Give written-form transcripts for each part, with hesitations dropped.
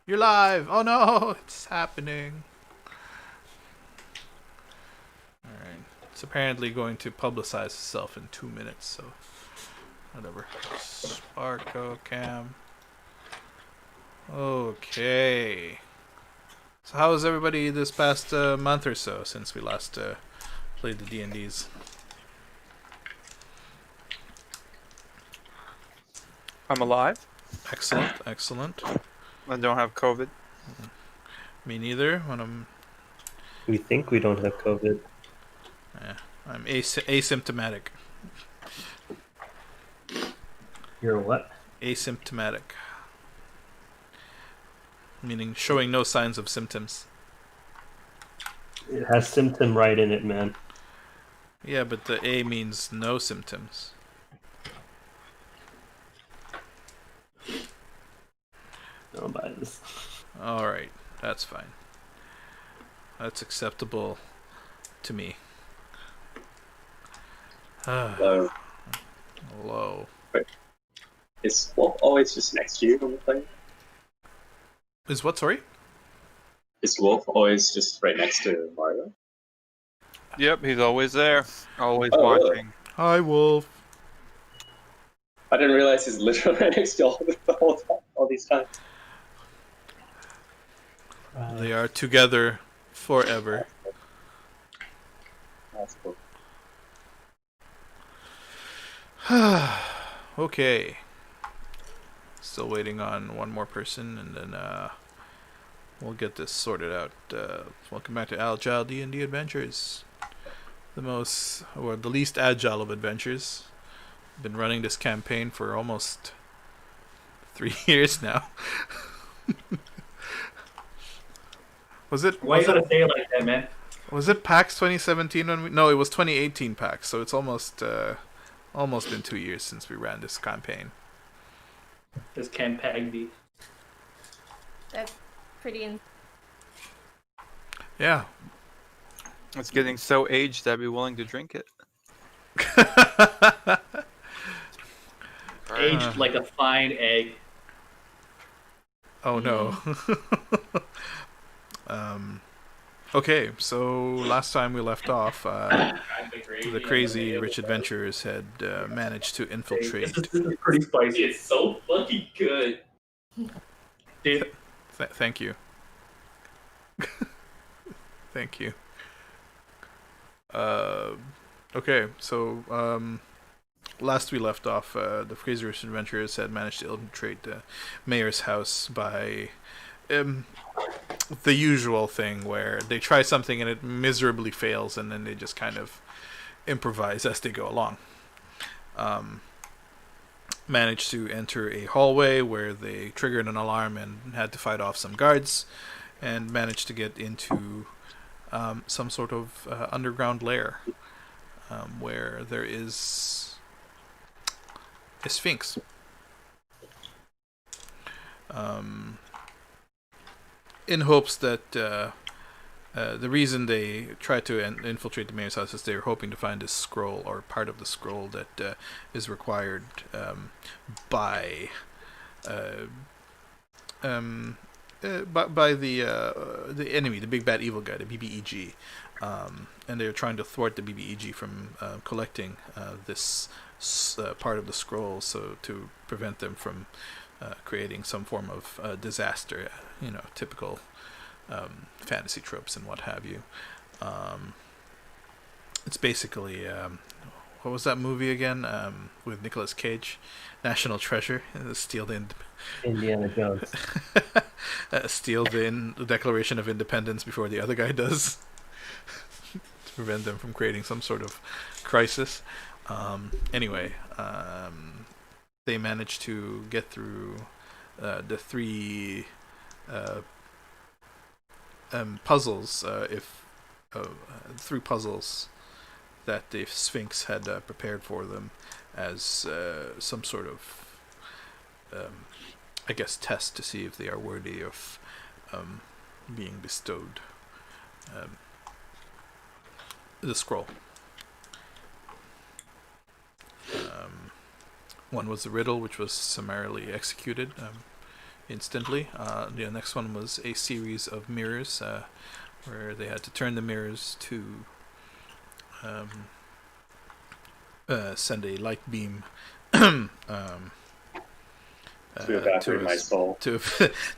You're live. Oh no, it's happening. All right. It's apparently going to publicize itself in 2 minutes. So whatever. Sparko cam. Okay. So how was everybody this past month or so since we last played the D&Ds? I'm alive. Excellent, excellent. I don't have COVID. Me neither. When We think we don't have COVID. I'm asymptomatic. You're what? Asymptomatic. Meaning showing no signs of symptoms. It has symptom right in it, man. Yeah, but the A means no symptoms. Don't buy this. Alright, that's fine. That's acceptable to me. So, Hello. is Wolf always just next to you when you play? Is what, sorry? Is Wolf always just right next to Mario? Yep, he's always there, always Oh, really? watching. Hi, Wolf. I didn't realize he's literally right next to you the whole time, all these times. They are together forever. That's cool. Okay. Still waiting on one more person, and then we'll get this sorted out. Welcome back to Agile DND Adventures. The least agile of adventures. Been running this campaign for almost 3 years now. Why you gotta say it like that, man? Was it PAX 2017 when we? No, it was 2018 PAX. So it's almost been 2 years since we ran this campaign. This Ken Pagby. That's pretty. Yeah. It's getting so aged I'd be willing to drink it. Aged like a fine egg. Oh no. Okay, so last time we left off, the crazy rich adventurers had managed to infiltrate. This is pretty spicy. It's so fucking good. Dude, Thank you. Thank you. Okay, so last we left off, the crazy rich adventurers had managed to infiltrate the mayor's house by the usual thing where they try something and it miserably fails, and then they just kind of improvise as they go along. Managed to enter a hallway where they triggered an alarm and had to fight off some guards, and managed to get into some sort of underground lair where there is a sphinx. In hopes that the reason they tried to infiltrate the mayor's house is they were hoping to find this scroll, or part of the scroll that is required by the enemy, the big bad evil guy, the BBEG, and they're trying to thwart the BBEG from collecting this part of the scroll, so to prevent them from creating some form of disaster, typical fantasy tropes and what have you. It's basically what was that movie again with Nicolas Cage? National Treasure. Steal the Indiana Jones. steal the Declaration of Independence before the other guy does, to prevent them from creating some sort of crisis. Anyway, they managed to get through the three puzzles, three puzzles that the Sphinx had prepared for them as some sort of, I guess, test to see if they are worthy of being bestowed the scroll. One was the riddle, which was summarily executed. instantly. The next one was a series of mirrors where they had to turn the mirrors to send a light beam To evaporate my soul. to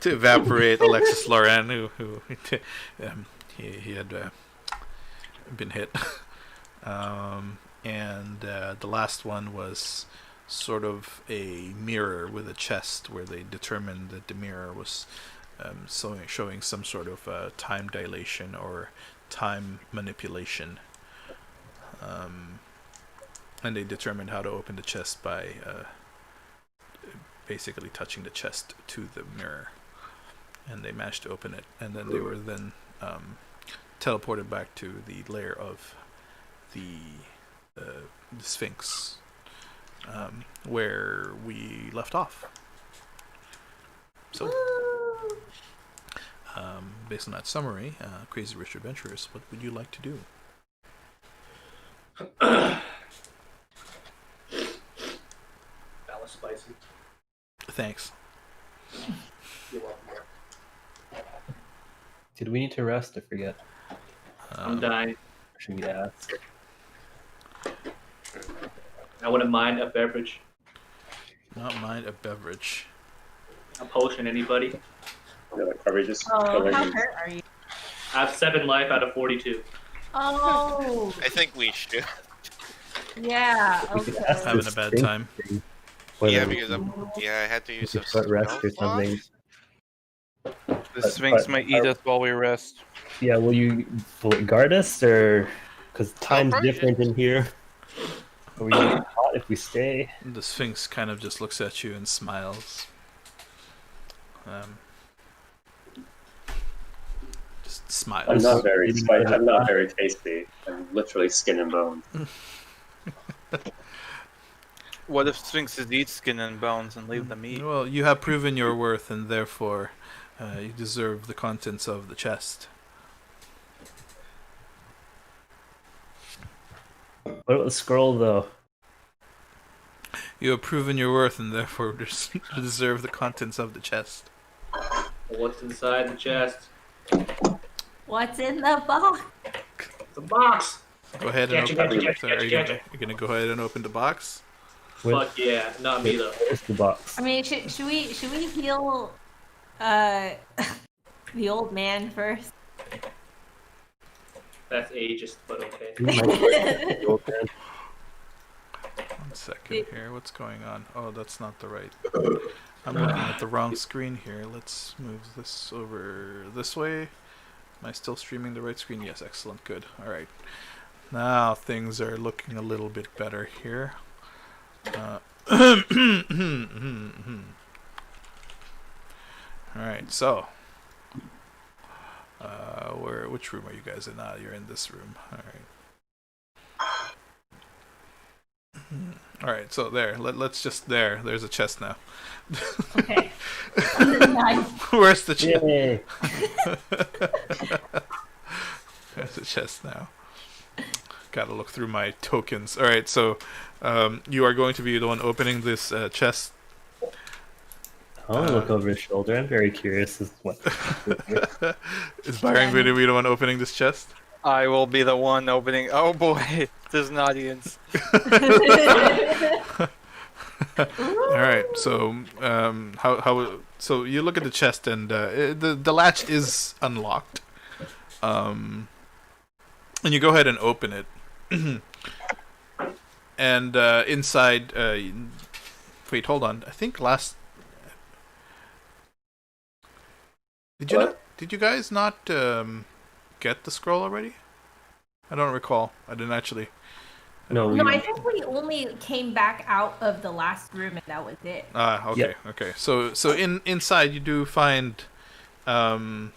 evaporate Alexis Loran, who he had been hit. And the last one was sort of a mirror with a chest where they determined that the mirror was showing some sort of time dilation or time manipulation. And they determined how to open the chest by basically touching the chest to the mirror. And they managed to open it. And then they were then teleported back to the lair of the Sphinx, where we left off. So, based on that summary, Crazy Rich Adventurers, what would you like to do? That was spicy. Thanks. You're welcome. Did we need to rest? I forget. I'm dying. Or should we ask? I wouldn't mind a beverage. Not mind a beverage. A potion, anybody? Probably just Oh, killing how me. hurt are you? I have 7 life out of 42. Oh, I think we should. yeah. We could Okay. ask Having this a bad thing time. thing whether Yeah, we because I had to use could a put rest or spell slot. something. The Sphinx but might eat us while we rest. Yeah, will it guard us, or because time's probably different in here? Are we gonna get caught if we stay? The Sphinx kind of just looks at you and smiles. Just smiles. I'm not very Eating spicy. better. I'm not very tasty. I'm literally skin and bone. What if Sphinxes eat skin and bones and leave them eat? Well, you have proven your worth, and therefore you deserve the contents of the chest. What about the scroll, though? You have proven your worth, and therefore deserve the contents of the chest. What's inside the chest? What's in the box? The box! Go ahead and Gotcha, open. gotcha, Sorry, gotcha, are you gonna go ahead and open the box? Fuck yeah, not me though. Where's the box? I mean, should we heal the old man first? That's ageist, but okay. You might be old man. 1 second here. What's going on? Oh, that's not the right. I'm looking at the wrong screen here. Let's move this over this way. Am I still streaming the right screen? Yes, excellent. Good. All right. Now things are looking a little bit better here. All right. So, which room are you guys in? You're in this room. All right. All right, so there. Let's just there's a chest now. Okay. Nice. Where's the chest? Yay! There's a chest now. Gotta look through my tokens. All right, so you are going to be the one opening this chest. I'll look over his shoulder. I'm very curious as to what. Is Byron going to be the one opening this chest? I will be the one opening. Oh boy, there's an audience. All right, so so you look at the chest and the latch is unlocked, and you go ahead and open it, and inside. Wait, hold on. I think Did you not, did you guys not get the scroll already? I don't recall. I didn't actually. No, No, I think we only came back out of the last room and that was it. Okay, Yep. okay. So inside you do find, you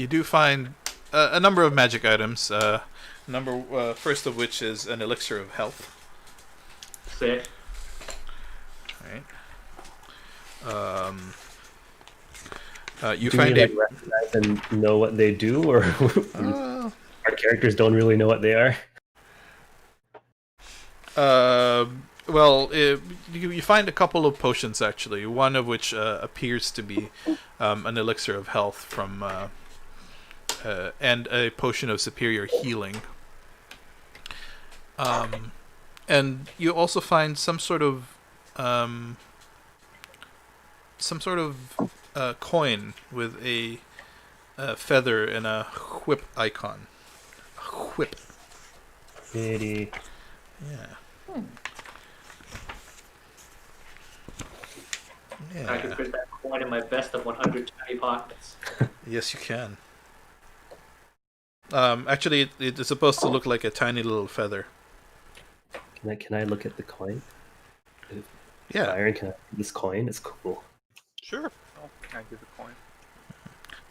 do find a number of magic items. First of which is an elixir of health. Sick. All right. You do find we recognize and know what they do, or our characters don't really know what they are? Well, you find a couple of potions actually. One of which appears to be an elixir of health from, and a potion of superior healing. And you also find some sort of coin with a feather and a whip icon. Whip. Pretty. Yeah. I can Yeah. fit that coin in my best of 100 tiny pockets. Yes, you can. Actually, it's supposed to look like a tiny little feather. Can I look at the coin? Yeah. Byron, can I, this coin is cool. Sure. Oh, can I give the coin?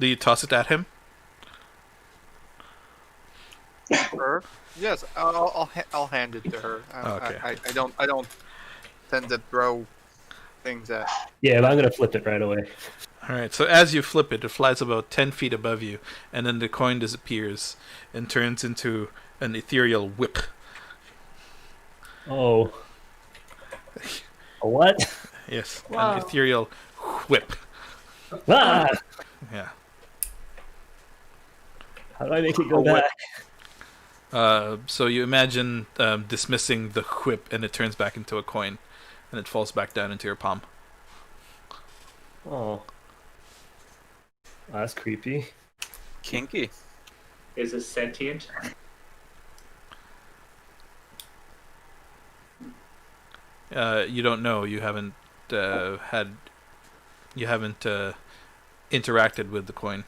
Do you toss it at him? Her? Yes, I'll hand it to her. Okay. I don't tend to throw things at. Yeah, but I'm gonna flip it right away. Alright, so as you flip it, it flies about 10 feet above you, and then the coin disappears and turns into an ethereal whip. Oh. A what? Yes, Wow. an ethereal whip. Ah! Yeah. How do I make it go A whip. back? So you imagine dismissing the whip, and it turns back into a coin, and it falls back down into your palm. Oh. That's creepy. Kinky. Is it sentient? You don't know. You haven't interacted with the coin.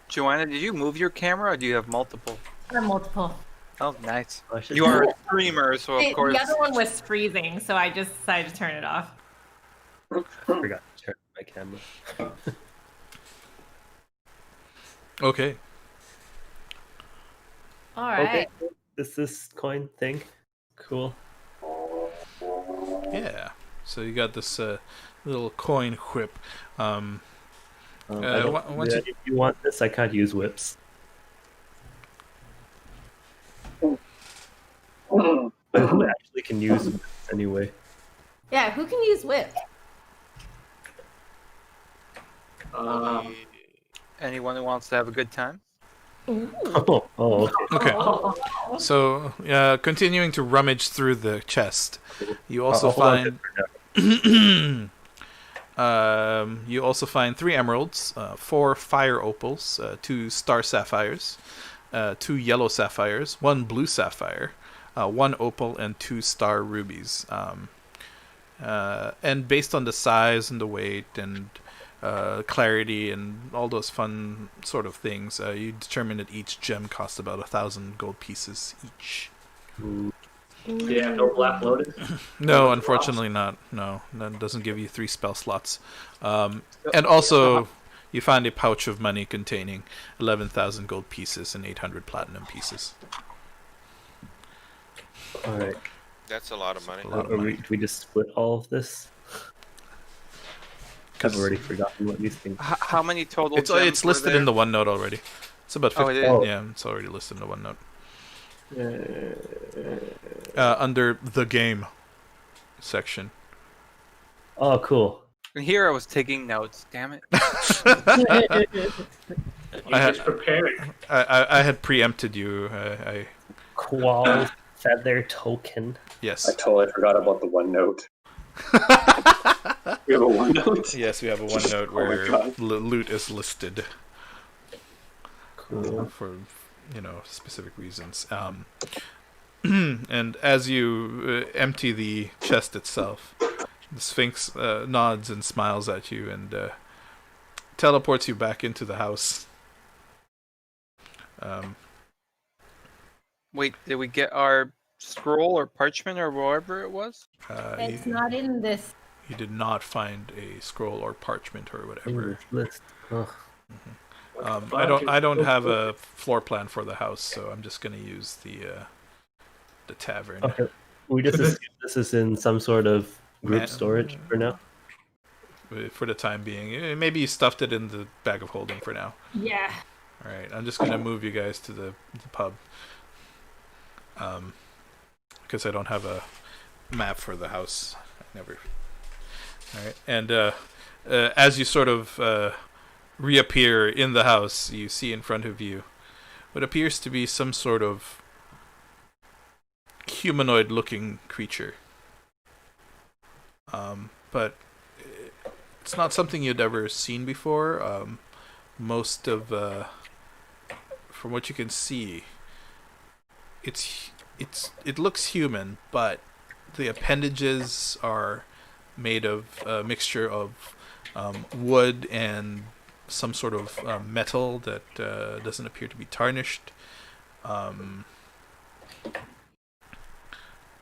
Joanna, did you move your camera or do you have multiple? Or multiple. Oh, nice. I should- You are a streamer, so of The course. other one was freezing, so I just decided to turn it off. I forgot to turn my camera. Okay. All right. Okay. This coin thing. Cool. Yeah. So you got this little coin whip. I don't, once if you want this, I can't use whips. But who actually can use whips anyway? Yeah, who can use whip? Anyone who wants to have a good time? Oh, okay. Okay. So, continuing to rummage through the chest, you also I'll hold on to find it for now. you also find 3 emeralds, 4 fire opals, 2 star sapphires, 2 yellow sapphires, 1 blue sapphire, 1 opal, and 2 star rubies. And based on the size and the weight and clarity and all those fun sort of things, you determine that each gem costs about 1,000 gold pieces each. Ooh. Yeah, no black loaded. No, unfortunately not. No, that doesn't give you 3 spell slots. And also, you find a pouch of money containing 11,000 gold pieces and 800 platinum pieces. All right. That's a lot of money. A lot of Are money. do we just split all of this? I've already forgotten what these things. How many total? It's gems were listed there? in the OneNote already. It's about 50. Oh, it is? Oh. Yeah, it's already listed in the OneNote. Under the game section. Oh, cool. And here I was taking notes. Damn it! You I had- just prepared. I had preempted you. I Qual feather token. I yes. totally forgot about the OneNote. We have a OneNote. Yes, we have a OneNote Oh my where God. loot is listed Cool. for specific reasons. And as you empty the chest itself, the Sphinx nods and smiles at you and teleports you back into the house. Wait, did we get our scroll or parchment or whatever it was? It's not in this. You did not find a scroll or parchment or whatever. English list. Oh. I don't have a floor plan for the house, so I'm just gonna use the tavern. Okay. We just assume this is in some sort of group Man- storage for now. For the time being. Maybe you stuffed it in the bag of holding for now. Yeah. All right, I'm just gonna move you guys to the pub. because I don't have a map for the house. I never. All right, and as you sort of reappear in the house, you see in front of you what appears to be some sort of humanoid-looking creature. But it's not something you'd ever seen before. Most of, from what you can see, it looks human, but the appendages are made of a mixture of wood and some sort of metal that doesn't appear to be tarnished.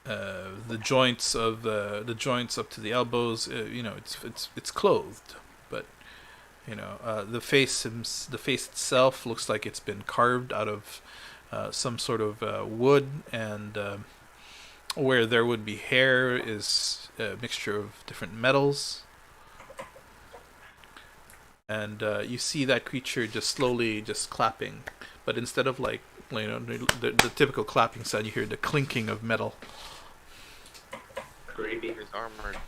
The joints of the joints up to the elbows, it's clothed, but the face itself looks like it's been carved out of some sort of wood, and where there would be hair is a mixture of different metals. And you see that creature just slowly just clapping, but instead of like the typical clapping sound, you hear the clinking of metal. Creepy. He's armored.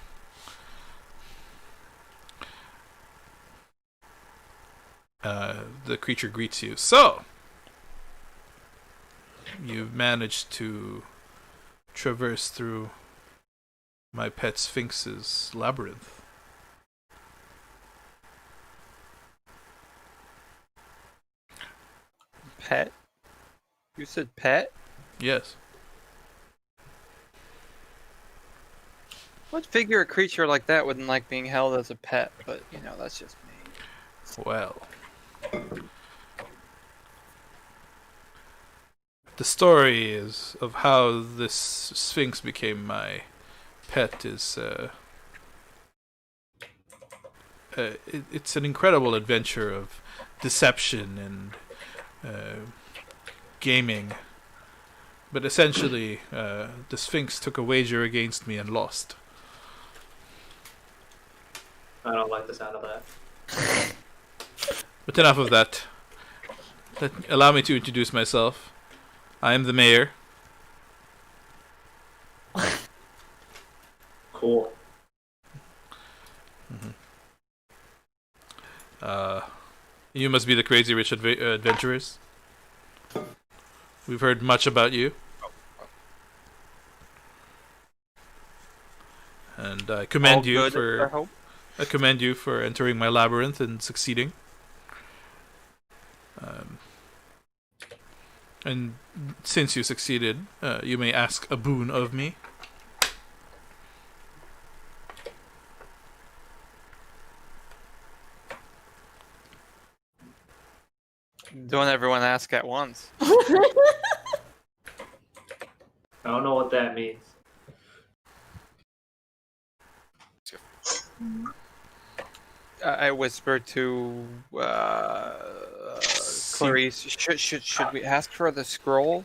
The creature greets you. So, you've managed to traverse through my pet Sphinx's labyrinth. Pet? You said pet? Yes. What figure a creature like that wouldn't like being held as a pet? But, that's just me. Well, the story is of how this Sphinx became my pet is it's an incredible adventure of deception and gaming. But essentially, the Sphinx took a wager against me and lost. I don't like the sound of that. But enough of that. Allow me to introduce myself. I am the mayor. Cool. You must be the Crazy Rich Adventurers. We've heard much about you. And I commend All you good, I for hope. I commend you for entering my labyrinth and succeeding. And since you succeeded, you may ask a boon of me. Don't everyone ask at once. I don't know what that means. I whispered to Clarice, should we ask for the scroll?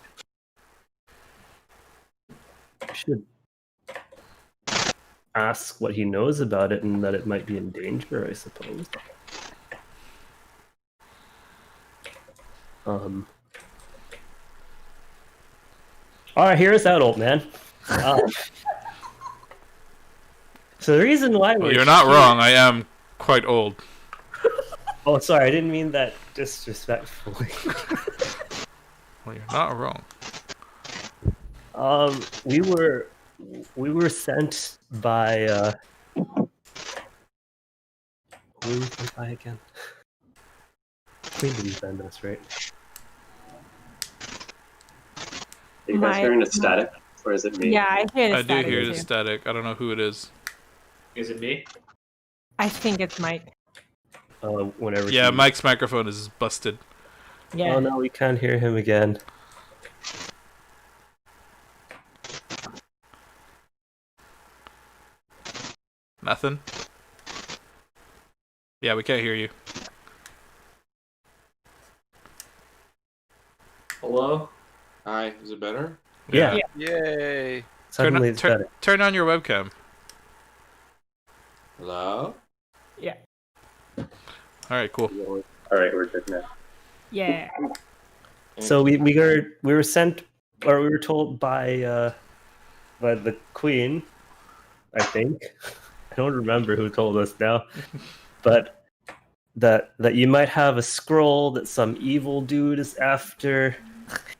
We should ask what he knows about it and that it might be in danger, I suppose. Alright, hear us out, old man. So the reason why Well, you're not wrong. I am quite old. Oh, sorry, I didn't mean that disrespectfully. Well, you're not wrong. We were sent by who were we sent by again? Queen didn't send us, right? Are you guys hearing a static, or is it me? Yeah, I hear the I do static hear too. the static. I don't know who it is. Is it me? I think it's Mike. Whenever. Yeah, he... Mike's microphone is busted. Yeah. Oh no, we can't hear him again. Nothing? Yeah, we can't hear you. Hello? Hi, is it better? Yeah. Yay! Suddenly it's better. Turn on your webcam. Hello? Yeah. Alright, cool. Alright, we're good now. Yeah. So we were sent, or we were told by by the queen, I think. I don't remember who told us now, but that you might have a scroll that some evil dude is after,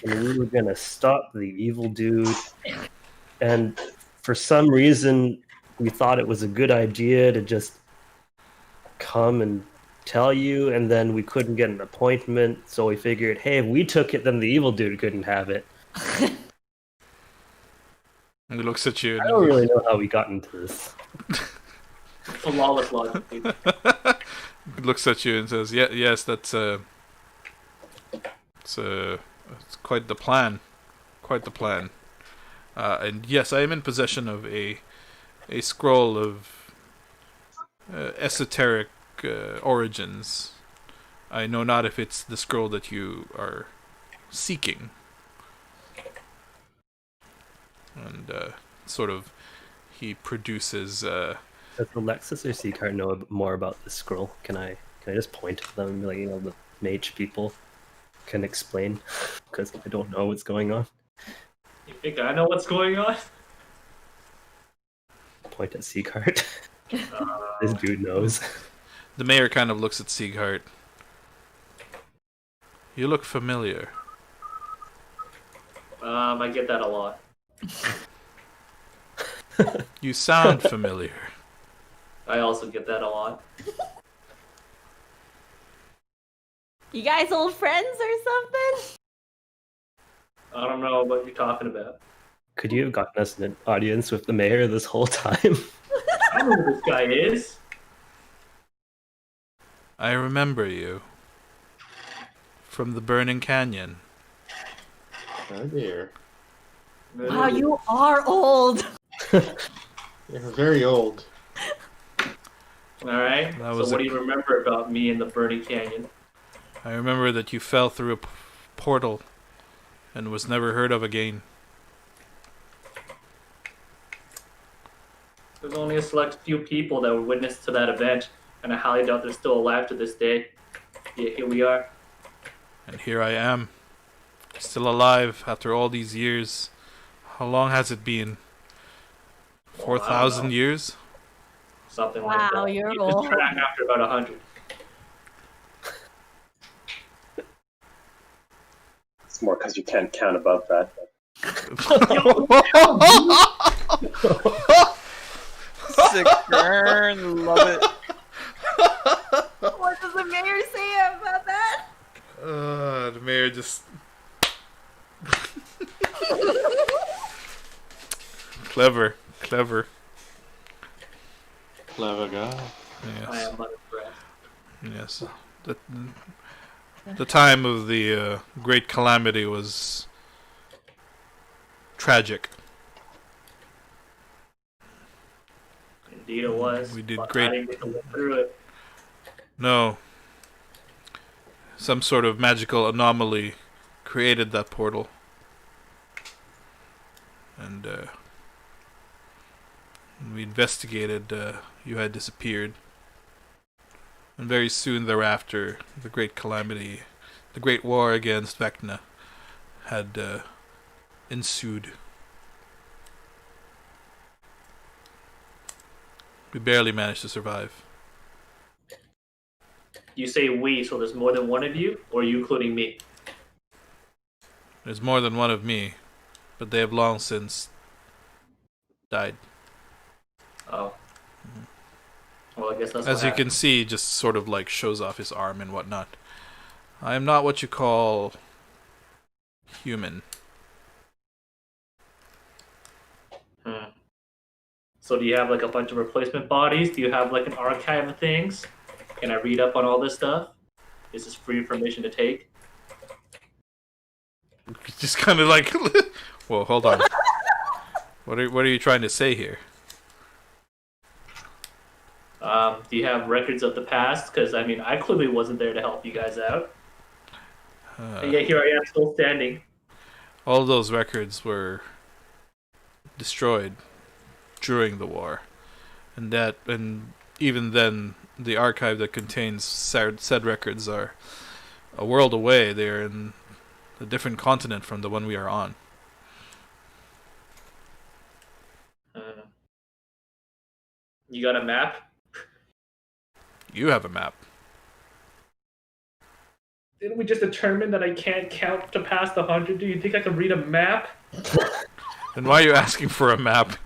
and we were gonna stop the evil dude. And for some reason, we thought it was a good idea to just come and tell you, and then we couldn't get an appointment, so we figured, hey, if we took it, then the evil dude couldn't have it. And he looks at you. I don't really know how we got into this. Flawless logic. Dude. He looks at you and says, "Yeah, yes, that's it's quite the plan, quite the plan. And yes, I am in possession of a scroll of esoteric origins. I know not if it's the scroll that you are seeking." And sort of, he produces. Does Alexis or Seacart know more about this scroll? Can I just point at them and be like, the mage people can explain? Because I don't know what's going on. You think I know what's going on? Point at Seacart. This dude knows. The mayor kind of looks at Sieghart. You look familiar. I get that a lot. You sound familiar. I also get that a lot. You guys old friends or something? I don't know what you're talking about. Could you have gotten us an audience with the mayor this whole time? I don't know who this guy is. I remember you. From the Burning Canyon. Oh dear. Wow, you are old. You're very old. Alright, That so was what do you remember about me in the Burning Canyon? I remember that you fell through a portal and was never heard of again. There's only a select few people that were witness to that event, and I highly doubt they're still alive to this day. Yeah, here we are. And here I am. Still alive after all these years. How long has it been? Well, I don't 4,000 know. years? Something like Wow, that. you're You lose old. track after about 100. It's more because you can't count above that. Sick burn, love it. What does the mayor say about that? The mayor just... Clever. Clever guy. I Yes. am unimpressed. Yes. The time of the Great Calamity was tragic. Indeed it was. We did but great. I didn't get to live through it. No. Some sort of magical anomaly created that portal. And when we investigated, you had disappeared. And very soon thereafter, the Great Calamity, the Great War against Vecna, had ensued. We barely managed to survive. You say we, so there's more than one of you, or are you including me? There's more than one of me, but they have long since died. Oh. Well, I guess that's As what you happened. can see, just sort of like shows off his arm and whatnot. I am not what you call human. So do you have like a bunch of replacement bodies? Do you have like an archive of things? Can I read up on all this stuff? Is this free information to take? Just kind of like, well, hold on. What are you trying to say here? Do you have records of the past? Because I mean, I clearly wasn't there to help you guys out. And yet here I am, still standing. All those records were destroyed during the war, and even then, the archive that contains said records are a world away. They are in a different continent from the one we are on. You got a map? You have a map. Didn't we just determine that I can't count to past 100? Do you think I can read a map? Then why are you asking for a map?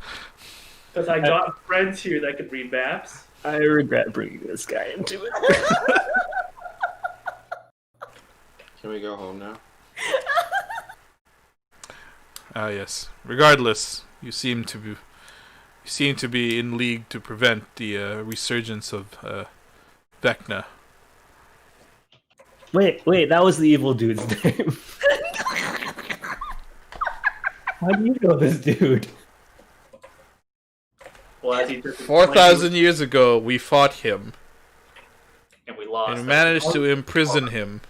Because I got friends here that could read maps. I regret bringing this guy into it. Can we go home now? Ah, yes. Regardless, you seem to be in league to prevent the resurgence of Vecna. Wait, that was the evil dude's name. How do you know this dude? Well, as he took 4,000 years ago, we fought him and we lost. and managed to imprison him.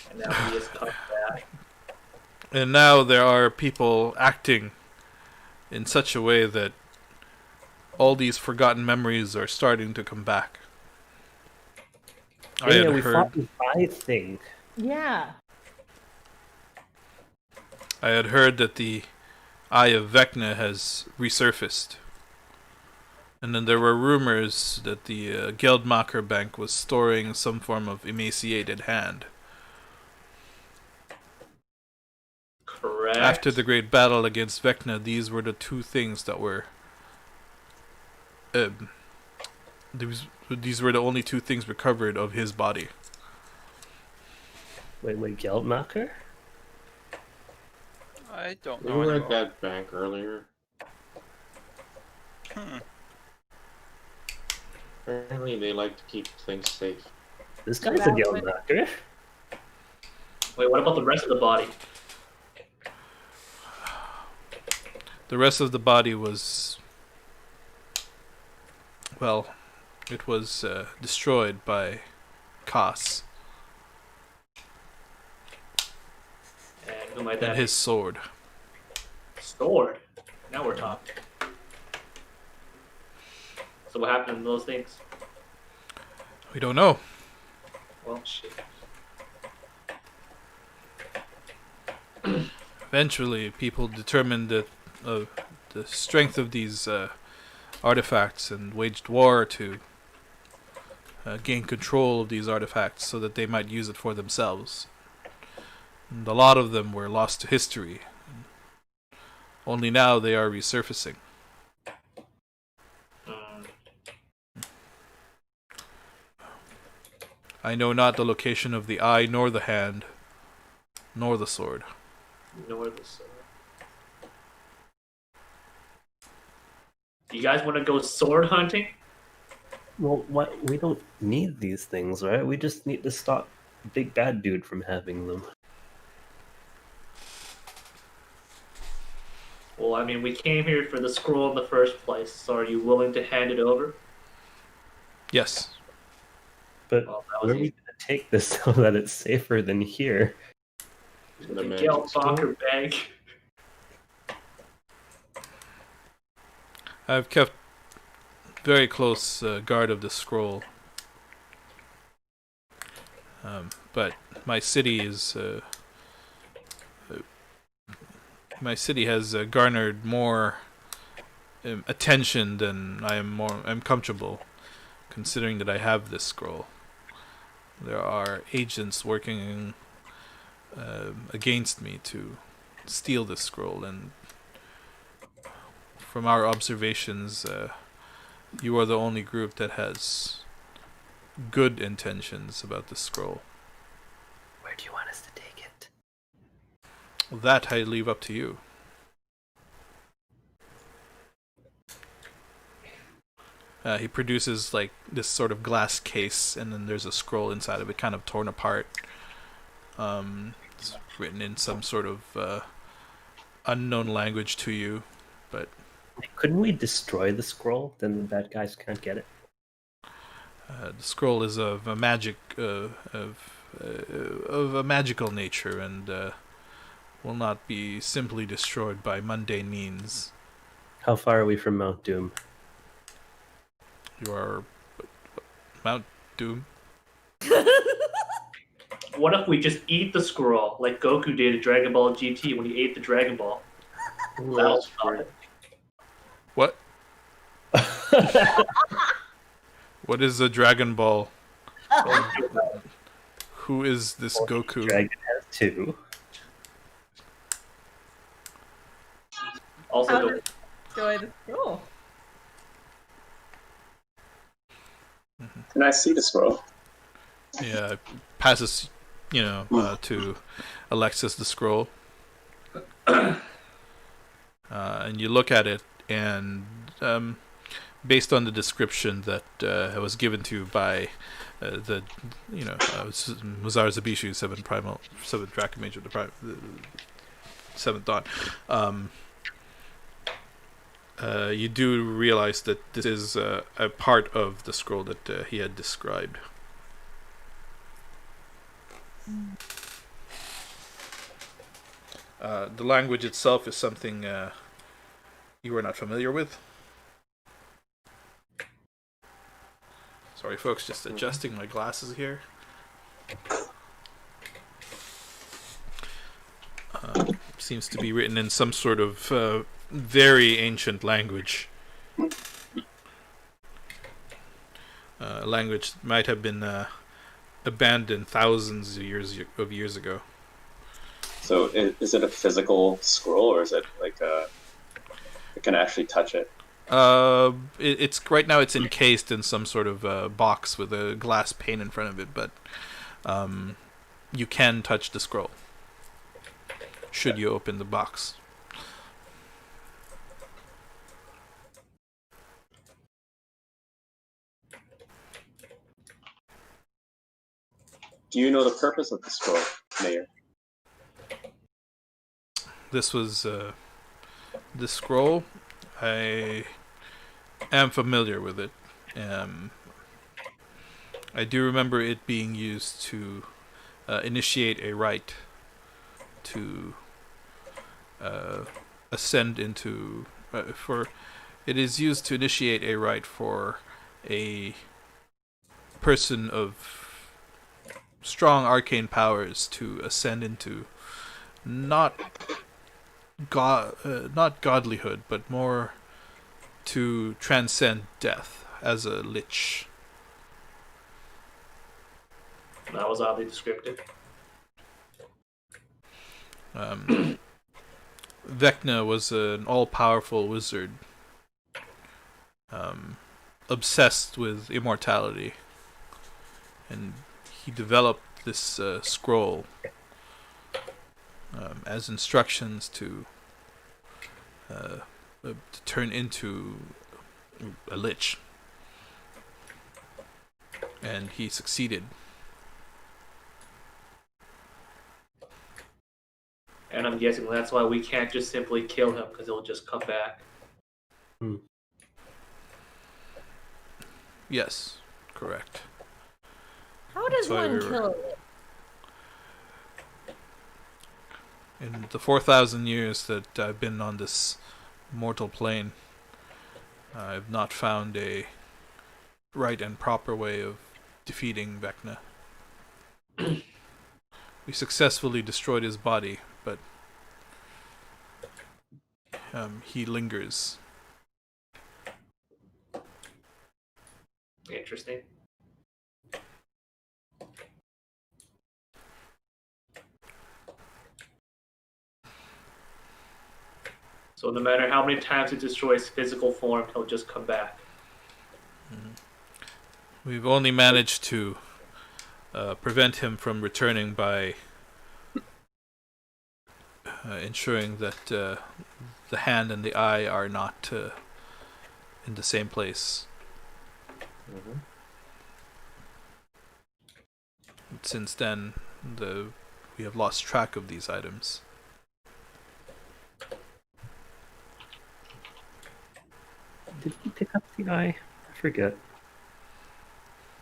And now he has come back. And now there are people acting in such a way that all these forgotten memories are starting to come back. I had we heard. fought the eye thing. Yeah. I had heard that the Eye of Vecna has resurfaced. And then there were rumors that the Geldmacher Bank was storing some form of emaciated hand. Correct. After the great battle against Vecna, these were the two things that were... these were the only two things recovered of his body. Wait, Geldmacher? I don't We know were at anymore. that bank earlier. Hmm. Apparently, they like to keep things safe. This guy's a Geldmacher. Wait, what about the rest of the body? The rest of the body was... well, it was destroyed by Kas And who might that and his sword. be? Sword? Now we're talking. So what happened to those things? We don't know. Well, shit. Eventually, people determined that the strength of these artifacts and waged war to gain control of these artifacts so that they might use it for themselves. And a lot of them were lost to history. Only now they are resurfacing. Mm, I know not the location of the eye, nor the hand, nor the sword. nor the sword. Do you guys want to go sword hunting? Well, what? We don't need these things, right? We just need to stop Big Bad Dude from having them. Well, I mean, we came here for the scroll in the first place, so are you willing to hand it over? Yes. But Well, that where was are we easy. going to take this so that it's safer than here? The The magic Geldmacher Bank. I've kept very close guard of the scroll. But my city is... my city has garnered more attention than I'm comfortable, considering that I have this scroll. There are agents working against me to steal this scroll, and from our observations, you are the only group that has good intentions about the scroll. Where do you want us to take it? That I leave up to you. He produces like this sort of glass case, and then there's a scroll inside of it, kind of torn apart. It's written in some sort of unknown language to you, but Couldn't we destroy the scroll? Then the bad guys can't get it. the scroll is of a magic of a magical nature, and will not be simply destroyed by mundane means. How far are we from Mount Doom? You are Mount Doom. What if we just eat the scroll, like Goku did in Dragon Ball GT when he ate the Dragon Ball? Who That'll else? stop it. What? What is a Dragon Ball? Who is this Goku? Dragon has 2. Also, How go. does it destroy the scroll? Can I see the scroll? Yeah, passes, to Alexis the scroll. And you look at it, and based on the description that was given to you by Muzar Zabishu, 7th Draco Major, the 7th Dawn, you do realize that this is a part of the scroll that he had described. The language itself is something you are not familiar with. Sorry, folks, just adjusting my glasses here. Seems to be written in some sort of very ancient language. Language that might have been abandoned thousands of years ago. So is it a physical scroll, or is it like you can actually touch it? It's right now. It's encased in some sort of box with a glass pane in front of it, but you can touch the scroll. Should you open the box? Do you know the purpose of the scroll, Mayor? This was this scroll. I am familiar with it. I do remember it being used to initiate a rite to ascend into. It is used to initiate a rite for a person of strong arcane powers to ascend into not godlyhood, but more to transcend death as a lich. That was oddly descriptive. Vecna was an all-powerful wizard, obsessed with immortality, and he developed this scroll as instructions to turn into a lich, and he succeeded. And I'm guessing that's why we can't just simply kill him, because he'll just come back. Yes, correct. How does That's why one we were- kill it? In the 4,000 years that I've been on this mortal plane, I've not found a right and proper way of defeating Vecna. We successfully destroyed his body, but he lingers. Interesting. So no matter how many times he destroys physical form, he'll just come back. We've only managed to prevent him from returning by ensuring that the hand and the eye are not in the same place. Mm-hmm. Since then, we have lost track of these items. Did he pick up the eye? I forget.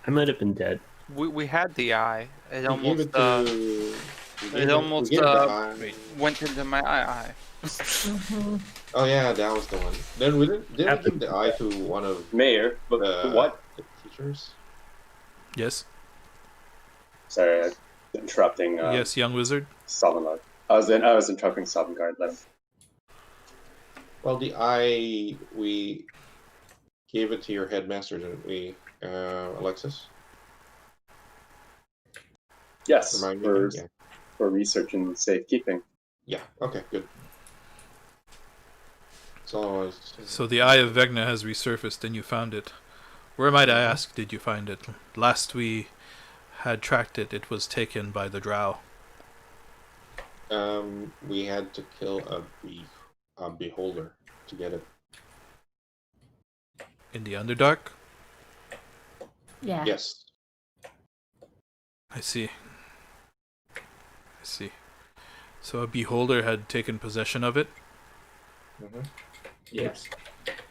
I might have been dead. We had the eye. It We gave almost it to- we gave it- almost, we gave it the eye. went into my eye. Oh yeah, that was the one. Then we didn't give the eye to one of Mayor, but what? the teachers. Yes? Sorry, I'm interrupting. Yes, young wizard? Sovngarde. I was interrupting Sovngarde. Well, the eye, we gave it to your headmaster, didn't we, Alexis? Yes, Remind me for, again? for research and safekeeping. Yeah. Okay. Good. So, So the Eye of Vecna has resurfaced and you found it. Where, might I ask, did you find it? Last we had tracked it, it was taken by the drow. we had to kill a beholder to get it. In the Underdark? Yeah. Yes. I see. I see. So a beholder had taken possession of it? Mm-hmm. Yes.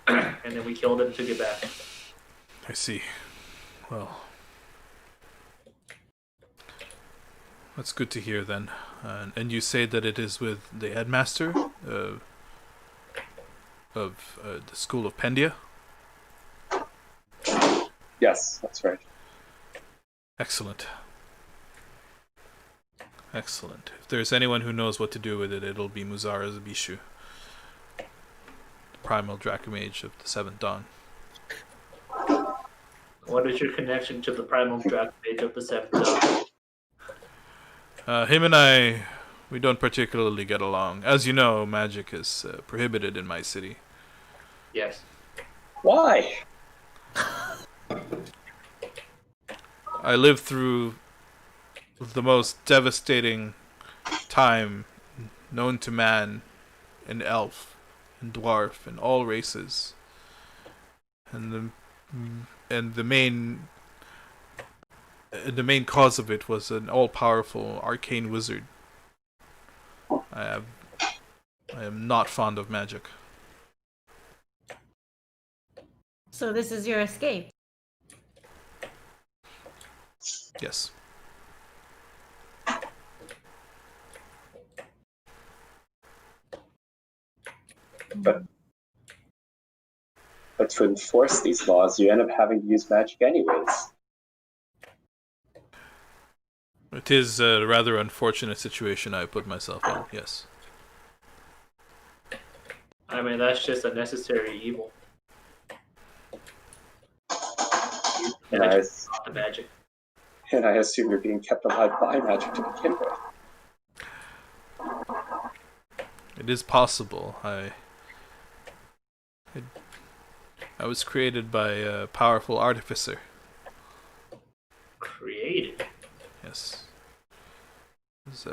And then we killed it and took it back. I see. Well, that's good to hear then. And you say that it is with the headmaster of the School of Pendia? Yes, that's right. Excellent. Excellent. If there's anyone who knows what to do with it, it'll be Muzara Zabishu, the primal Dracomage of the Seventh Dawn. What is your connection to the primal draft page of the Seventh Dawn? Him and I, we don't particularly get along. As you know, magic is prohibited in my city. Yes. Why? I lived through the most devastating time known to man and elf and dwarf and all races. And the main cause of it was an all-powerful arcane wizard. I am not fond of magic. So this is your escape. Yes. But to enforce these laws, you end up having to use magic anyways. It is a rather unfortunate situation I put myself in, yes. I mean, that's just a necessary evil. And Magic, not the magic. and I assume you're being kept alive by magic to begin with. It is possible. I was created by a powerful artificer. Created. Yes. It was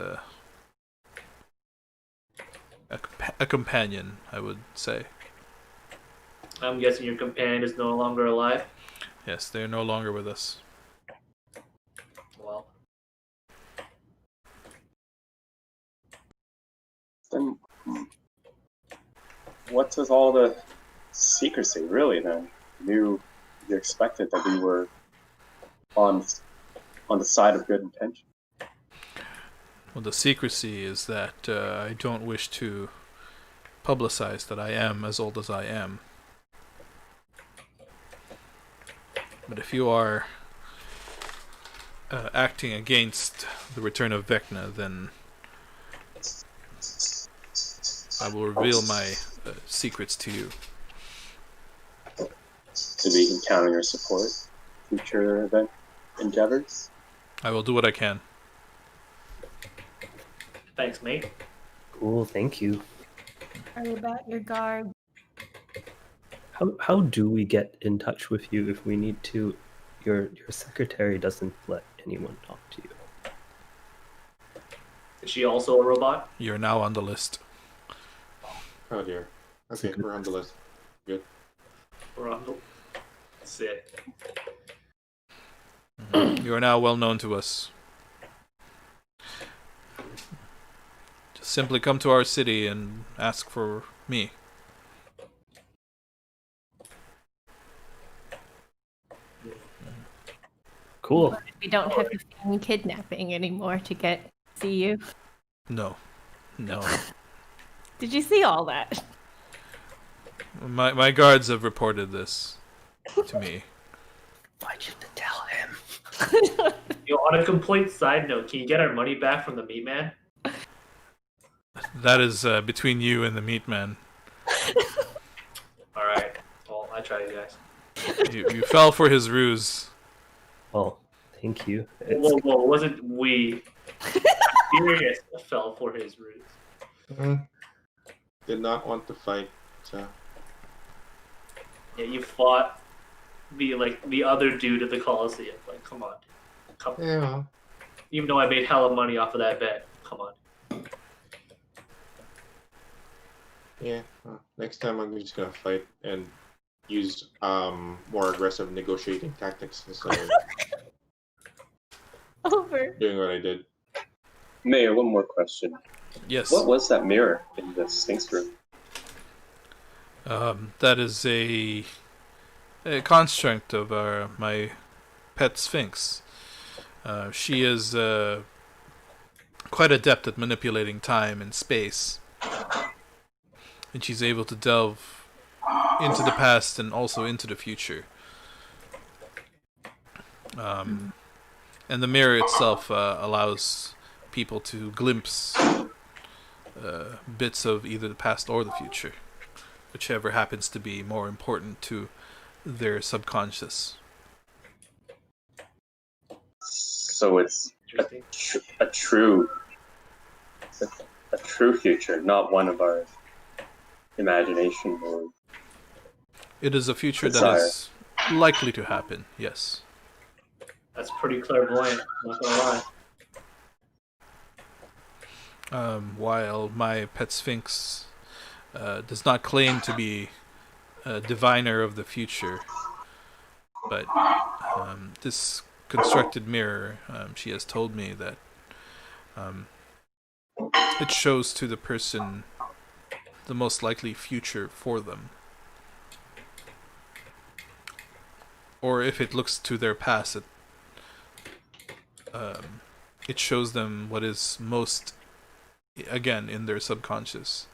a companion, I would say. I'm guessing your companion is no longer alive. Yes, they are no longer with us. Well, Then what's with all the secrecy, really, then? You expected that we were on the side of good intention. Well, the secrecy is that I don't wish to publicize that I am as old as I am. But if you are acting against the return of Vecna, then I will reveal my secrets to you. So we can count on your support, future event endeavors. I will do what I can. thanks, mate. Cool, thank you. Sorry about your guard. How do we get in touch with you if we need to? Your secretary doesn't let anyone talk to you. Is she also a robot? You're now on the list. Oh dear. Okay, we're on the list. Good. Or on the... Sick. You are now well known to us. Just simply come to our city and ask for me. Cool. We don't have to feign kidnapping anymore to see you. No. No. Did you see all that? My guards have reported this to me. Why'd you have to tell him? Yo, on a complete side note, can you get our money back from the meat man? That is between you and the meat man. I tried, guys. You fell for his ruse. Well, thank you. Whoa, whoa, it wasn't we. Sirius fell for his ruse. Did not want to fight. So Yeah, you fought the other dude at the Coliseum. Like, come on, dude. Come on. yeah. Even though I made hella money off of that bet. Come on. Yeah. Next time I'm just gonna fight and use more aggressive negotiating tactics instead of Over. doing what I did. Mayor, one more question. Yes. What was that mirror in the Sphinx room? That is a construct of my pet Sphinx. She is quite adept at manipulating time and space, and she's able to delve into the past and also into the future. And the mirror itself allows people to glimpse bits of either the past or the future, whichever happens to be more important to their subconscious. So it's Interesting. a true future, not one of our imagination or It is a future that Desire. is likely to happen, yes. That's pretty clairvoyant, not gonna lie. While my pet Sphinx does not claim to be a diviner of the future, but this constructed mirror, she has told me that it shows to the person the most likely future for them. Or if it looks to their past, it shows them what is most, again, in their subconscious.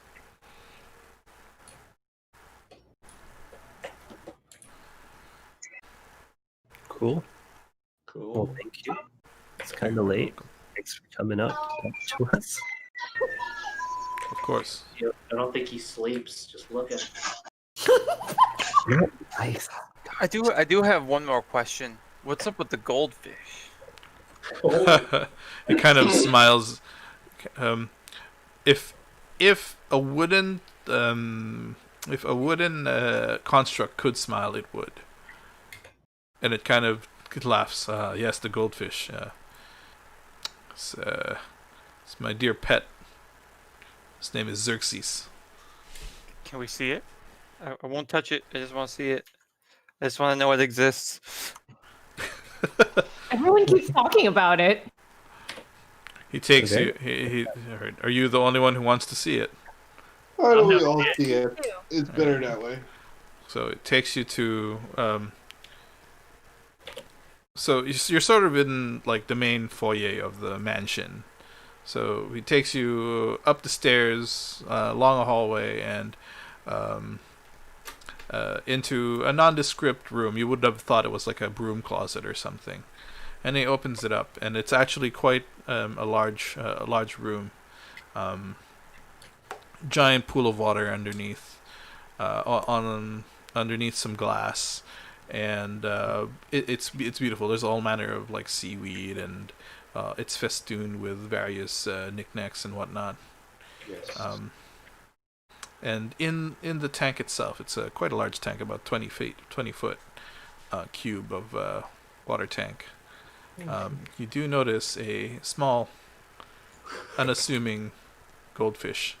Cool. Cool. Well, thank you. It's kind of late. Thanks for coming up to us. Of course. I don't think he sleeps. Just look at him. Nice. I do have one more question. What's up with the goldfish? It kind of smiles. If a wooden construct could smile, it would. And it kind of laughs. Yes, the goldfish. It's my dear pet. His name is Xerxes. Can we see it? I won't touch it. I just want to see it. I just want to know it exists. Everyone keeps talking about it. He takes Okay. you. Are you the only one who wants to see it? Why don't I'm we not all dead. see it? It's better that way. So it takes you to. So you're sort of in like the main foyer of the mansion. So he takes you up the stairs, along a hallway, and into a nondescript room. You would have thought it was like a broom closet or something. And he opens it up, and it's actually quite a large room. Giant pool of water underneath, underneath some glass, and it's beautiful. There's all manner of like seaweed, and it's festooned with various knickknacks and whatnot. Yes. And in the tank itself, it's quite a large tank, about 20 foot cube of water tank. You do notice a small, unassuming goldfish.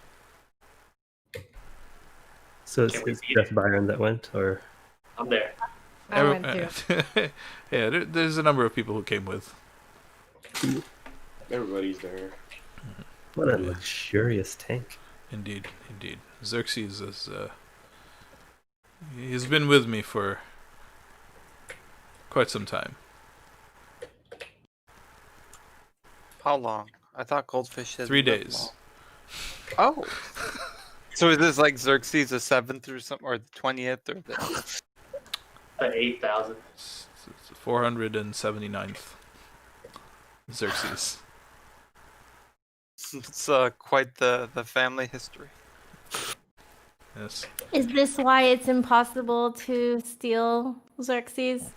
So it's Can we it's see just Byron that went, or I'm there. I went too. Yeah, there's a number of people who came with. Everybody's there. what a luxurious tank. Indeed. Xerxes is he's been with me for quite some time. How long? I thought goldfish had 3 lived days. long. Oh. So is this like Xerxes the 7th or something, or the 20th, or the... The 8,000. It's 479th Xerxes. It's quite the family history. Yes. Is this why it's impossible to steal Xerxes?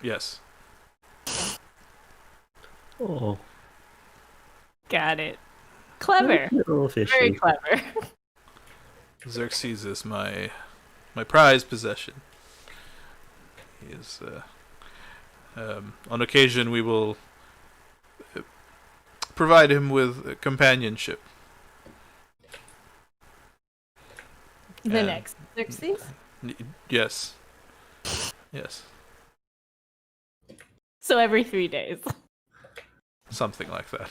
Yes. Oh, Got it. Clever. little Very fishy. clever. Xerxes is my prized possession. He is. On occasion, we will provide him with companionship. The And- next Xerxes? Yes. Yes. So every 3 days. Something like that.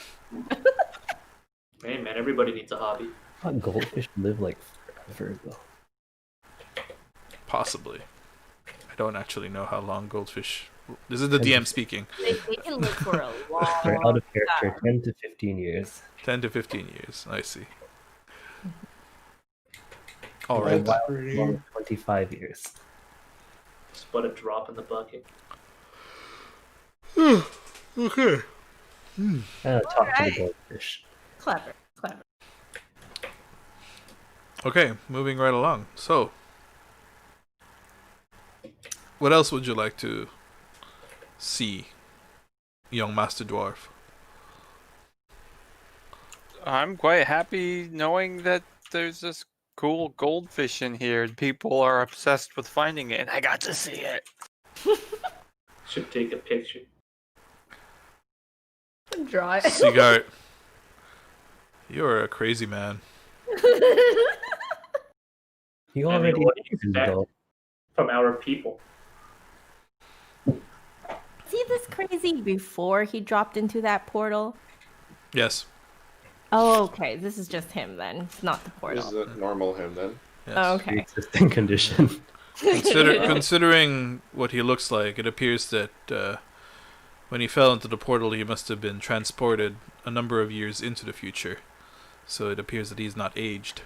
Hey man, everybody needs a hobby. I thought goldfish live like forever though. Possibly. I don't actually know how long goldfish. This is the DM speaking. They can live for a They're out long of character, 10 to 15 years. 10 to 15 years. I see. All right. Wild long, 25 years. Just put a drop in the bucket. Okay. Talk to the Alright. goldfish. clever. Okay, moving right along. So, what else would you like to see, young Master Dwarf? I'm quite happy knowing that there's this cool goldfish in here. People are obsessed with finding it, and I got to see it. Should take a picture. Draw it. Sigart, you're a crazy man. You I mean, already what do you knew, expect though. from our people? See this crazy before he dropped into that portal? Yes. Oh, okay. This is just him then. It's not the This portal. is a normal him then. Yes. Oh, The okay. existing condition. Considering what he looks like, it appears that when he fell into the portal, he must have been transported a number of years into the future. So it appears that he's not aged.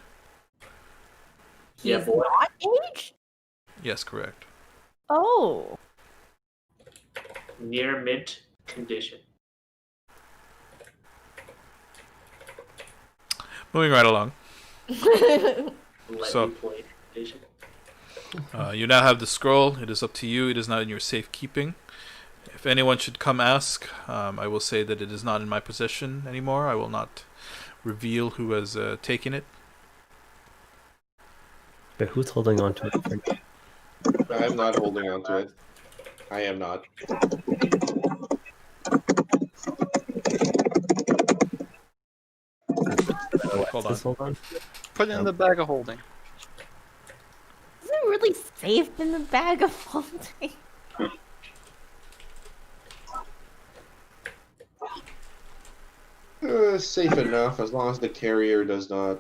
He's Yeah, boy. not aged? Yes, correct. Oh. Near mint condition. Moving right along. Let So- me play condition. You now have the scroll. It is up to you. It is not in your safekeeping. If anyone should come ask, I will say that it is not in my possession anymore. I will not reveal who has taken it. But who's holding on to it? I'm not holding on to it. I am not. Hold on. Hold on. Put it in the bag of holding. Is it really safe in the bag of holding? Safe enough as long as the carrier does not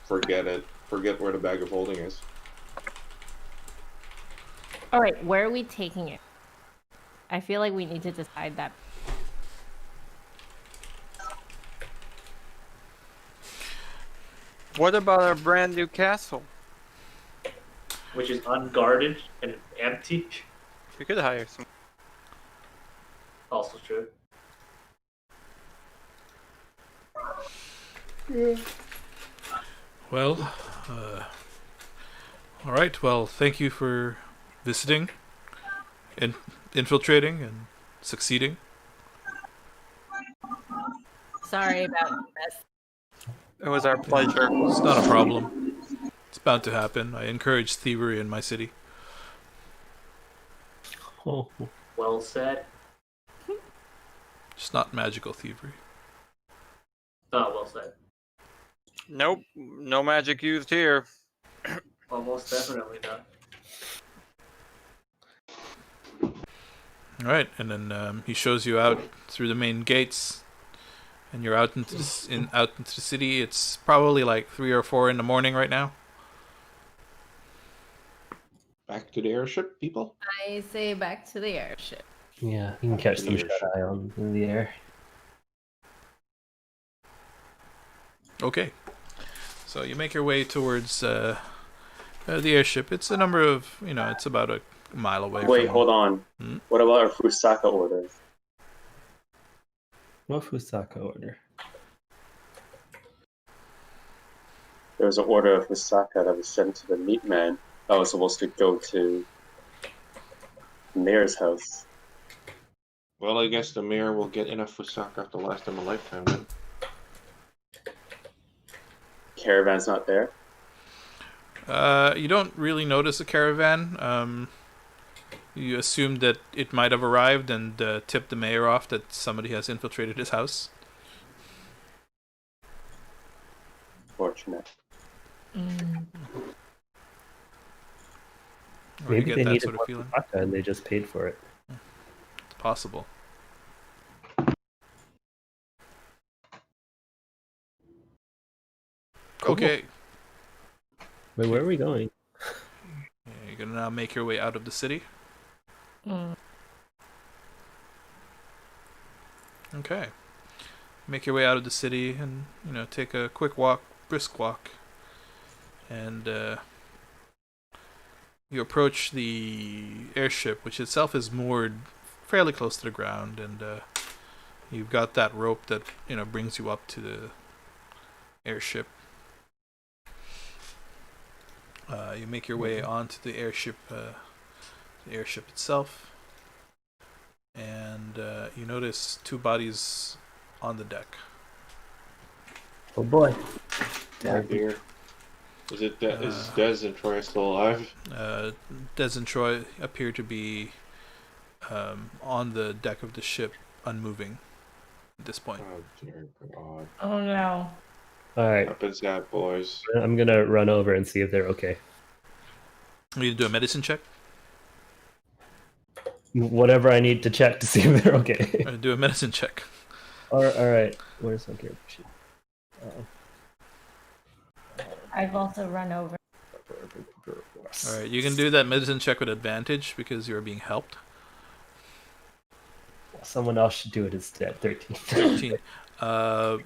forget it. Forget where the bag of holding is. All right, where are we taking it? I feel like we need to decide that. What about our brand new castle? Which is unguarded and empty. We could hire some. Also true. Well, all right. Well, thank you for visiting and infiltrating and succeeding. Sorry about the mess. It was our pleasure. It's not a problem. It's bound to happen. I encourage thievery in my city. Oh, Well said. Just not magical thievery. Oh, well said. Nope, no magic used here. Almost definitely not. All right, and then he shows you out through the main gates, and you're out into out into the city. It's probably like 3 or 4 in the morning right now. Back to the airship, people. I say back to the airship. yeah. You can catch some Airship. shut eye on in the air. Okay, so you make your way towards the airship. It's a number of, it's about a mile away. Wait, from... hold on. Hmm? What about our Fusaka orders? What Fusaka order? There was an order of Misaka that was sent to the meat man that was supposed to go to the mayor's house. Well, I guess the mayor will get enough Fusaka to last him a lifetime then. Caravan's not there. You don't really notice a caravan. You assume that it might have arrived and tipped the mayor off that somebody has infiltrated his house. Fortunate. Or you Maybe get they that needed sort of more feeling. Fusaka and they just paid for it. It's possible. Cool. Okay. Wait, where are we going? Yeah, you're gonna now make your way out of the city. Okay. Make your way out of the city and, take a quick walk, brisk walk. And you approach the airship, which itself is moored fairly close to the ground, and you've got that rope that, brings you up to the airship. You make your way onto the airship itself, and you notice two bodies on the deck. Oh boy. Oh dear. Is Des and Troy still alive? Des and Troy appear to be on the deck of the ship, unmoving at this point. Oh dear God. Oh no. Alright, Happens that, boys. I'm gonna run over and see if they're okay. You need to do a medicine check. Whatever I need to check to see if they're okay. Do a medicine check. Alright, where's my character sheet? I've also run over. Alright, you can do that medicine check with advantage because you're being helped. Someone else should do it instead. 13. 13.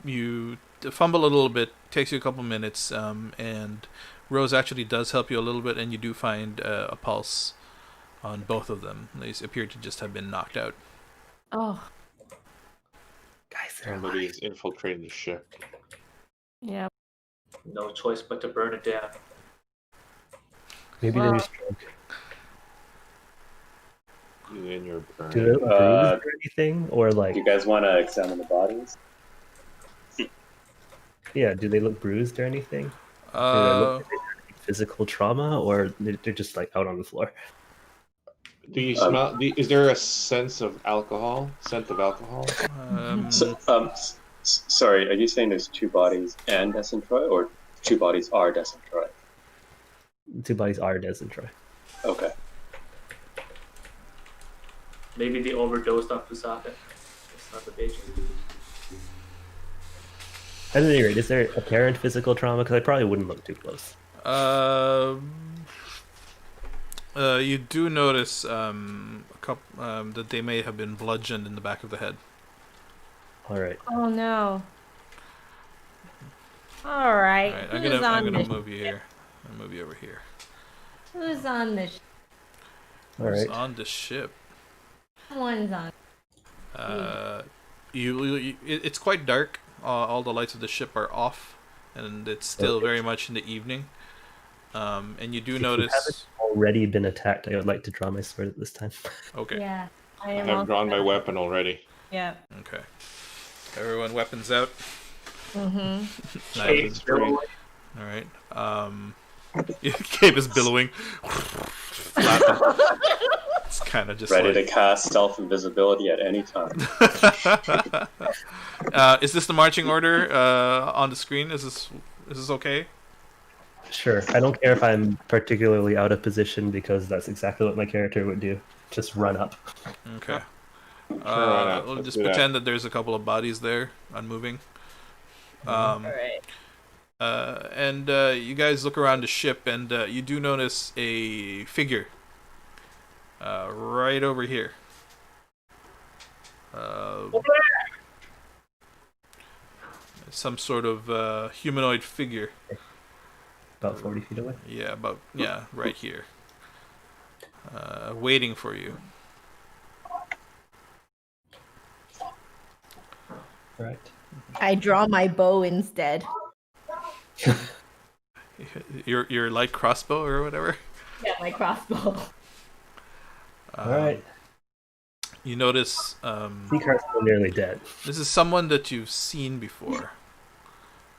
You fumble a little bit, takes you a couple minutes, and Rose actually does help you a little bit, and you do find a pulse on both of them. They appear to just have been knocked out. Oh, Guys, they're alive. Somebody's infiltrated the ship. yeah. No choice but to burn it down. Maybe Well- they're drunk. You and your burn. Do they look bruised or anything? Or like, Do you guys want to examine the bodies? yeah, do they look bruised or anything? Do they Uh, look like physical trauma, or they're just like out on the floor? Do you smell? Is there a sense of alcohol? Scent of alcohol? Sorry, are you saying there's two bodies and Des and Troy, or two bodies are Des and Troy? Two bodies are Des and Troy. Okay. Maybe they overdosed on Fusaka. It's not the bitch. At any rate, is there apparent physical trauma? Because I probably wouldn't look too close. You do notice a couple that they may have been bludgeoned in the back of the head. All right. Oh no. All right. Alright, Who's I'm on gonna this? move you here. I'll move you over here. Who's on this? All Who's right. on the ship? One's on. It's quite dark. All the lights of the ship are off, and it's still very much in the evening. And you do If notice. you haven't already been attacked, I would like to draw my sword at this time. Okay. Yeah. I I am have also drawn my on. weapon already. Yeah. Okay. Everyone, weapons out. Mm-hmm. Nice. Great. All right. Cape is billowing. Flapping. It's kind of just Ready like. to cast self-invisibility at any time. Is this the marching order on the screen? Is this okay? Sure. I don't care if I'm particularly out of position because that's exactly what my character would do. Just run up. Okay. Sure, why not? We'll Let's just do that. pretend that there's a couple of bodies there, unmoving. All right. And you guys look around the ship, and you do notice a figure right over here. Some sort of humanoid figure. About 40 feet away. Yeah, right here. Waiting for you. Right. I draw my bow instead. Your light crossbow or whatever. Yeah, my crossbow. All right. You notice Seacar's still nearly dead. this is someone that you've seen before.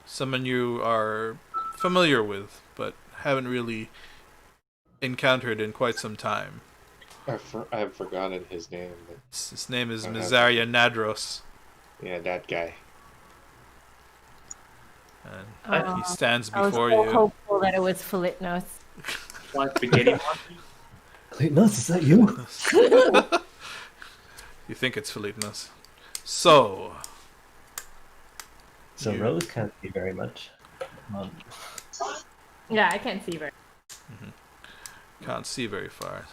Someone you are familiar with, but haven't really encountered in quite some time. I've forgotten his name. But His name is I have- Mizaria Nadros, yeah, that guy. and he stands I was before so you. hopeful that it was Philipnos. Like spaghetti monster. Clayton, is that you? You think it's Philipnos. So, So You- Rose can't see very much. Yeah, I can't see very. can't see very far.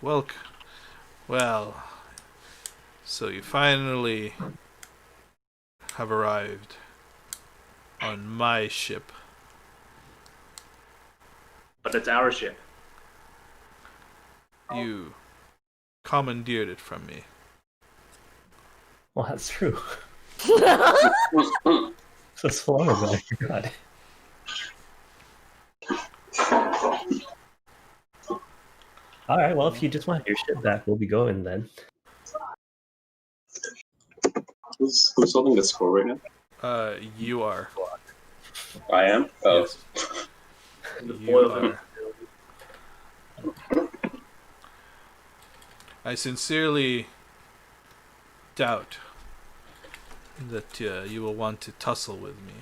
Well, so you finally have arrived on my ship. But it's our ship. You commandeered it from me. Well, that's true. So it's long ago, I forgot. All right, well, if you just want your ship back, we'll be going then. Who's holding the scroll right now? You are. I am. Oh, Yes. The You foil are. I sincerely doubt that you will want to tussle with me.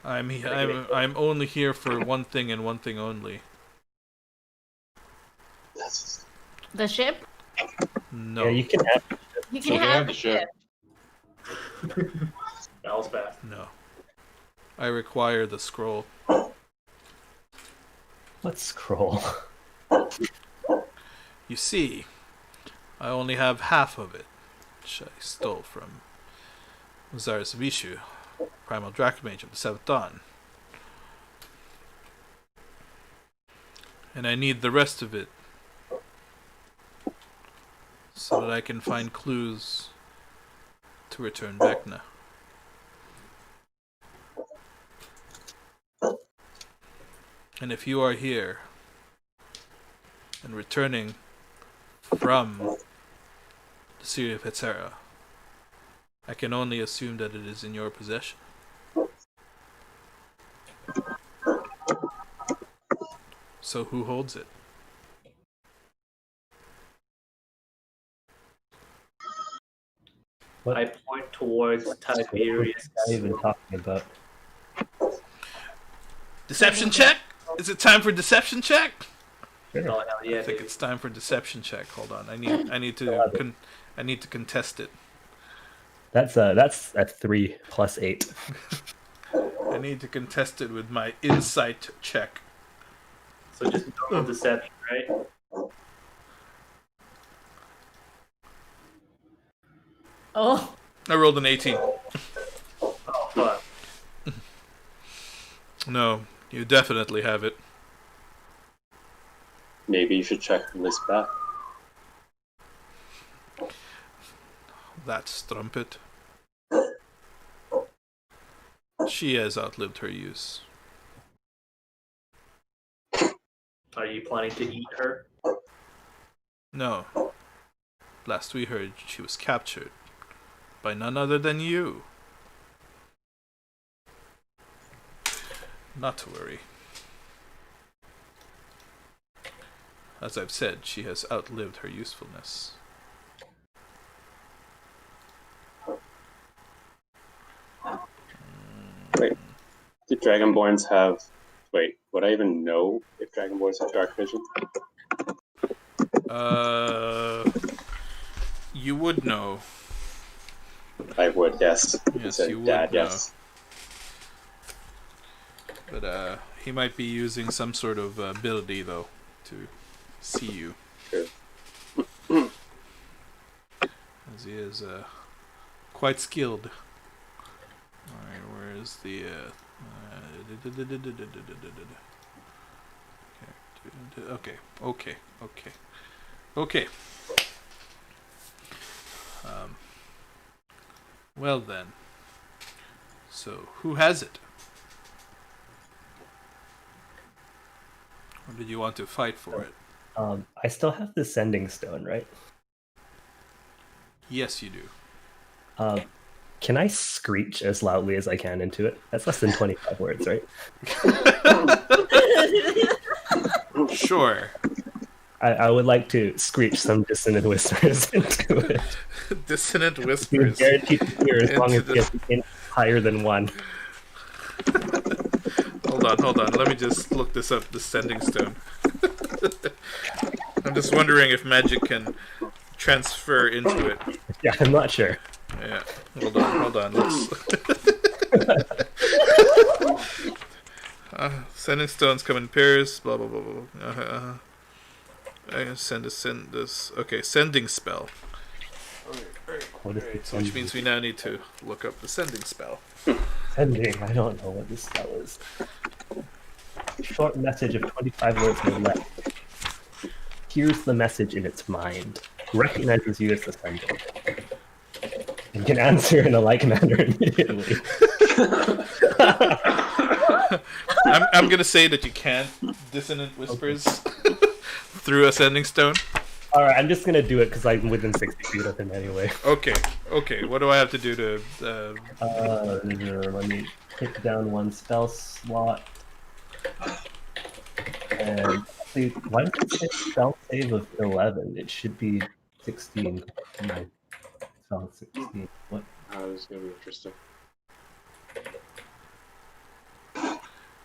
I'm only here for one thing and one thing only. The ship? No, Yeah, you can have. You You can can have have the the ship. ship. That was fast. no. I require the scroll. Let's scroll. You see, I only have half of it, which I stole from Zaris Vishu, Primal Dracmage of the Seventh Dawn. And I need the rest of it so that I can find clues to return Vecna. And if you are here and returning from the city of Hetzera, I can only assume that it is in your possession. So who holds it? What I point towards Tiberius. are you even talking about? Deception check? Is it time for deception check? Oh, hell yeah, I think dude. it's time for deception check. Hold on, I need to contest it. That's a 3 plus 8. I need to contest it with my insight check. So just normal deception, right? Oh, I rolled an 18. Oh, fuck. No, you definitely have it. maybe you should check the list back. That strumpet. She has outlived her use. Are you planning to eat her? No. Last we heard, she was captured by none other than you. Not to worry. As I've said, she has outlived her usefulness. Wait, did Dragonborns have? Wait, would I even know if Dragonborns have dark vision? You would know. I would, yes. Yes, Said you would Dad, know. yes. But he might be using some sort of ability though to see you, True. as he is quite skilled. All right, where is the? Okay. Well then. So who has it? Or did you want to fight for it? I still have the sending stone, right? Yes, you do. Can I screech as loudly as I can into it? That's less than 25 words, right? Sure. I would like to screech some dissonant whispers into it. Dissonant You're whispers. guaranteed to hear as long as Into it gets higher than 1. Hold on. Let me just look this up. The sending stone. I'm just wondering if magic can transfer into it. Yeah, I'm not sure. Yeah. Hold on. Let's. Sending stones come in pairs. Blah blah blah blah. I can send this. Okay, sending spell. What is Alright, it? so which means we now need to look up the sending spell. Sending. I don't know what this spell is. Short message of 25 words or less. Hears the message in its mind. Recognizes you as the sender. And can answer in a like manner immediately. I'm gonna say that you can't dissonant whispers through a sending stone. Alright, I'm just gonna do it because I'm within 60 feet of him anyway. Okay. What do I have to do to? Let me take down 1 spell slot. And actually, why did it say spell save of 11? It should be 16. My spell 16. What? This is gonna be interesting.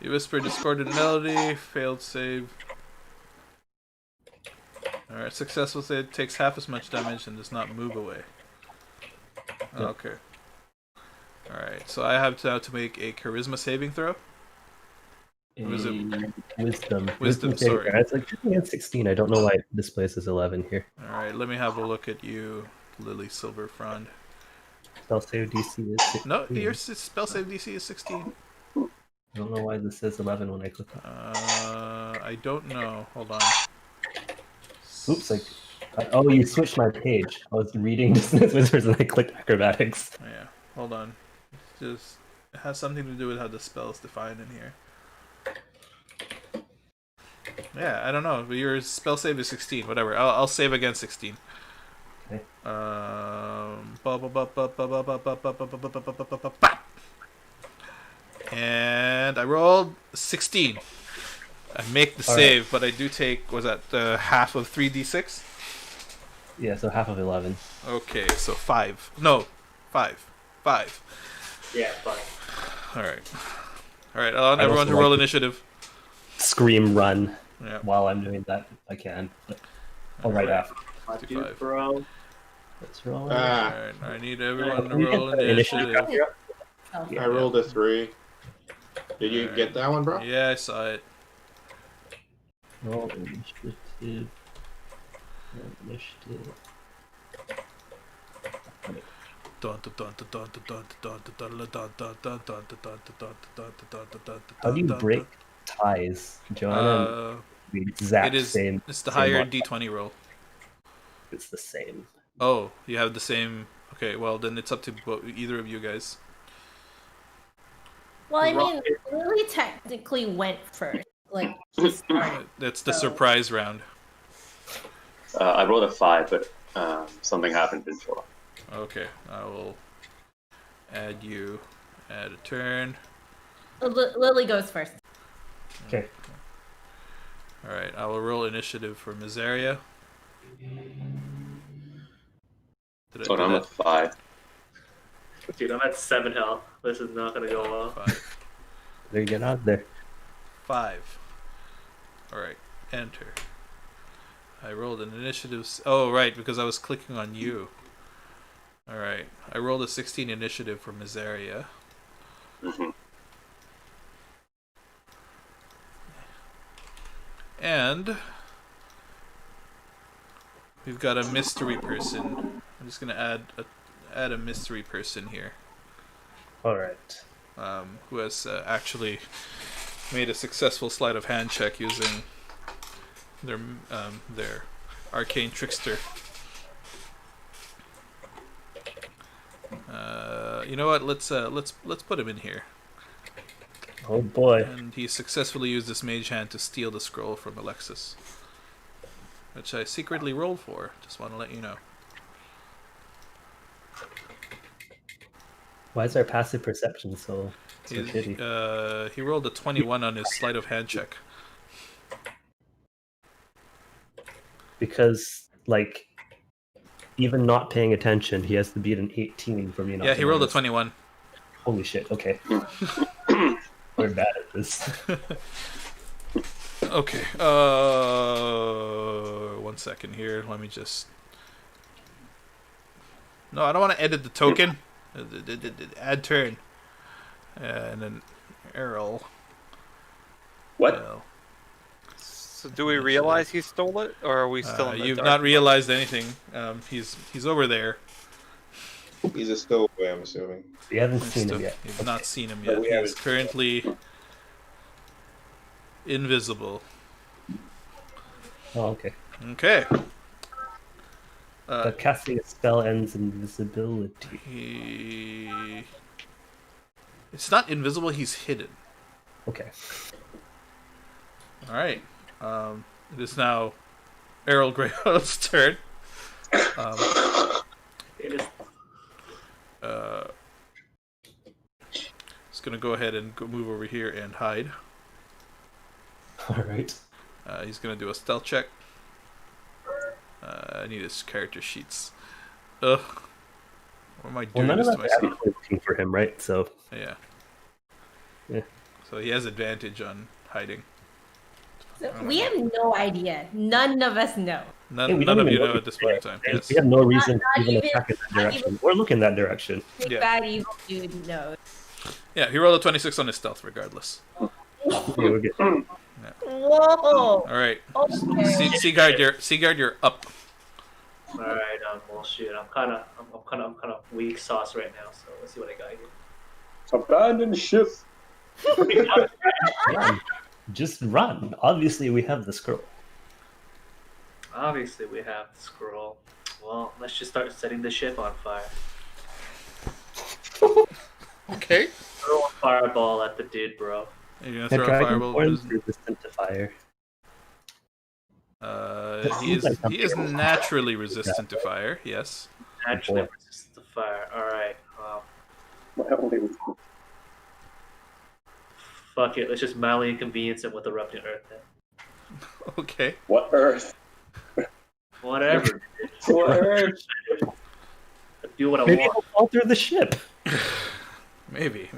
You whisper discordant melody. Failed save. Alright, successful save takes half as much damage and does not move away. Okay. Alright, so I have now to make a charisma saving throw. Wisdom. Wisdom, sorry. It's like checking at 16. I don't know why it displays as 11 here. Alright, let me have a look at you, Lily Silverfrond. Spell save DC is 16. No, your spell save DC is 16. I don't know why this says 11 when I click on it. I don't know. Hold on. Oops, oh, you switched my page. I was reading Dissonance Whispers and I clicked Acrobatics. Yeah, hold on. It has something to do with how the spell is defined in here. Yeah, I don't know. But your spell save is 16. Whatever. I'll save against 16. Okay. And I rolled 16. I make the save, but I do take, was that half of 3d6? Yeah, so half of 11. Okay, so 5. No, 5. 5. Yeah, fine. Alright, I want everyone to roll initiative. Scream run Yeah. while I'm doing that if I can. But I'll write after. Five. Bro. Let's roll. Alright, I need everyone to You roll get the initiative. Oh. Yeah. I rolled a 3. Did you Alright. get that one, bro? Yeah, I saw it. Roll initiative. Roll initiative. How do you break ties, Joanna? The exact same. It's the same higher one. d20 roll. It's the same. Oh, you have the same. Okay, well then it's up to either of you guys. Well, I mean, Lily technically went first. Like, she started. That's the surprise round. I rolled a 5, but something happened didn't show up. Okay, I will add you. Add a turn. Lily goes first. Okay. Alright, I will roll initiative for Miseria. Oh, no, I'm at 5. Dude, I'm at 7 health. This is not gonna go well. 5. There you get out there. 5. Alright, enter. I rolled an initiative. Oh, right, because I was clicking on you. Alright, I rolled a 16 initiative for Miseria. Mm-hmm. And we've got a mystery person. I'm just gonna add a mystery person here, Alright. who has actually made a successful sleight of hand check using their arcane trickster. You know what? Let's put him in here. Oh boy. And he successfully used his mage hand to steal the scroll from Alexis, which I secretly rolled for. Just want to let you know. Why is our passive perception so shitty? He rolled a 21 on his sleight of hand check. Because, like, even not paying attention, he has to beat an 18 for me not Yeah, to he rolled a notice. 21. Holy shit, okay. We're bad at this. Okay. 1 second here. Let me just. No, I don't want to edit the token. Add turn. And then Errol. What? Well, So do we realize he stole it, or are we still in the you've dark? not realized anything. He's over there. He's a stowaway, I'm assuming. We haven't seen him yet. You've not seen him But yet. we He's haven't- currently invisible. Oh, okay. Okay. But casting a spell ends invisibility. It's not invisible. He's hidden. Okay. All right. It is now Errol Greyhound's turn. It is. He's gonna go ahead and move over here and hide. Alright. He's gonna do a stealth check. I need his character sheets. Ugh. What am I Well, doing none of this us to are myself? actually looking for him, right? So, Yeah. Yeah. So he has advantage on hiding. So we have no idea. None of us know. None, hey, we none don't of even you look know at at this point in time. and Yes. we have no reason Not to even even- attack in that not direction. even- Or look in that direction. Big Yeah. bad evil dude knows. Yeah, he rolled a 26 on his stealth regardless. Okay, we're good. Whoa! All right. Okay. Seaguard, you're up. All right. Well, shit. I'm kind of weak sauce right now. So let's see what I got here. Abandon ship. Run. Just run. Obviously, we have the scroll. Obviously, we have the scroll. Well, let's just start setting the ship on fire. Okay. Throw a fireball at the dude, bro. You're gonna The throw a dragon fireball. horn's resistant to fire. He is naturally resistant to fire. Yes. Naturally boy. resistant to fire. All right. Fuck it. Let's just mildly inconvenience him with erupting earth. Then. Okay. What earth? Whatever. What earth? Do what I Maybe want. he'll fall through the ship. Maybe.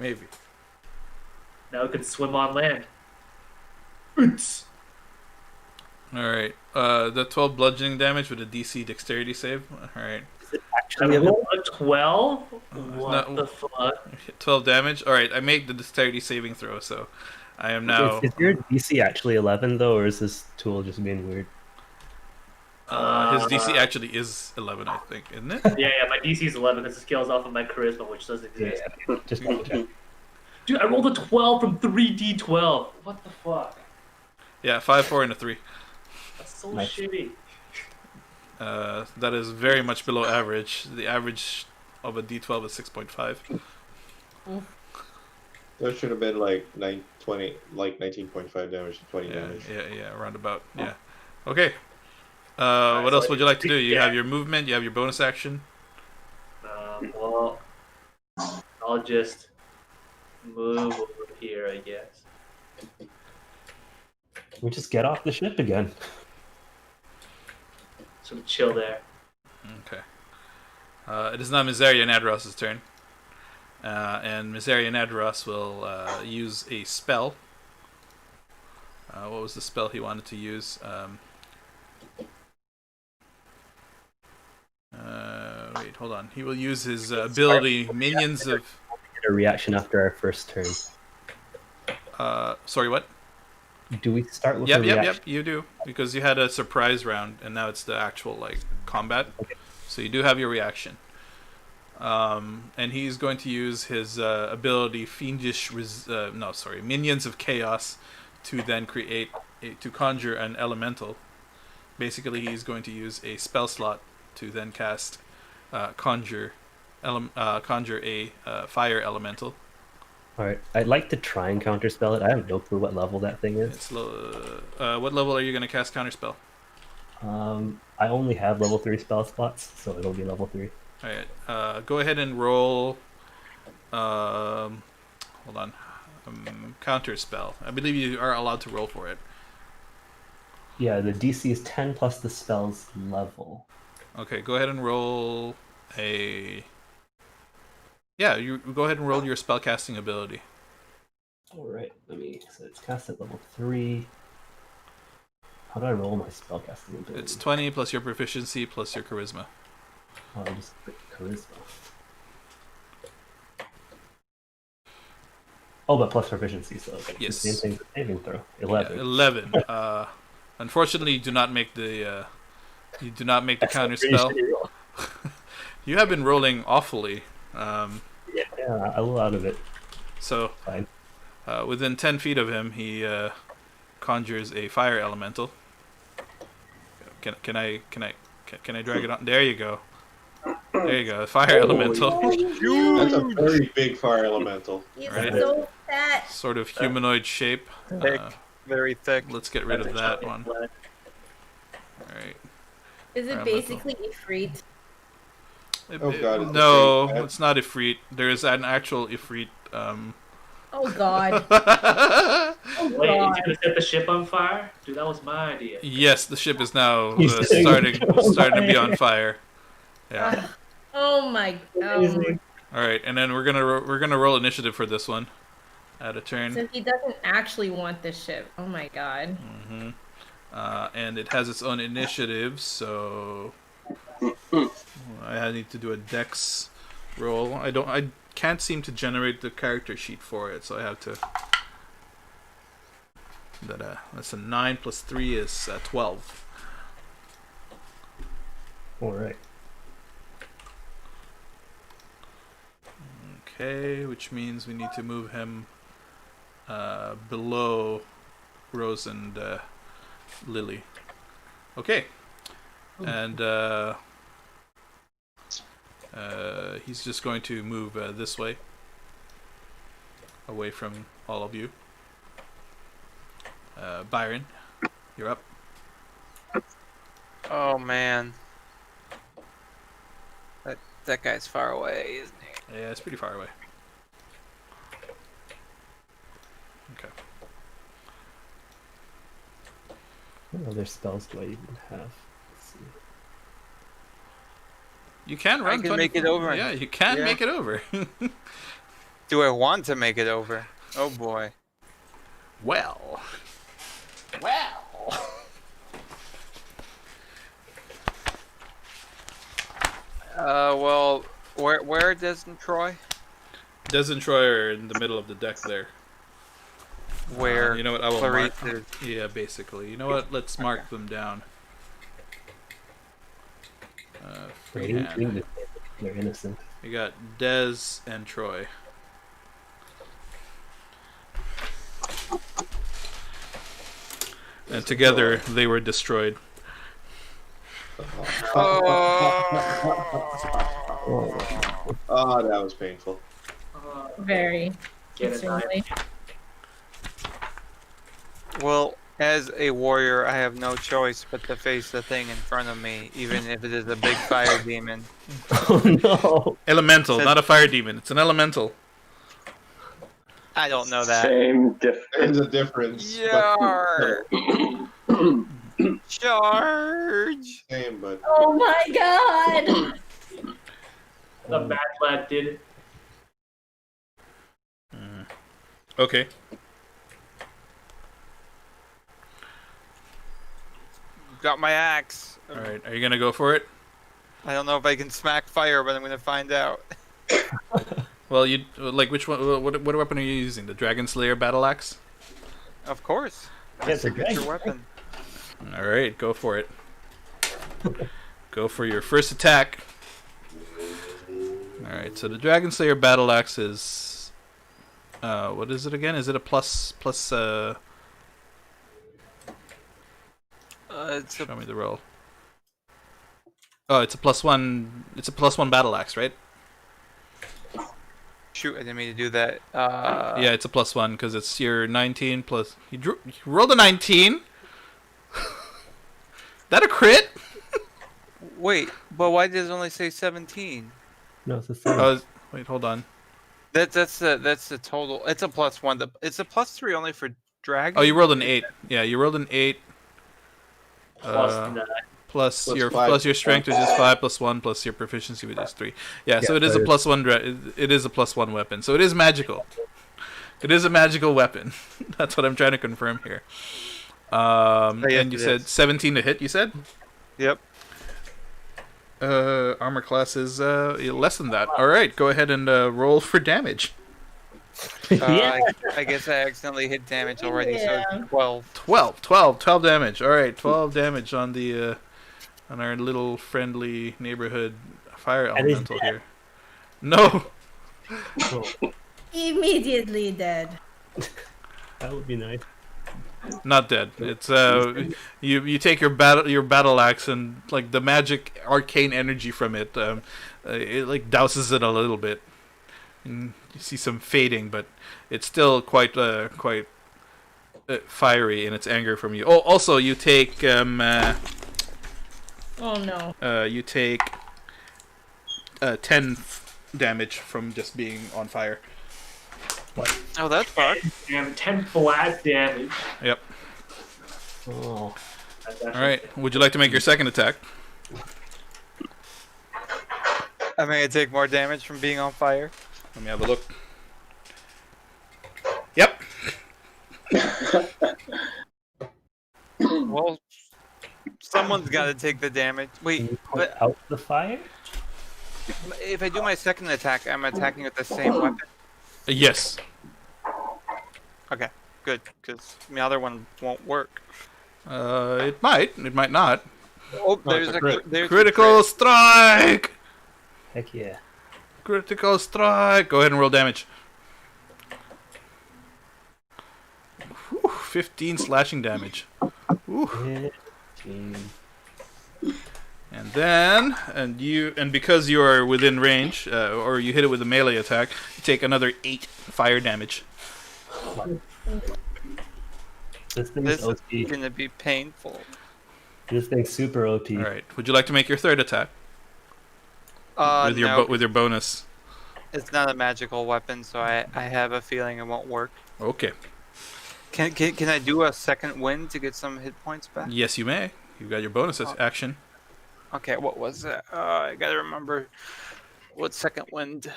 Now we can swim on land. All right. The 12 bludgeoning damage with a DC dexterity save. All right. Actually, I rolled a 12? What no. the fuck? 12 damage. All right. I made the dexterity saving throw, so I am now. is your DC actually 11 though, or is this tool just being weird? His DC actually is 11, I think, isn't it? Yeah, my DC is 11 because it scales off of my charisma, which doesn't exist. Yeah. Just double check. Dude, I rolled a 12 from 3d12. What the fuck? Yeah, 5, 4, and a 3. That's so Nice. shitty. That is very much below average. The average of a D12 is 6.5. That should have been like 19.5 damage to 20 Yeah, damage. yeah, around about. Yeah. Okay. What else would you like to do? You have your movement. You have your bonus action. Well, I'll just move over here, I guess. We just get off the ship again. So chill there. Okay. It is now Miseria Nadros' turn. And Miseria Nadros will use a spell. What was the spell he wanted to use? Wait, hold on. He will use his ability, Minions of... Get a reaction after our first turn. Sorry, what? Do we start with a Yep, reaction? you do. Because you had a surprise round, and now it's the actual, combat. Okay. So you do have your reaction. And he's going to use his ability, Minions of Chaos, to then to conjure an elemental. Basically, he's going to use a spell slot to then cast conjure a fire elemental. All right, I'd like to try and counterspell it. I have no clue what level that thing is. It's low. What level are you gonna cast counterspell? I only have level 3 spell slots, so it'll be level 3. All right. Go ahead and roll. Hold on. Counterspell. I believe you are allowed to roll for it. Yeah, the DC is 10 plus the spell's level. Okay. Go ahead and roll a. Yeah, you go ahead and roll your spellcasting ability. All right, so it's cast at level 3. How do I roll my spellcasting ability? It's 20 plus your proficiency plus your charisma. Oh, I'll just put charisma. Oh, but plus proficiency, so okay. Yes. Same thing as the saving throw. 11. Yeah, 11. Unfortunately, you do not make the counter spell. You have been rolling awfully. Yeah, a little out of it. So, Fine. within 10 feet of him, he conjures a fire elemental. Can I drag it on? There you go. There you go. Fire elemental. That's a very big fire elemental. He's Right. so fat. Sort of humanoid shape. Thick, very thick. Let's get rid of that one. All right. Is it Elemental. basically Ifrit? Oh, God, it's No, the same. it's not Ifrit. There is an actual Ifrit. Oh god. Oh Wait, god. you gonna set the ship on fire? Dude, that was my idea. Yes, the ship is now He's starting to be on fire. Yeah. Oh my god. All right, and then we're gonna roll initiative for this one. At a turn. So he doesn't actually want this ship. Oh my god. Mm-hmm. And it has its own initiative, so I need to do a dex roll. I can't seem to generate the character sheet for it, so I have to. That's a 9 plus 3 is 12. All right. Okay, which means we need to move him below Rose and Lily. Okay, and he's just going to move this way, away from all of you. Byron, you're up. Oh man, that guy's far away, isn't he? Yeah, it's pretty far away. Okay. What other spells do I even have? Let's see. You can run. I can 20 make it over. Yeah, you can Yeah. make it over. Do I want to make it over? Oh boy. Well. Well, where doesn't Troy? Des and Troy are in the middle of the deck there. Where you know what? I will mark. Clarice is. Yeah, basically. You know what? Let's mark them down. Freehand. They're innocent. We got Des and Troy. And together they were destroyed. Oh, that was painful. Very. Get it, Extremely. Well, as a warrior, I have no choice but to face the thing in front of me, even if it is a big fire demon. Oh no! Elemental, not a fire demon. It's an elemental. I don't know that. Same difference. There's a difference. Yar! Charge! Same, but Oh my god! The bad lad did it. Okay. Got my axe. Alright, are you gonna go for it? I don't know if I can smack fire, but I'm gonna find out. Well, you like which one? What weapon are you using? The Dragon Slayer battle axe? Of course. Yeah, it's a Signature dragon. weapon. All right, go for it. Go for your first attack. All right, so the Dragon Slayer battle axe is what is it again? Is it a plus? It's Show me the roll. Oh, it's a +1. It's a +1 battle axe, right? shoot, I didn't mean to do that. Yeah, it's a +1 because it's your 19 plus. You rolled a 19. That a crit? Wait, but why does it only say 17? No, it's the same. Wait, hold on. That's the total. It's a +1. It's a +3 only for dragon. Oh, you rolled an 8. Yeah, you rolled an 8. Plus Plus Plus your 5. plus your strength, which is 5 +1 plus your proficiency, which is 3. Yeah, so it is a +1. It is a +1 weapon. So it is magical. It is a magical weapon. That's what I'm trying to confirm here. And you said 17 to hit. You said. Yep. Armor class is less than that. All right, go ahead and roll for damage. Yeah. I guess I accidentally hit damage already. Yeah. So 12. 12 damage. All right, 12 damage on the on our little friendly neighborhood fire And he's elemental here. No. Immediately dead. That would be nice. Not dead. It's you take your battle axe and like the magic arcane energy from it, it like douses it a little bit, and you see some fading, but it's still quite fiery in its anger from you. Oh, also you take Oh no. you take 10 damage from just being on fire. Oh, that's fun. Damn, 10 flat damage. Yep. Oh. That's All actually right. Would you like to make your second attack? I mean, I take more damage from being on fire. Let me have a look. Yep. Well, someone's got to take the damage. Can Wait, you put but out the fire? if I do my second attack, I'm attacking with the same weapon. Yes. Okay, good, because the other one won't work. It might. It might not. Oh, there's it's a a crit. there's a Critical crit. strike! Heck yeah. Critical strike! Go ahead and roll damage. Whew, 15 slashing damage. Ooh. 15. And then, and because you are within range, or you hit it with a melee attack, you take another 8 fire damage. This thing's This is OP. gonna be painful. This thing's super OP. All right. Would you like to make your third attack with your No, with your bonus? it's not a magical weapon, so I have a feeling it won't work. Okay. Can I do a second wind to get some hit points back? Yes, you may. You've got your bonus action. Okay, what was that? I gotta remember what second wind.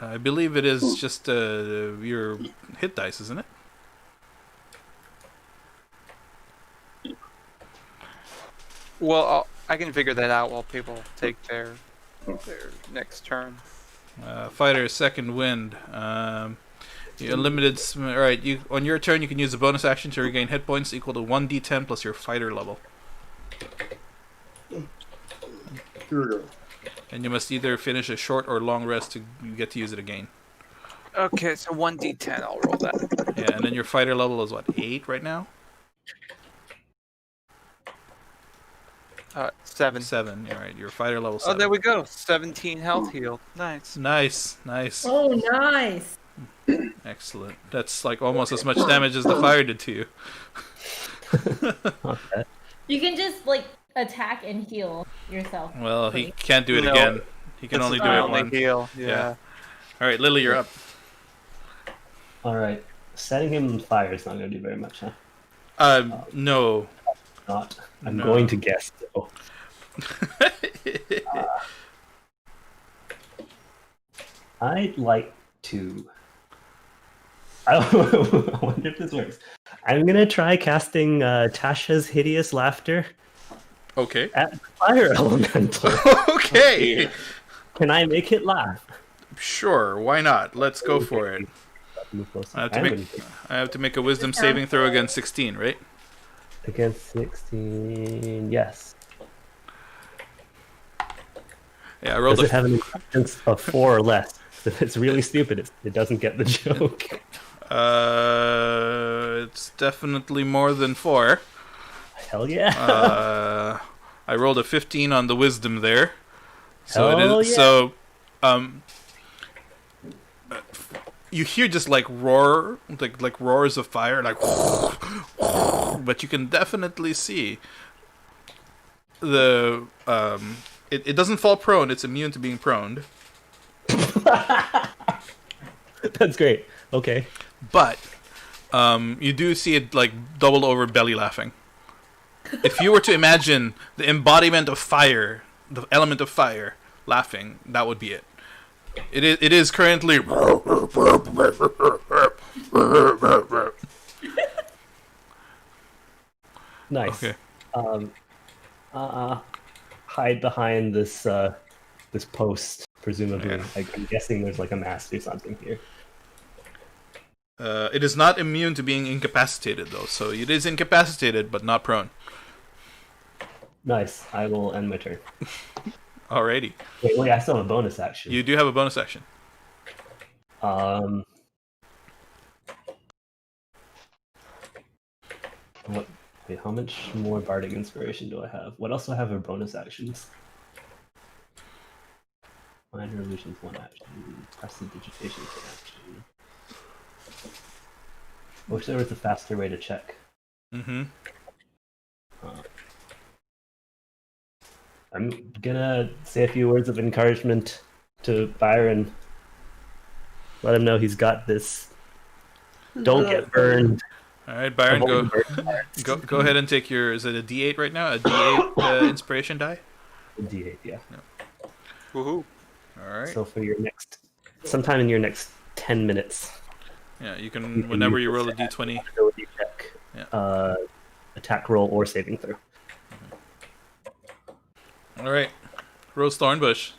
I believe it is just your hit dice, isn't it? Well, I can figure that out while people take their next turn. Fighter second wind. You unlimited. All right. You on your turn you can use a bonus action to regain hit points equal to 1d10 plus your fighter level, and you must either finish a short or long rest to get to use it again. Okay, so 1d10, I'll roll that. Yeah, and then your fighter level is what, 8 right now? 7. 7. All right. Your fighter level 7. Oh, there we go. 17 health healed. Nice. Nice. Oh, nice. Excellent. That's like almost as much damage as the fire did to you. Okay. You can just like attack and heal yourself. Well, he can't do it No, again. He can This only is do my it only once. heal. Yeah. Yeah. All right, Lily, you're up. Alright. Setting him on fire is not going to do very much, huh? No. Not. I'm No. going to guess, though. I'd like to. I wonder if this works. I'm going to try casting Tasha's Hideous Laughter Okay. at the fire elemental. Okay. Can I make it laugh? Sure. Why not? Let's go for it. Move closer. I have to I'm make. gonna- I have to make a Wisdom saving throw against 16, right? Against 16, yes. Yeah, I rolled Does it a. have an intelligence of 4 or less? If it's really stupid, it doesn't get the joke. It's definitely more than 4. Hell yeah. I rolled a 15 on the Wisdom there. So Hell it is. yeah. So, you hear just like roar, like roars of fire, like, but you can definitely see the it doesn't fall prone. It's immune to being prone, That's great. Okay. but you do see it like doubled over belly laughing. If you were to imagine the embodiment of fire, the element of fire laughing, that would be it. It is currently Nice. okay. Hide behind this this post, presumably. Yeah. I'm guessing there's like a mast or something here. It is not immune to being incapacitated though, so it is incapacitated but not prone. Nice. I will end my turn. Alrighty, Wait, I still have a bonus action. you do have a bonus action. What? Wait, how much more bardic inspiration do I have? What else do I have for bonus actions? Minor illusions, one action. Prestidigitation, one action. I wish there was a faster way to check. Mm-hmm. I'm gonna say a few words of encouragement to Byron. Let him know he's got this. Don't get burned. All right, Byron, Avoid go burn. go ahead and take your. Is it a D8 right now? A D8 inspiration die. D8, yeah. Woohoo! All right. So for your next, sometime in your next 10 minutes, Yeah, you you can can whenever use you roll a this D20. ability check, Yeah. attack roll or saving throw. All right, Rose Thornbush.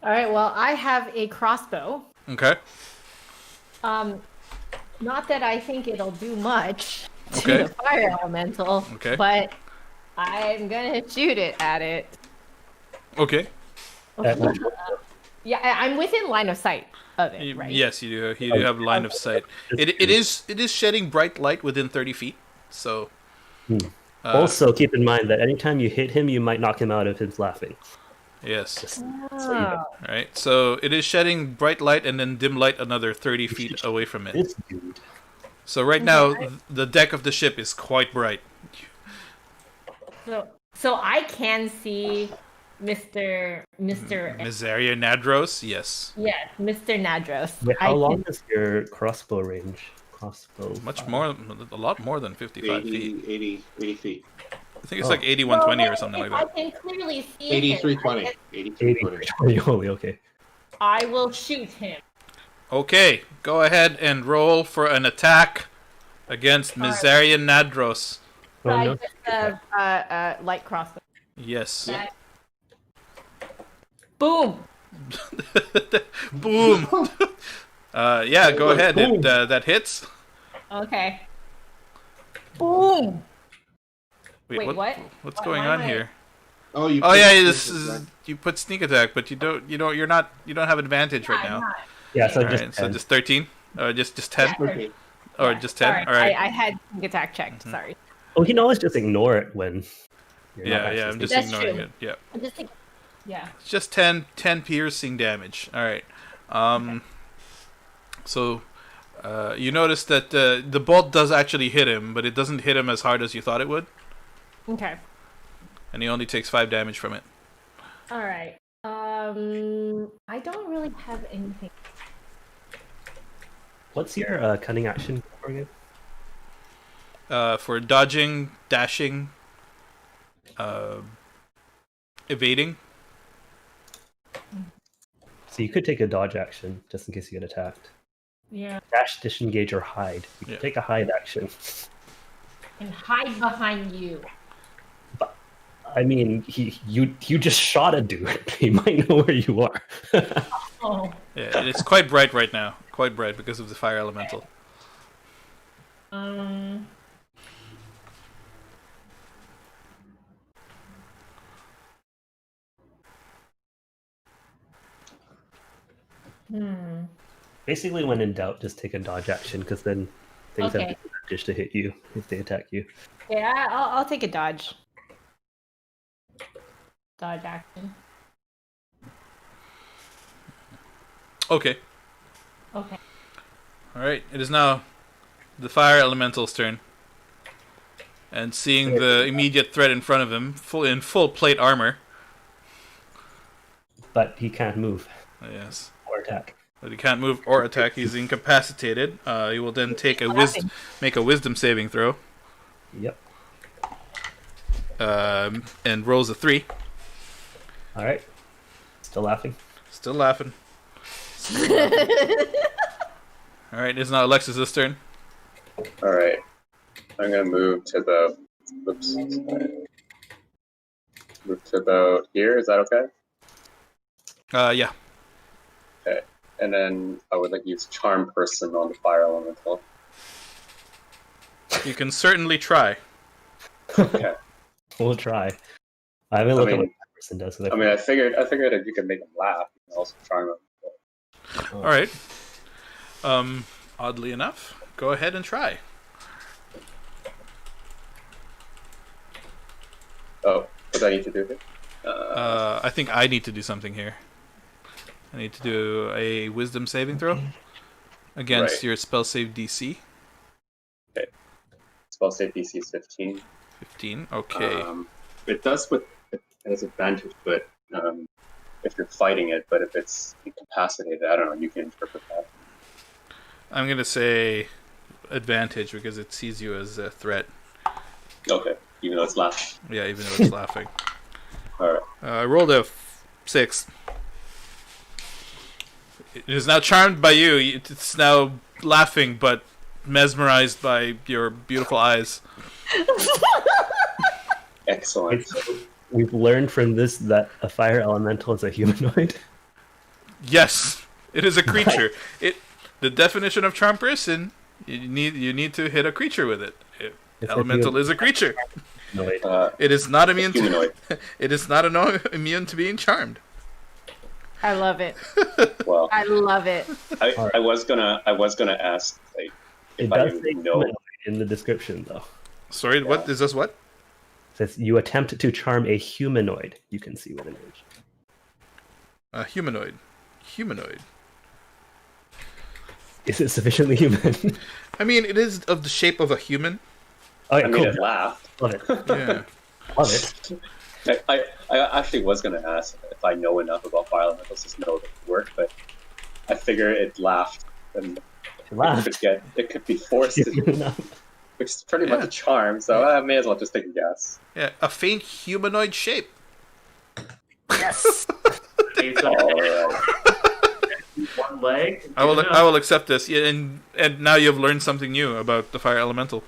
All right. Well, I have a crossbow. Okay. Not that I think it'll do much to Okay. the fire elemental. Okay. But I'm gonna shoot it at it. Okay. Yeah, I'm within line of sight of it, right? Yes, you do. You do have line of sight. It is shedding bright light within 30 feet. So. Also, keep in mind that anytime you hit him, you might knock him out of his laughing. Yes. Just so you know. Oh. Right. So it is shedding bright light and then dim light another 30 feet away from it. This dude. So right now the deck of the ship is quite bright. So I can see Mr. Miseria Nadros, yes. Yes, Mr. Nadros. Wait, I how can- long is your crossbow range? Crossbow. Much more, a lot more than 55 feet. 80 feet. I think it's like 8120 or something like If that. I can clearly see 8320. him, 8320. Holy, okay. I will shoot him. Okay, go ahead and roll for an attack against Miseria Nadros. Oh, I no. just have light crossbow. Yes. Boom. Boom. Yeah, go ahead. That hits. Okay. Boom. Wait, what? What's Why going am on I- here? Oh, you. Oh put- yeah, this is you put sneak attack, but you don't have advantage right I'm now. not. Yeah, so All just, right, so just 13 or just 10 Okay. or Yeah, just 10. Sorry, All right. I had sneak attack checked. Sorry. oh, he can always just ignore it when. you're not Yeah, actually I'm just That's ignoring true. it. Yeah. I just think. Yeah. It's just 10 piercing damage. All right. So you notice that the bolt does actually hit him, but it doesn't hit him as hard as you thought it would, Okay. and he only takes 5 damage from it. All right. I don't really have anything. What's your cunning action for again? For dodging, dashing, evading. So you could take a dodge action just in case you get attacked. Yeah. Dash, disengage, or hide. You could Yeah. take a hide action. And hide behind you. I mean, you just shot a dude. He might know where you are. Oh. Yeah, it's quite bright right now. Quite bright because of the fire elemental. Basically, when in doubt, just take a dodge action because then things Okay. have advantage to hit you if they attack you. Yeah, I'll take a dodge. Dodge action. Okay. Okay. All right, it is now the fire elemental's turn. And seeing the immediate threat in front of him, in full plate armor. But he can't move Yes. or attack. But he can't move or attack. He's incapacitated. He will then make a wisdom saving throw. Yep. And rolls a 3. All right. Still laughing. Still laughing. All right, it's now Alexis's turn. All right. I'm gonna move to the. Oops. Move to about here. Is that okay? Yeah. Okay. And then I would like to use Charm Person on the fire elemental. You can certainly try. Okay. We'll try. I haven't looked at what that person does. So I figured if you could make him laugh, you can also charm him. All right. Oddly enough, go ahead and try. Oh, what do I need to do here? I think I need to do something here. I need to do a wisdom saving throw against your spell save DC. Okay. Spell save DC is 15. 15. Okay. It does with it has advantage, but if you're fighting it, but if it's incapacitated, I don't know. You can interpret that. I'm gonna say advantage because it sees you as a threat. Okay, even though it's laughing. Yeah, even though it's laughing. All right. I rolled a 6. It is now charmed by you. It's now laughing, but mesmerized by your beautiful eyes. Excellent. So we've learned from this that a fire elemental is a humanoid. Yes, it is a creature. The definition of charm person, you need to hit a creature with it. Elemental is a creature. It is not immune to. It is not immune to being charmed. I love it. Well, I love it. I was gonna ask like It if I does say know. humanoid in the description, though. Sorry, what is this? What? It says you attempt to charm a humanoid. You can see what it is. Humanoid. Humanoid. Is it sufficiently human? I mean, it is of the shape of a human. Oh yeah, I mean, cool. it laughed. Love it. Yeah. Love it. I actually was gonna ask if I know enough about fire elementals to know that it work, but I figure it laughed and It laughed. it could be forced to do, which is pretty much a charm. So I may as well just take a guess. Yeah, a faint humanoid shape. Yes. Okay, so All right. one leg. I will accept this. Yeah, and now you've learned something new about the fire elemental.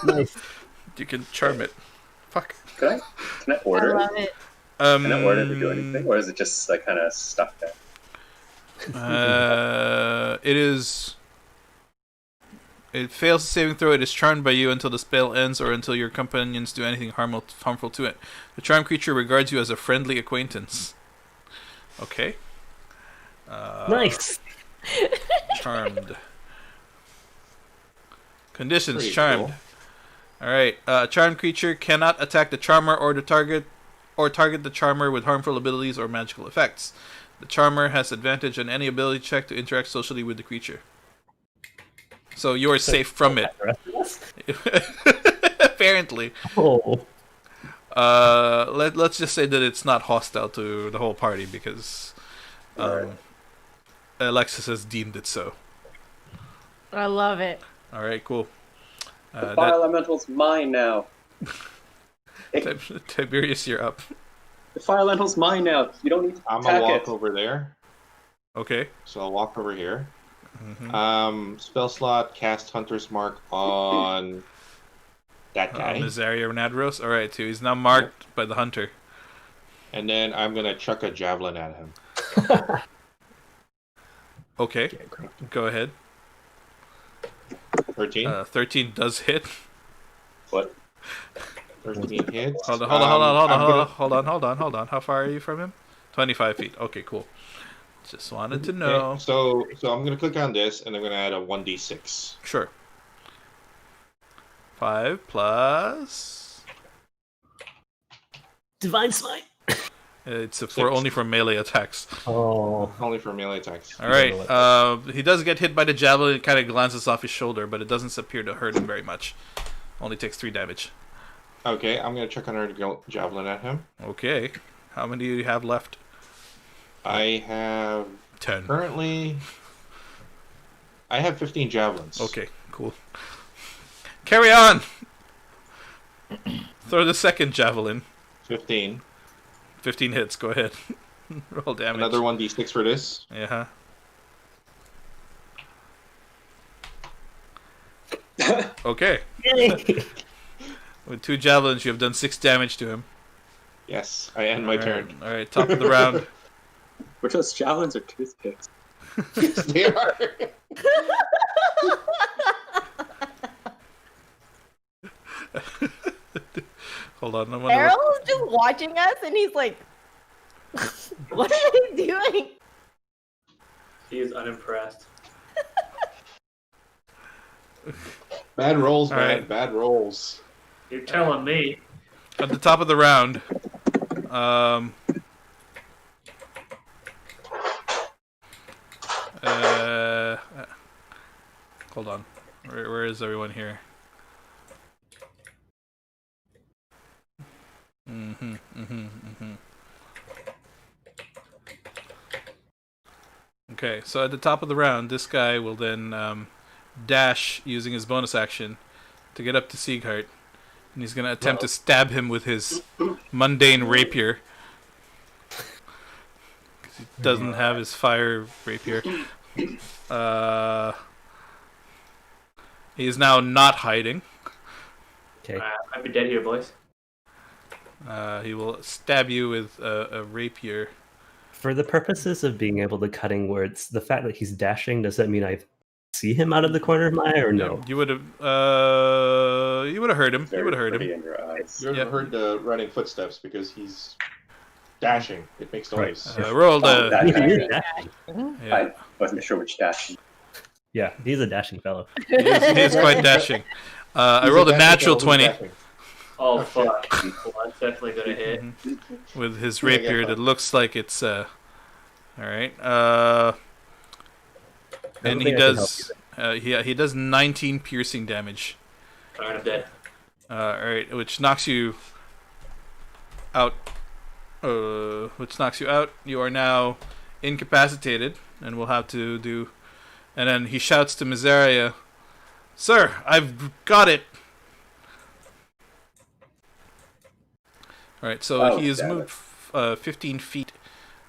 Nice. You can charm it. Fuck. Can I I order? love it. Can I order to do anything, or is it just like kind of stuck there? It fails the saving throw. It is charmed by you until the spell ends or until your companions do anything harmful to it. The charmed creature regards you as a friendly acquaintance. Okay. Nice. Charmed. Conditions: Pretty charmed. cool. All right. Charmed creature cannot attack the charmer or target the charmer with harmful abilities or magical effects. The charmer has advantage on any ability check to interact socially with the creature. So you are safe from it. The rest of us? Apparently. Oh. Let's just say that it's not hostile to the whole party because Alexis has deemed it so. I love it. All right, cool. The fire elemental's mine now. Tiberius, you're up. The fire elemental's mine now. You don't need to I'm attack gonna walk it. over there. Okay. So I'll walk over here. Mm-hmm. Spell slot, cast Hunter's Mark on that guy. Nazaria Nadros. All right, too. He's now marked by the hunter. And then I'm gonna chuck a javelin at him. Okay. Go ahead. 13. 13 does hit. What? 13 hits. Hold on. How far are you from him? 25 feet. Okay, cool. Just wanted to know. Okay, so I'm gonna click on this, and I'm gonna add a 1d6. Sure. 5 plus... Divine Smite. It's only for melee attacks. Oh, Only for melee attacks. All right. He does get hit by the javelin. It kind of glances off his shoulder, but it doesn't appear to hurt him very much. Only takes 3 damage. Okay, I'm gonna chuck another javelin at him. Okay. How many do you have left? I have 10. currently. I have 15 javelins. Okay, cool. Carry on! Throw the second javelin. 15. 15 hits, go ahead. Roll damage. Another 1d6 for this. Yeah. Okay. With 2 javelins, you have done 6 damage to him. Yes, I end my turn. Alright, top of the round. Which those javelins or toothpicks? They are. Hold on, I wonder Errol's just watching us, and he's like, "What are they doing?" He is unimpressed. Bad rolls, All man. right. Bad rolls. You're telling me. at the top of the round. Hold on. Where is everyone here? Okay, so at the top of the round, this guy will then dash using his bonus action to get up to Sieghart. And he's going to attempt to stab him with his mundane rapier. 'Cause he doesn't have his fire rapier. He is now not hiding. Okay. I'd be dead here, boys. He will stab you with a rapier. For the purposes of being able to cutting words, the fact that he's dashing, does that mean I see him out of the corner of my eye or no? You would have heard him. You would have heard Pretty him. in your eyes. You ever Yep. heard the running footsteps because he's dashing? It makes noise. Rolled Oh, that He guy, is yeah. dashing. yeah. I wasn't sure which dash. Yeah, he's a dashing fellow. He is quite dashing. I He's rolled a dashing natural fellow who's 20 dashing. Oh, Oh, fuck. Well, that's definitely gonna hit. with his Yeah, rapier yeah. that looks like it's alright. And he think I can does he does 19 piercing damage. Alright, I'm dead. Alright, which knocks you out. You are now incapacitated, and we'll have to do. And then he shouts to Miseria, "Sir, I've got it." All right, so Oh, he has damn moved 15 feet,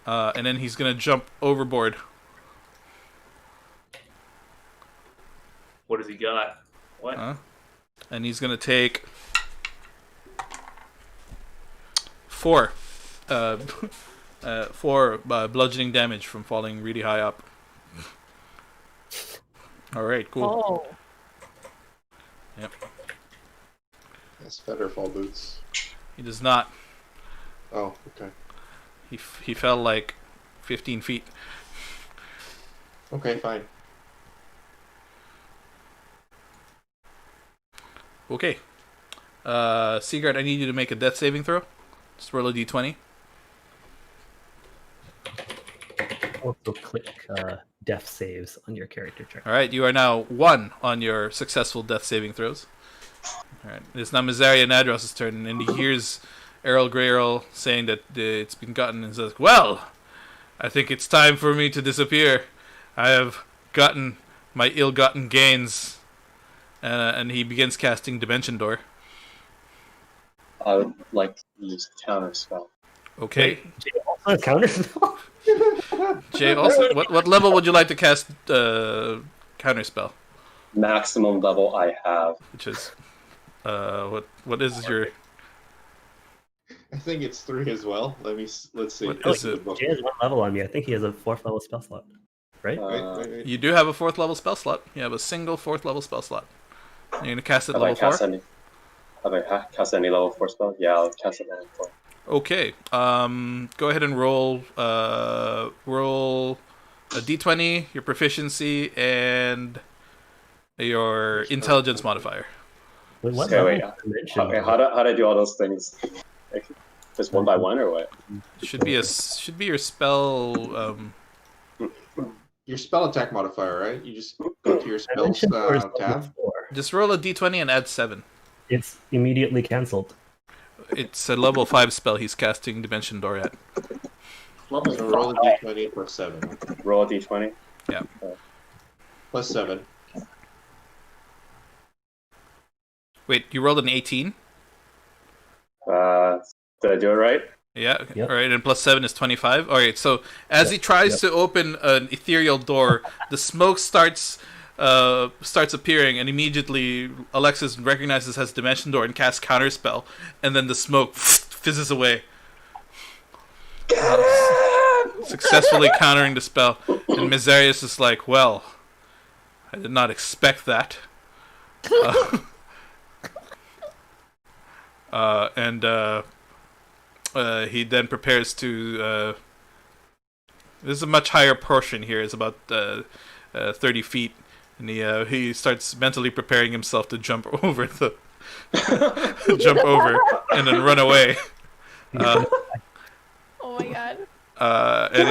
and then he's gonna jump overboard. What has he got? What? Huh? And he's gonna take 4 bludgeoning damage from falling really high up. All right, cool. Oh, Yep. That's better fall boots. He does not. Oh, okay. He fell like 15 feet. Okay, fine. Okay. Sigurd, I need you to make a death saving throw. Just roll a d20. Also click death saves on your character chart. All right, you are now 1 on your successful death saving throws. All right, it's now Miseria Nadros' turn, and he hears Errol Greyrol saying that it's been gotten, and says, "Well, I think it's time for me to disappear. I have gotten my ill-gotten gains." And he begins casting Dimension Door. I would like to use counter spell. Okay. Jay also has counterspell? Jay, also, what level would you like to cast Counterspell? Maximum level I have. Which is, what is your... I think it's 3 as well. Let's see. What Oh, is it? Jay has 1 level on me. I think he has a 4th level spell slot. Right? Wait. You do have a 4th level spell slot. You have a single 4th level spell slot. You're going to cast it Have I level 4? Have I cast any level 4 spell? Yeah, I'll cast it level 4. Okay. Go ahead and roll a d20, your proficiency, and your intelligence modifier. Wait, what Okay, level wait. of dimension? Okay, how do I do all those things? Just one by one or what? Should be your spell. Your spell attack modifier, right? You just go to your I spells mentioned Thor's level tab. 4. Just roll a d20 and add 7. It's immediately cancelled. It's a level 5 spell he's casting Dimension Door at. Level So roll a 5. d20 plus 7. Roll a d20. Yeah. Plus 7. Wait, you rolled an 18? Did I do it right? Yeah, Yep. alright, and plus 7 is 25. Alright, so as he tries to open an ethereal door, the smoke starts appearing, and immediately Alexis recognizes as Dimension Door and casts Counterspell, and then the smoke fizzes away. Successfully countering the spell. And Misarius is like, well, I did not expect that. He then prepares to. This is a much higher portion here. It's about 30 feet, and he starts mentally preparing himself to jump over jump over, and then run away. Oh my god. And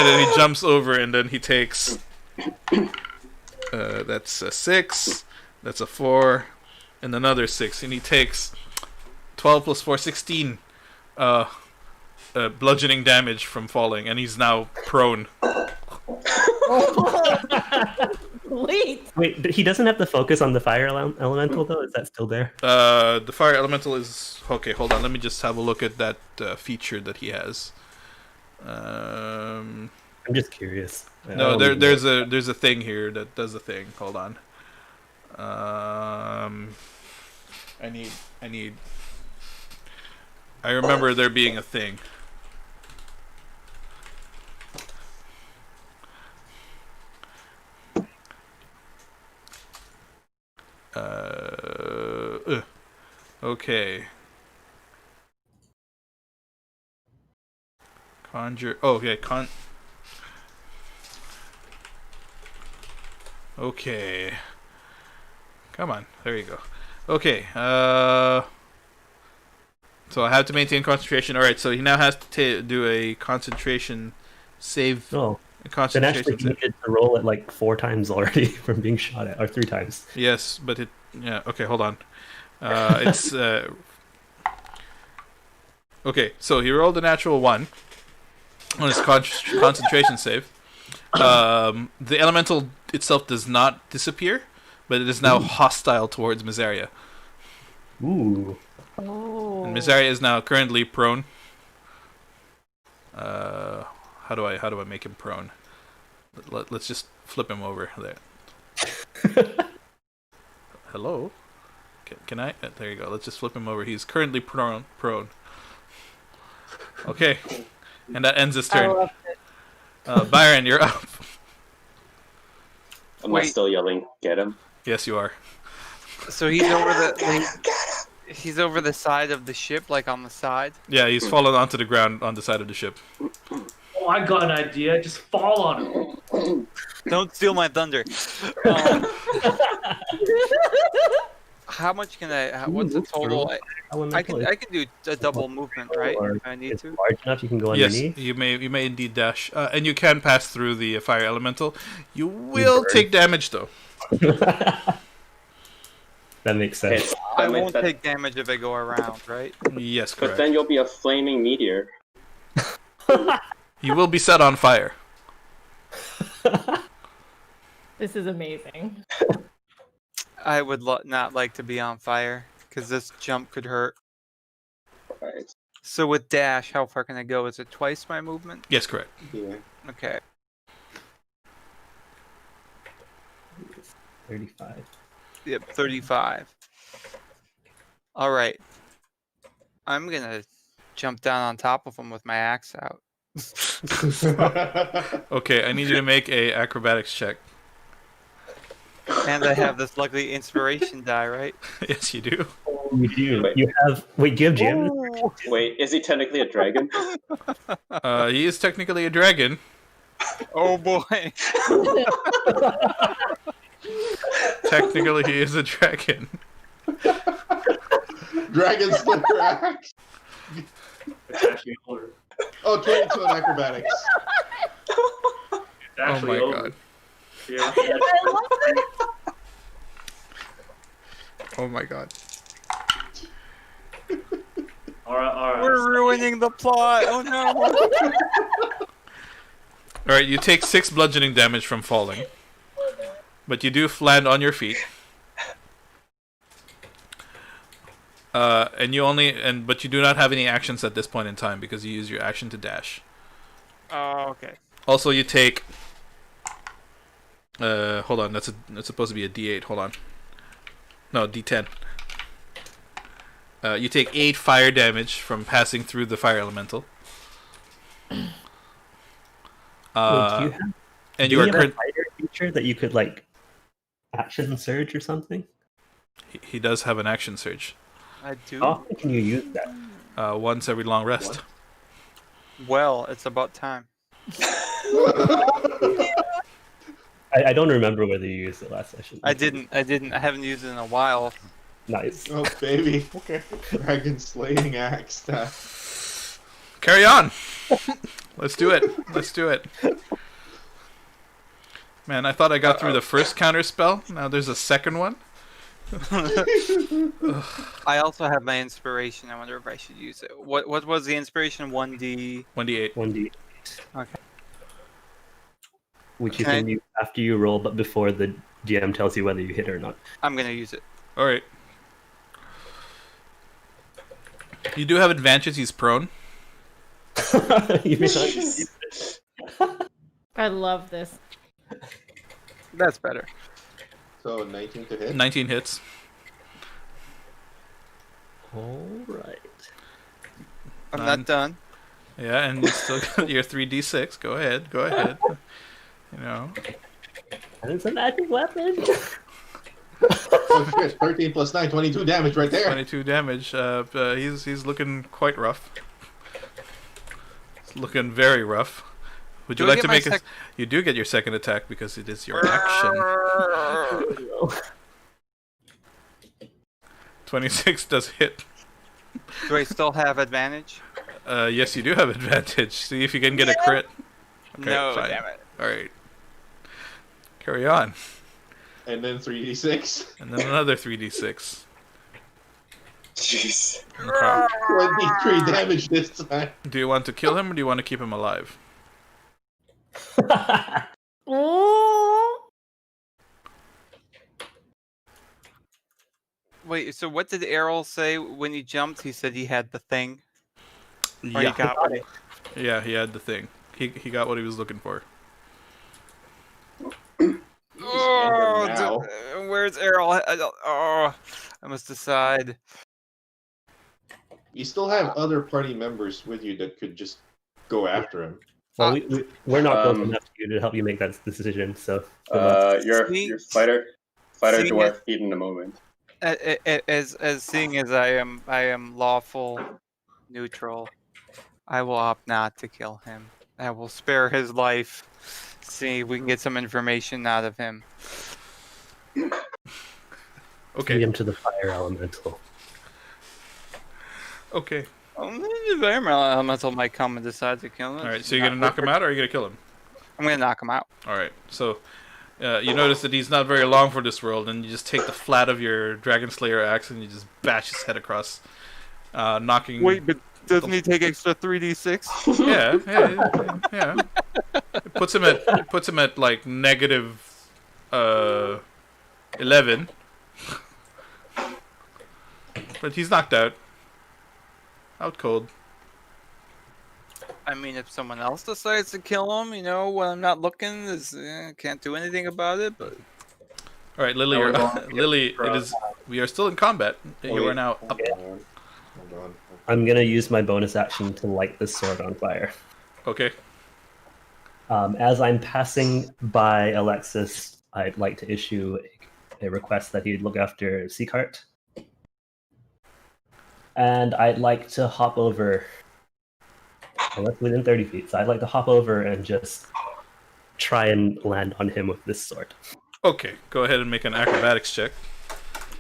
then he jumps over, and then he takes. That's a 6. That's a 4, and another 6, and he takes 12 plus 4, 16. Bludgeoning damage from falling, and he's now prone. Wait. Wait, he doesn't have to focus on the fire elemental though? Is that still there? The fire elemental is okay. Hold on, let me just have a look at that feature that he has. I'm just curious. No, there's a thing here that does a thing. Hold on. I remember there being a thing. Okay. Conjure. Oh, okay. Okay. Come on. There you go. Okay. So I have to maintain concentration. All right. So he now has to do a concentration save. Oh. A Then concentration actually, he save. needed to roll it like 4 times already from being shot at, or 3 times. Yes, but it. Yeah. Okay. Hold on. It's. Okay. So he rolled a natural 1 on his concentration save. The elemental itself does not disappear, but it is now hostile towards Miseria. Ooh. Oh. And Miseria is now currently prone. How do I make him prone? Let's just flip him over there. Hello? Can I? There you go. Let's just flip him over. He's currently prone. Okay. And that ends his I turn. love it. Byron, you're up. Am I still yelling, get him? Yes, you are. So he's over he's over the side of the ship, like on the side. Yeah, he's fallen onto the ground on the side of the ship. Oh, I got an idea. Just fall on him. Don't steal my thunder. How much can what's the total? I can do a double movement, right? Or If I need it's to. large enough you can go Yes, underneath. you may indeed dash, and you can pass through the fire elemental. You will burn. take damage though. That makes sense. I won't take damage if I go around, right? Yes, But correct. then you'll be a flaming meteor. You will be set on fire. This is amazing. I would not like to be on fire because this jump could hurt. Right. So with dash, how far can I go? Is it twice my movement? Yes, correct. Yeah. Okay. 35. Yep, 35. All right. I'm gonna jump down on top of him with my axe out. Okay, I need you to make a acrobatics check. And I have this lucky inspiration die, right? Yes, you do. You do. Wait. You have. Wait, do you have jam? Wait, is he technically a dragon? He is technically a dragon. Oh boy. Technically, he is a dragon. Dragon slipper axe. It's actually over. Oh, 22 on acrobatics. It's Oh actually my over. god. Yeah, I love it. Oh my god. all right. We're ruining the plot. Oh no. Alright, you take 6 bludgeoning damage from falling. But you do land on your feet. But you do not have any actions at this point in time because you use your action to dash. Oh, okay. Also, you take. Hold on. That's supposed to be a D8. Hold on. No, D10. You take 8 fire damage from passing through the fire elemental. Wait, do you have, And do you you are have a fighter feature that you could like action surge or something? he does have an action surge. I do. How often can you use that? Once every long rest. Well, it's about time. I don't remember whether you used it last session. I didn't. I haven't used it in a while. Nice. Oh, baby. Okay. Dragon slaying axe. Carry on. Let's do it. Man, I thought I got through the first counter spell. Now there's a second one. I also have my inspiration. I wonder if I should use it. What was the inspiration? 1D. 1d8. 1d, Okay. which you Okay. can use after you roll, but before the GM tells you whether you hit or not. I'm gonna use it. All right. You do have advantage. He's prone. You may not Jeez. use I love this. That's better. So 19 to hit. 19 hits. All right. I'm Nine. not done. Yeah, and you still got your 3d6. Go ahead. You know. And it's a magic weapon. Oh shit, 13 plus 9, 22 damage right there. 22 damage. He's looking quite rough. He's looking very rough. Would you Do I like to get my make a... You do get your second attack because it is your action. 26 does hit. Do I still have advantage? Yes, you do have advantage. See if you can get a crit. Okay, No, fine. damn it. Alright. Carry on. And then 3d6. And then another 3d6. Jeez. Okay. 23 damage this time. Do you want to kill him or do you want to keep him alive? Wait, so what did Errol say when he jumped? He said he had the thing. Or Yeah. he got what Yeah, he had the thing. He got what he was looking for. Oh, now. where's Errol? I must decide. You still have other party members with you that could just go after him. Well, we're not close Um, enough to you to help you make that decision, so... Your fighter See- dwarf feed in a moment. As seeing as I am lawful neutral, I will opt not to kill him. I will spare his life. See if we can get some information out of him. Lead Okay. him to the fire elemental. Okay. The environmental elemental might come and decide to kill him. Alright, so you're gonna knock him out or are you gonna kill him? I'm gonna knock him out. Alright, so you notice that he's not very long for this world, and you just take the flat of your Dragon Slayer axe and you just bash his head across, knocking... but doesn't he take extra 3d6? Yeah. It puts him at like negative 11. But he's knocked out. Out cold. I mean, if someone else decides to kill him, when I'm not looking, can't do anything about it. But All right, Lily. Now we're You're, going to Lily, get it is. We are still in combat. You are now up. Hold on. I'm gonna use my bonus action to light this sword on fire. Okay. As I'm passing by Alexis, I'd like to issue a request that he'd look after Seacart. And I'd like to hop over. Well, that's within 30 feet, so I'd like to hop over and just try and land on him with this sword. Okay. Go ahead and make an acrobatics check.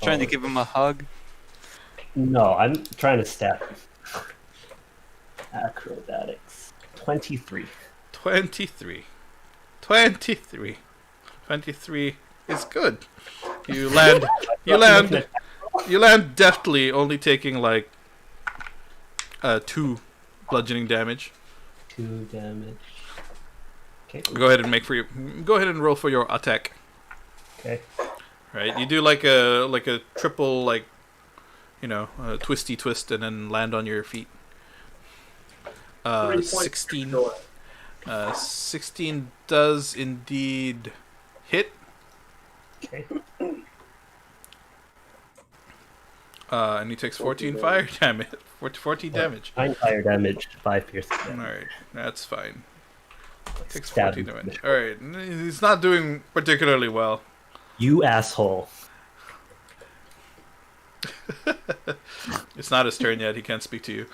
trying to give him a hug. No, I'm trying to stab him. Acrobatics. 23. 23. 23. 23 is good. You land. You land. You land deftly, only taking like 2 bludgeoning damage. 2 damage. Okay. Go ahead and go ahead and roll for your attack. Okay. Right, you do like a triple twisty twist and then land on your feet. 16. 16 does indeed hit. Okay. And he takes 14 fire damage. 14 damage. 9 fire damage, 5 piercing damage. Alright, that's fine. Takes Stab 14 him. damage. Alright, he's not doing particularly well. You asshole. It's not his turn yet, he can't speak to you.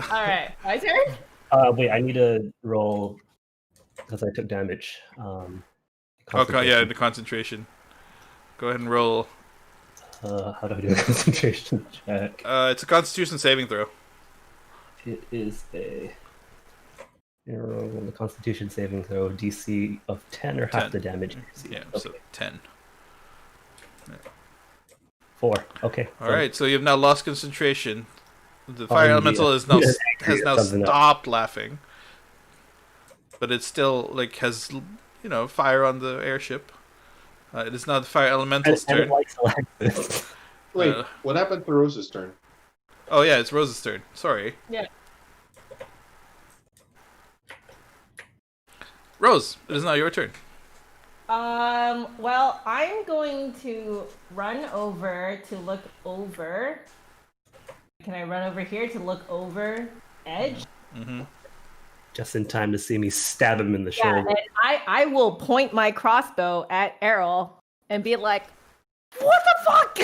Alright, my turn? Wait, I need to roll because I took damage. Okay, yeah, the concentration. Go ahead and roll. How do I do a concentration check? It's a Constitution saving throw. It is a the Constitution saving throw DC of 10 or 10. half the damage. DC. Yeah, Okay. so 10. 4. Okay. Alright, so you've now lost concentration. The fire elemental has now Something stopped laughing. But it still has fire on the airship. It is now the fire elemental's And it turn. likes Alexis. Wait, what happened to Rose's turn? Oh yeah, it's Rose's turn. Sorry. Yeah. Rose, it is now your turn. Well, I'm going to run over to look over. Can I run over here to look over Edge? Mm-hmm. Just in time to see me stab him in the Yeah, shoulder. and I will point my crossbow at Errol and be like, "What the fuck?"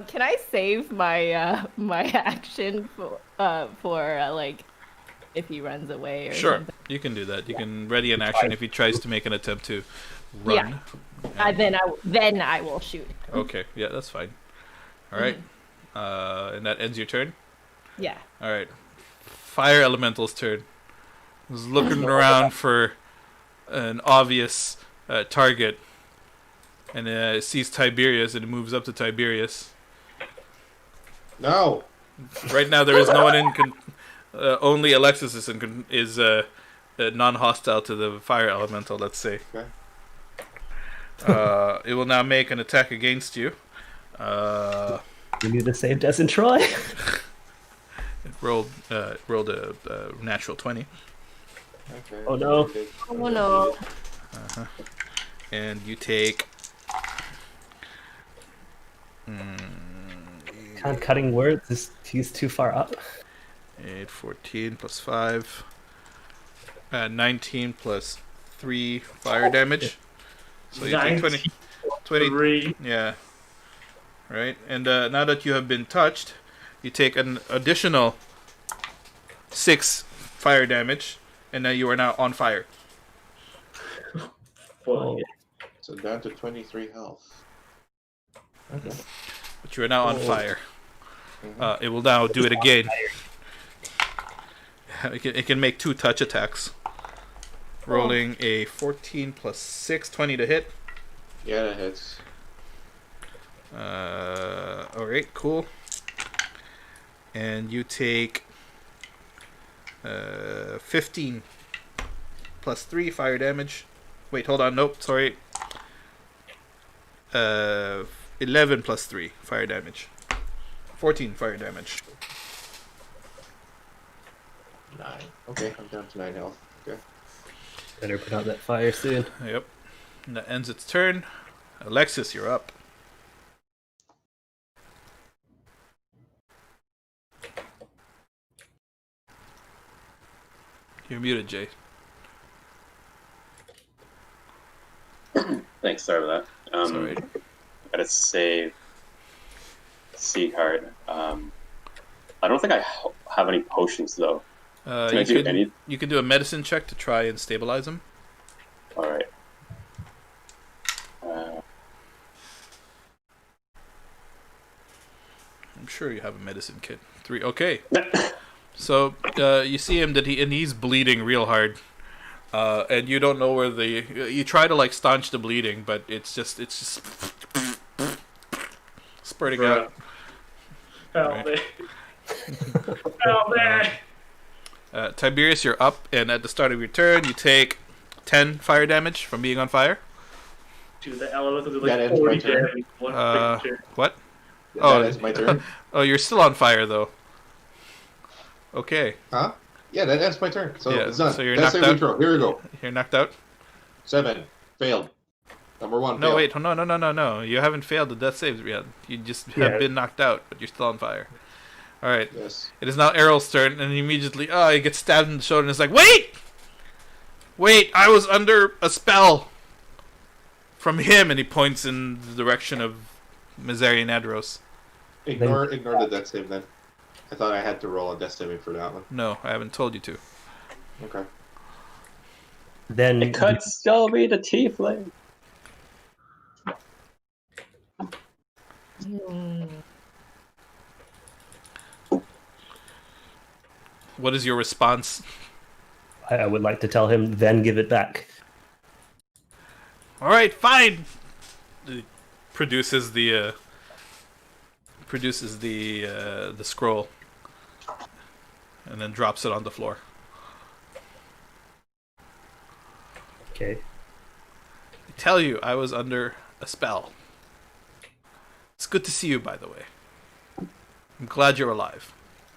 Can I save my my action for like if he runs away or Sure, something? you can do that. You can ready an action if he tries to make an attempt to run. Yeah. Then I will shoot. Okay, yeah, that's fine. All right, and that ends your turn. Yeah. All right, fire elemental's turn. He's looking around for an obvious target, and sees Tiberius, and it moves up to Tiberius. No. Right now, there is no one in. Only Alexis is non-hostile to the fire elemental. Let's say. Okay. It will now make an attack against you. We need to save Des and Troy. It rolled a natural 20. Okay. Oh, no. Oh no. And you take. Can't cutting words. He's too far up. 8, 14 plus 5. 19 plus 3 fire damage. So you take 20. 3. Yeah. Right? And now that you have been touched, you take an additional 6 fire damage. And now you are now on fire. Oh. So down to 23 health. Okay. But you are now on fire. Mhm. It will now do it again. It can make 2 touch attacks. Rolling a 14 plus 6, 20 to hit. Yeah, that hits. Alright, cool. And you take 15 plus 3 fire damage. Wait, hold on. Nope, sorry. 11 plus 3 fire damage. 14 fire damage. 9. Okay, I'm down to 9 health. Okay. Better put out that fire soon. Yep. And that ends its turn. Alexis, you're up. You're muted, Jay. Thanks, sorry about that. Sorry. Gotta save C card. I don't think I have any potions though. Can I do any? You can do a medicine check to try and stabilize him. All right. sure you have a medicine kit. 3. Okay. So you see him and he's bleeding real hard. And you don't know where you try to like staunch the bleeding, but it's just spurting out. Help me. Help me. Tiberius, you're up, and at the start of your turn, you take 10 fire damage from being on fire. Dude, the elemental did That like ends 40 my turn. damage. One signature. What? Oh, that is my turn. Oh, you're still on fire though. Okay. Huh? Yeah, that ends my turn. So Yeah, it's done. so you're Death knocked saving out? throw. Here we go. You're knocked out. 7. Failed. Number 1. No, failed. wait, no. You haven't failed the death saves yet. You just have Yeah. been knocked out, but you're still on fire. All right. Yes. It is now Errol's turn, and immediately, he gets stabbed in the shoulder, and is like, Wait! I was under a spell from him, and he points in the direction of Mizarian Adros. Ignore the death save then. I thought I had to roll a death saving for that one. No, I haven't told you to. Okay. Then It could still be the tiefling. What is your response? I would like to tell him, then give it back. All right, fine. He produces the scroll, and then drops it on the floor. Okay. I tell you, I was under a spell. It's good to see you, by the way. I'm glad you're alive.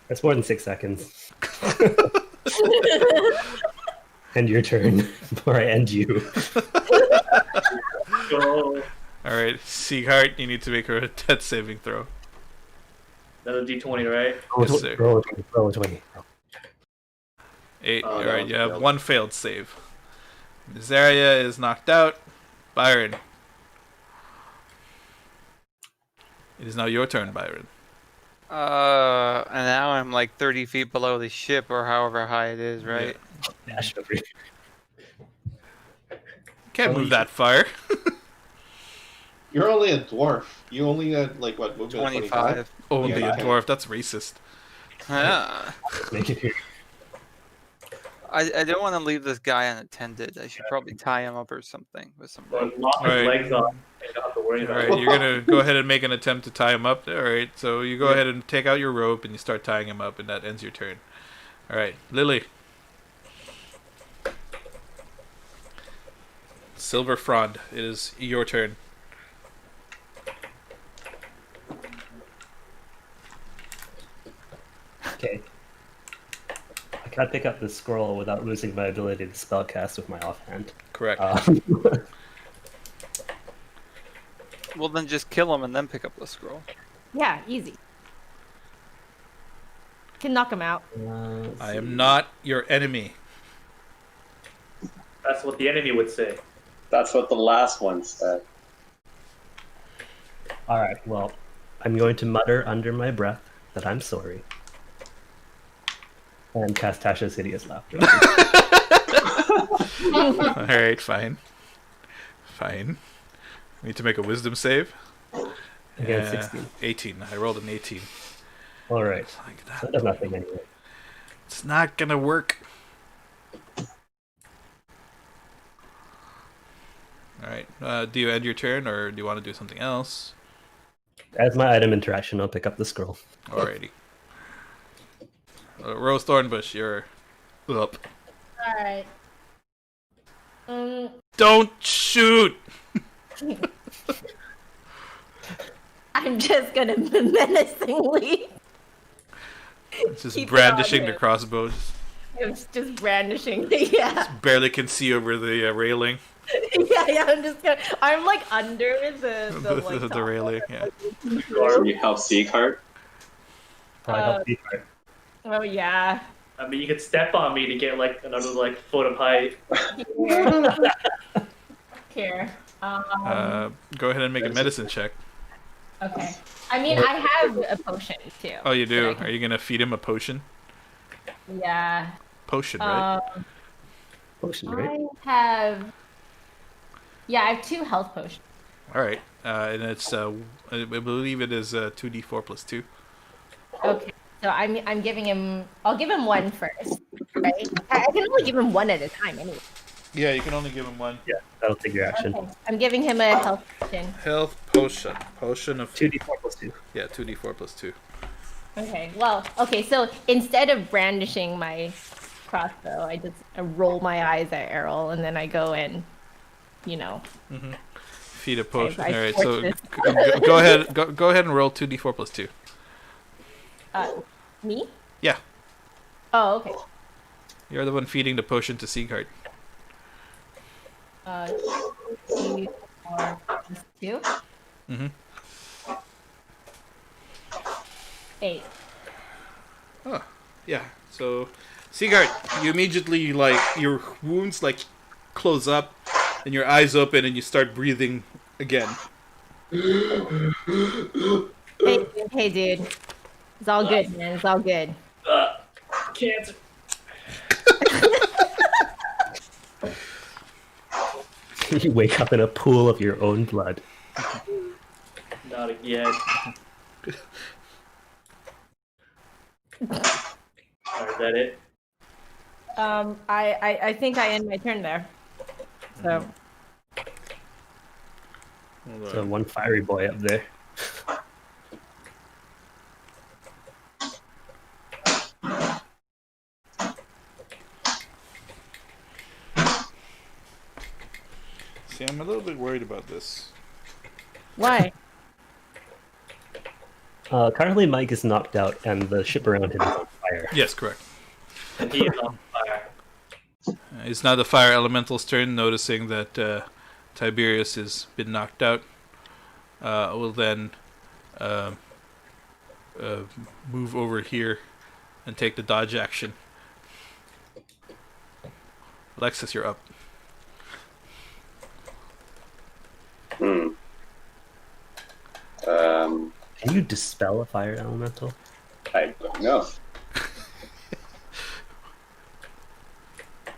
That's more than 6 seconds. End your turn before I end you. Go. All right, Sieghart, you need to make her a death saving throw. Another D20, right? Yes, sir. Roll a 20. 8. Oh, All that right, was you have failed. 1 failed save. Zaria is knocked out. Byron. It is now your turn, Byron. And now I'm like 30 feet below the ship, or however high it is, right? Dash over here. Can't Oh, move you- that far. You're only a dwarf. You only had, like, what, movement of 25. Only Yeah. a dwarf. That's racist. Yeah. Make it here. I don't want to leave this guy unattended. I should probably tie him up or something with some rope. But lock his Alright. legs off. And you don't have to worry All about right, it. you're gonna go ahead and make an attempt to tie him up. All right, so you go ahead and take out your rope and you start tying him up, and that ends your turn. All right, Lily. Silver Frond, it is your turn. Okay. I can't pick up the scroll without losing my ability to spellcast with my offhand. Correct. Well, then just kill him and then pick up the scroll. Yeah, easy. Can knock him out. I am not your enemy. That's what the enemy would say. That's what the last one said. Alright, well, I'm going to mutter under my breath that I'm sorry. And cast Tasha's Hideous Laughter. All right, fine. Fine. Need to make a wisdom save. Against 16. 18. I rolled an 18. Alright. Like That that. does nothing anyway. It's not gonna work. All right. Do you end your turn, or do you want to do something else? As my item interaction, I'll pick up the scroll. Alrighty. Rose Thornbush, you're up. Alright. Don't shoot! I'm just gonna menacingly. Just Keep it brandishing on the him. crossbow. I'm just brandishing. Yeah. Barely can see over the railing. yeah. I'm like under the like The top. railing, yeah. Can you help Sieghart? Probably help you. Oh yeah. I mean, you could step on me to get like another like foot of height. Here. Go ahead and make a medicine check. Okay. I mean, I have a potion too. Oh, you do? that I can- Are you gonna feed him a potion? Yeah. Potion, right? Potion, right? I have. Yeah, I have 2 health potions. All right. And it's I believe it is 2d4 plus 2. Okay. So I'm giving him. I'll give him one first. Right. I can only give him one at a time anyway. Yeah, you can only give him one. Yeah, that'll take your action. Okay. I'm giving him a health potion. Health potion. Potion of 2d4 plus 2. Yeah, 2d4 plus 2. Okay. Well. Okay. So instead of brandishing my crossbow, I just roll my eyes at Errol, and then I go and, Feed a potion. I All right, force so this. go ahead. Go ahead and roll 2d4 plus 2. Me? Yeah, Oh, okay. you're the one feeding the potion to Seagard. 2, 4, plus 2. Mhm. 8. Oh, yeah. So, Seagard, you immediately your wounds close up, and your eyes open, and you start breathing again. Hey, dude. It's all good, man. It's all good. Cancer. You wake up in a pool of your own blood. Not again. Alright, is that it? I think I end my turn there. So, Hold So on. one fiery boy up there. See, I'm a little bit worried about this. why? Currently, Mike is knocked out, and the ship around him is on fire. Yes, correct. And he is on fire. It's now the fire elemental's turn, noticing that Tiberius has been knocked out. Will then move over here and take the dodge action. Alexis, you're up. Can you dispel a fire elemental? I don't know.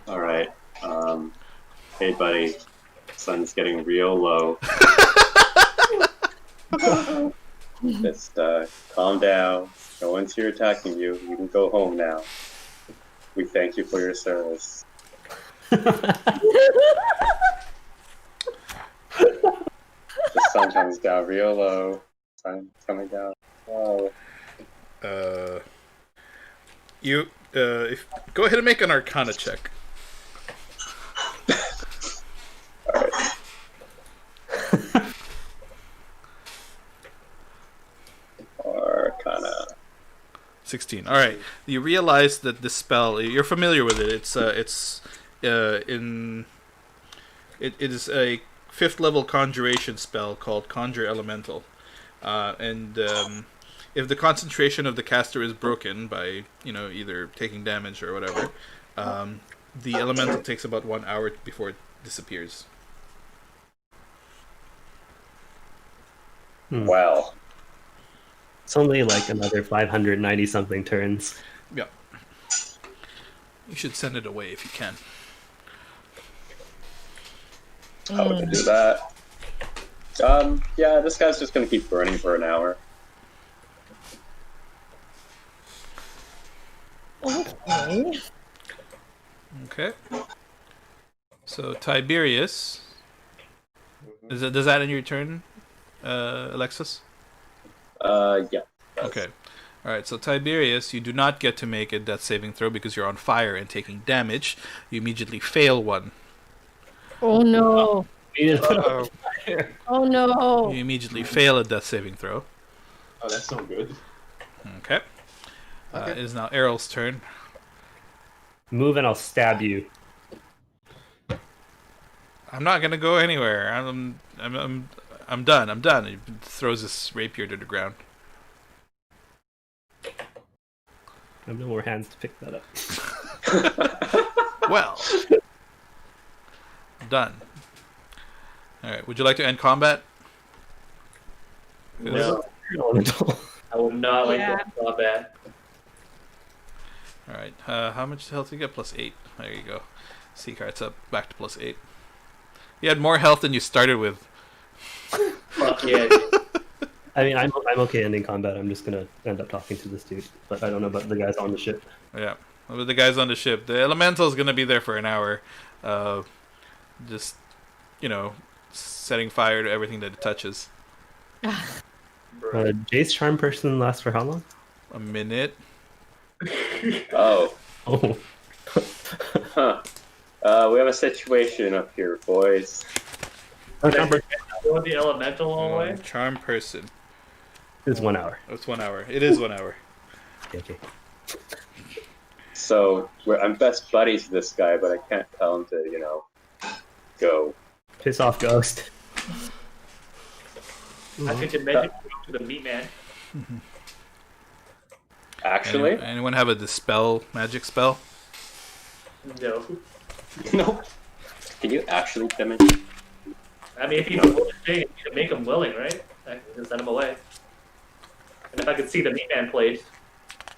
All right. Hey, buddy. Sun's getting real low. Just calm down. No one's here attacking you. You can go home now. We thank you for your service. The sun comes down real low. Sun coming down low. Go ahead and make an Arcana check. Alright. Arcana. 16. All right. You realize that this spell, you're familiar with it. It is a 5th level conjuration spell called Conjure Elemental. And if the concentration of the caster is broken by, either taking damage or whatever, the elemental takes about 1 hour before it disappears. Wow. It's only like another 590 something turns. Yeah. You should send it away if you can. How would I do that? Yeah, this guy's just gonna keep burning for an hour. Okay. Okay. So Tiberius, does that end your turn, Alexis? Yeah. Okay. All right. So Tiberius, you do not get to make a death saving throw because you're on fire and taking damage. You immediately fail one. Oh no. Uh-oh. Oh no. You immediately fail a death saving throw. Oh, that's no good. Okay. It is now Errol's turn. Move and I'll stab you. I'm not gonna go anywhere. I'm done. I'm done. He throws his rapier to the ground. I have no more hands to pick that up. Well, done. All right. Would you like to end combat? No, Elemental. I would not like Yeah. that combat. All right. How much health do you get? +8. There you go. C card's up. Back to +8. You had more health than you started with. Fuck yeah. I mean, I'm okay ending combat. I'm just gonna end up talking to this dude, but I don't know about the guys on the ship. Yeah. With the guys on the ship, the elemental's gonna be there for an hour, just setting fire to everything that it touches. Jace charm person lasts for how long? A minute. Oh. Oh. Huh. We have a situation up here, boys. Charm person Go the elemental all the way. Charm person. is 1 hour. It's 1 hour. It is 1 hour. Okay. So I'm best buddies with this guy, but I can't tell him to, go. Piss off, ghost. I could dimension to the meat man. Actually, Anyone have a dispel magic spell? No. no. Can you actually dimension? I mean, if he's willing to make him willing, right? I can send him away. And if I could see the meat man played,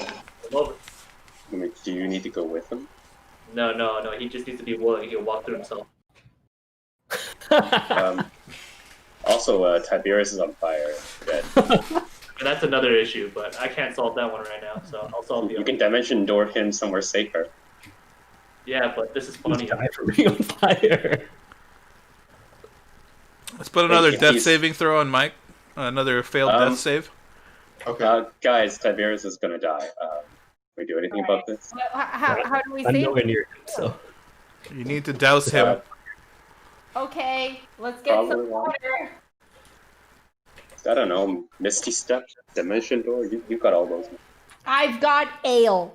I'm over. I mean, do you need to go with him? No. He just needs to be willing. He'll walk through himself. Also, Tiberius is on fire. Dead. And that's another issue, but I can't solve that one right now. So I'll solve the You other. can dimension door him somewhere safer. Yeah, but this is funny. Die for being on fire. Let's put another If death he's- saving throw on Mike. Another failed death save. Okay. Guys, Tiberius is gonna die. Can we do anything about this? How do we I'm save? nowhere near him, so. You need to douse him. Okay, let's get Probably some won't. water. I don't know, Misty Step, Dimension Door. You got all those. I've got ale.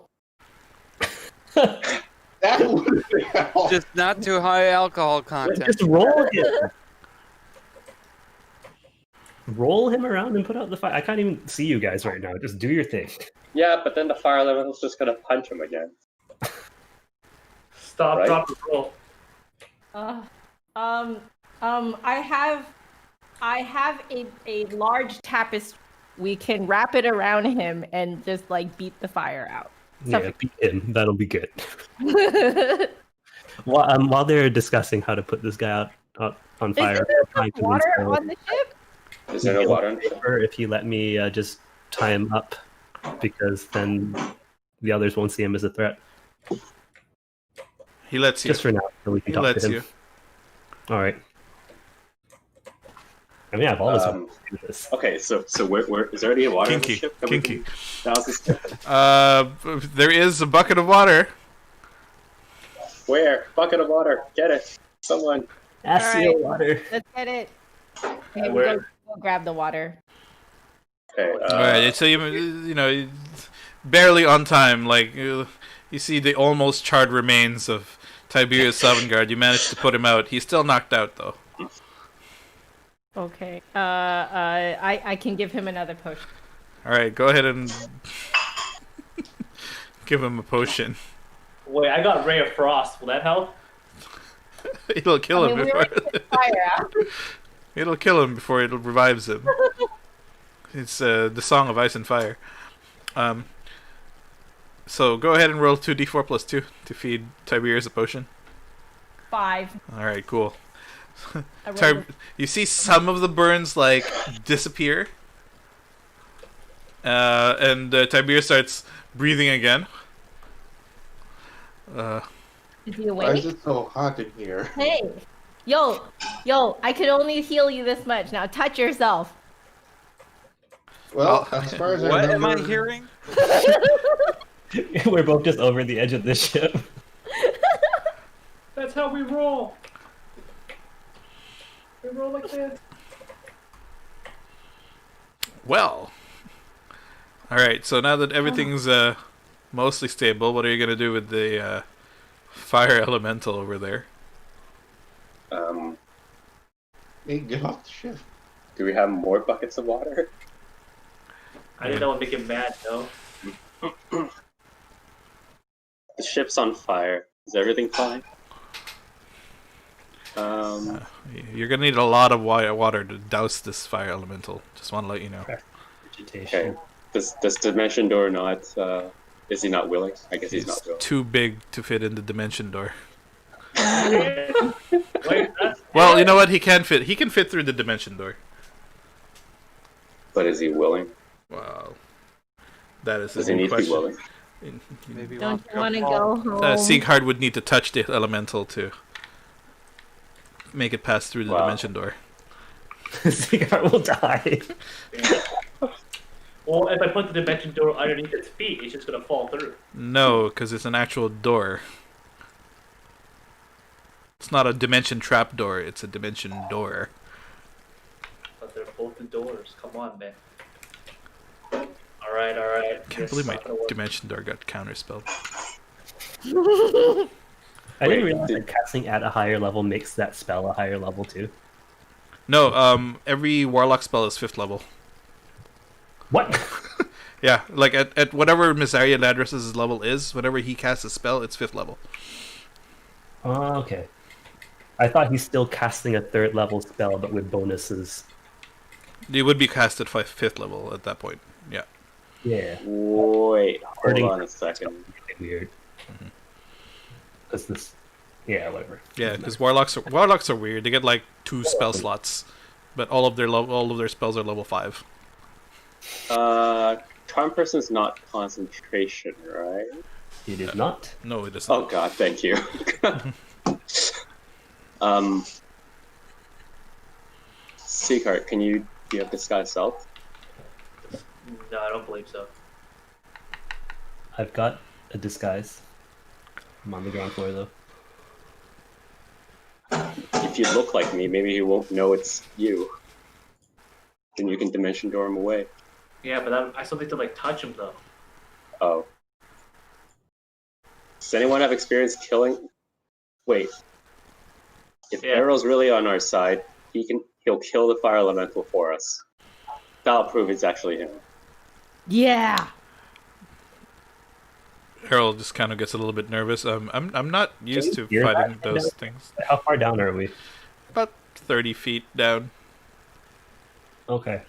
That would help. Just not too high alcohol content. Just roll him. Roll him around and put out the fire. I can't even see you guys right now. Just do your thing. Yeah, but then the fire elemental's just gonna punch him again. Stop, Right? drop, and roll. I have a large tapestry. We can wrap it around him and just beat the fire out. Yeah, beat him. That'll be good. While they're discussing how to put this guy out on fire, Is there trying to water install- on the ship? Is there no water? if you let me just tie him up, because then the others won't see him as a threat. He lets you. Just for now, so we can He talk lets to him. you. All right. I mean, I have all this. Um, to do this. Okay, so where is there any water on the Kinky. ship? That we Kinky. can douse this? There is a bucket of water. Where? Bucket of water. Get it. Someone. Astral Alright. water. Let's get it. Okay, Where- go grab the water. Okay. Alright, so you barely on time. You see the almost charred remains of Tiberius Sovngarde. You managed to put him out. He's still knocked out though. Okay. I can give him another potion. Alright, go ahead and give him a potion. Wait, I got Ray of Frost. Will that help? It'll kill I him mean, we before. already put fire out. It'll kill him before it revives him. It's the Song of Ice and Fire. So go ahead and roll 2d4 plus 2 to feed Tiberius a potion. 5. Alright, cool. I rolled You see some of the burns disappear. And Tiberius starts breathing again. Is he Why is awake? it so hot in here? Hey, yo, I could only heal you this much. Now touch yourself. Well, as far as I What remember, am I hearing? We're both just over the edge of this ship. That's how we roll. We roll like this. Well. Alright, so now that everything's mostly stable, what are you going to do with the fire elemental over there? Hey, get off the ship. Do we have more buckets of water? I didn't know what would make him mad, though. The ship's on fire. Is everything fine? You're going to need a lot of water to douse this fire elemental. Just want to let you know. Vegetation. Okay. Does Dimension Door not? Is he not willing? I guess he's It's not willing. too big to fit in the dimension door. Wait, that's Well, you know what? He can fit. He can fit through the dimension door. But is he willing? Wow. That is Does a he new need to be question. willing? Maybe Don't you want to home. go home? Sieghard would need to touch the elemental to make it pass through the Wow. dimension door. Sieghard will die. Well, if I put the dimension door underneath its feet, it's just gonna fall through. No, because it's an actual door. It's not a dimension trap door, it's a dimension door. But they're both the doors. Come on, man. Alright, alright. Can't believe my dimension door got counterspelled. I didn't Wait, realize that casting at a higher level makes that spell a higher level too. No, every warlock spell is 5th level. What? Yeah, like at whatever Misaria Ladris' level is, whenever he casts a spell, it's 5th level. Oh, okay. I thought he's still casting a 3rd level spell, but with bonuses. It would be cast at 5th level at that point. Yeah. Yeah. Wait, hold Hurting. on a second. Weird. Because this. Yeah, whatever. Yeah, because warlocks are weird. They get like 2 spell slots, but all of their spells are level 5. Charm person's not concentration, right? It is not. No, it isn't. Oh god, thank you. Sieghard, do you have disguise self? No, I don't believe so. I've got a disguise. I'm on the ground floor though. If you look like me, maybe he won't know it's you. Then you can dimension door him away. Yeah, but I still need to like touch him though. Oh. Does anyone have experience killing? Wait. If Yeah. Arrow's really on our side, he'll kill the fire elemental for us. That'll prove it's actually him. Yeah. Harold just kind of gets a little bit nervous. I'm not used to hear fighting that? those things. How far down are we? About 30 feet down. Okay.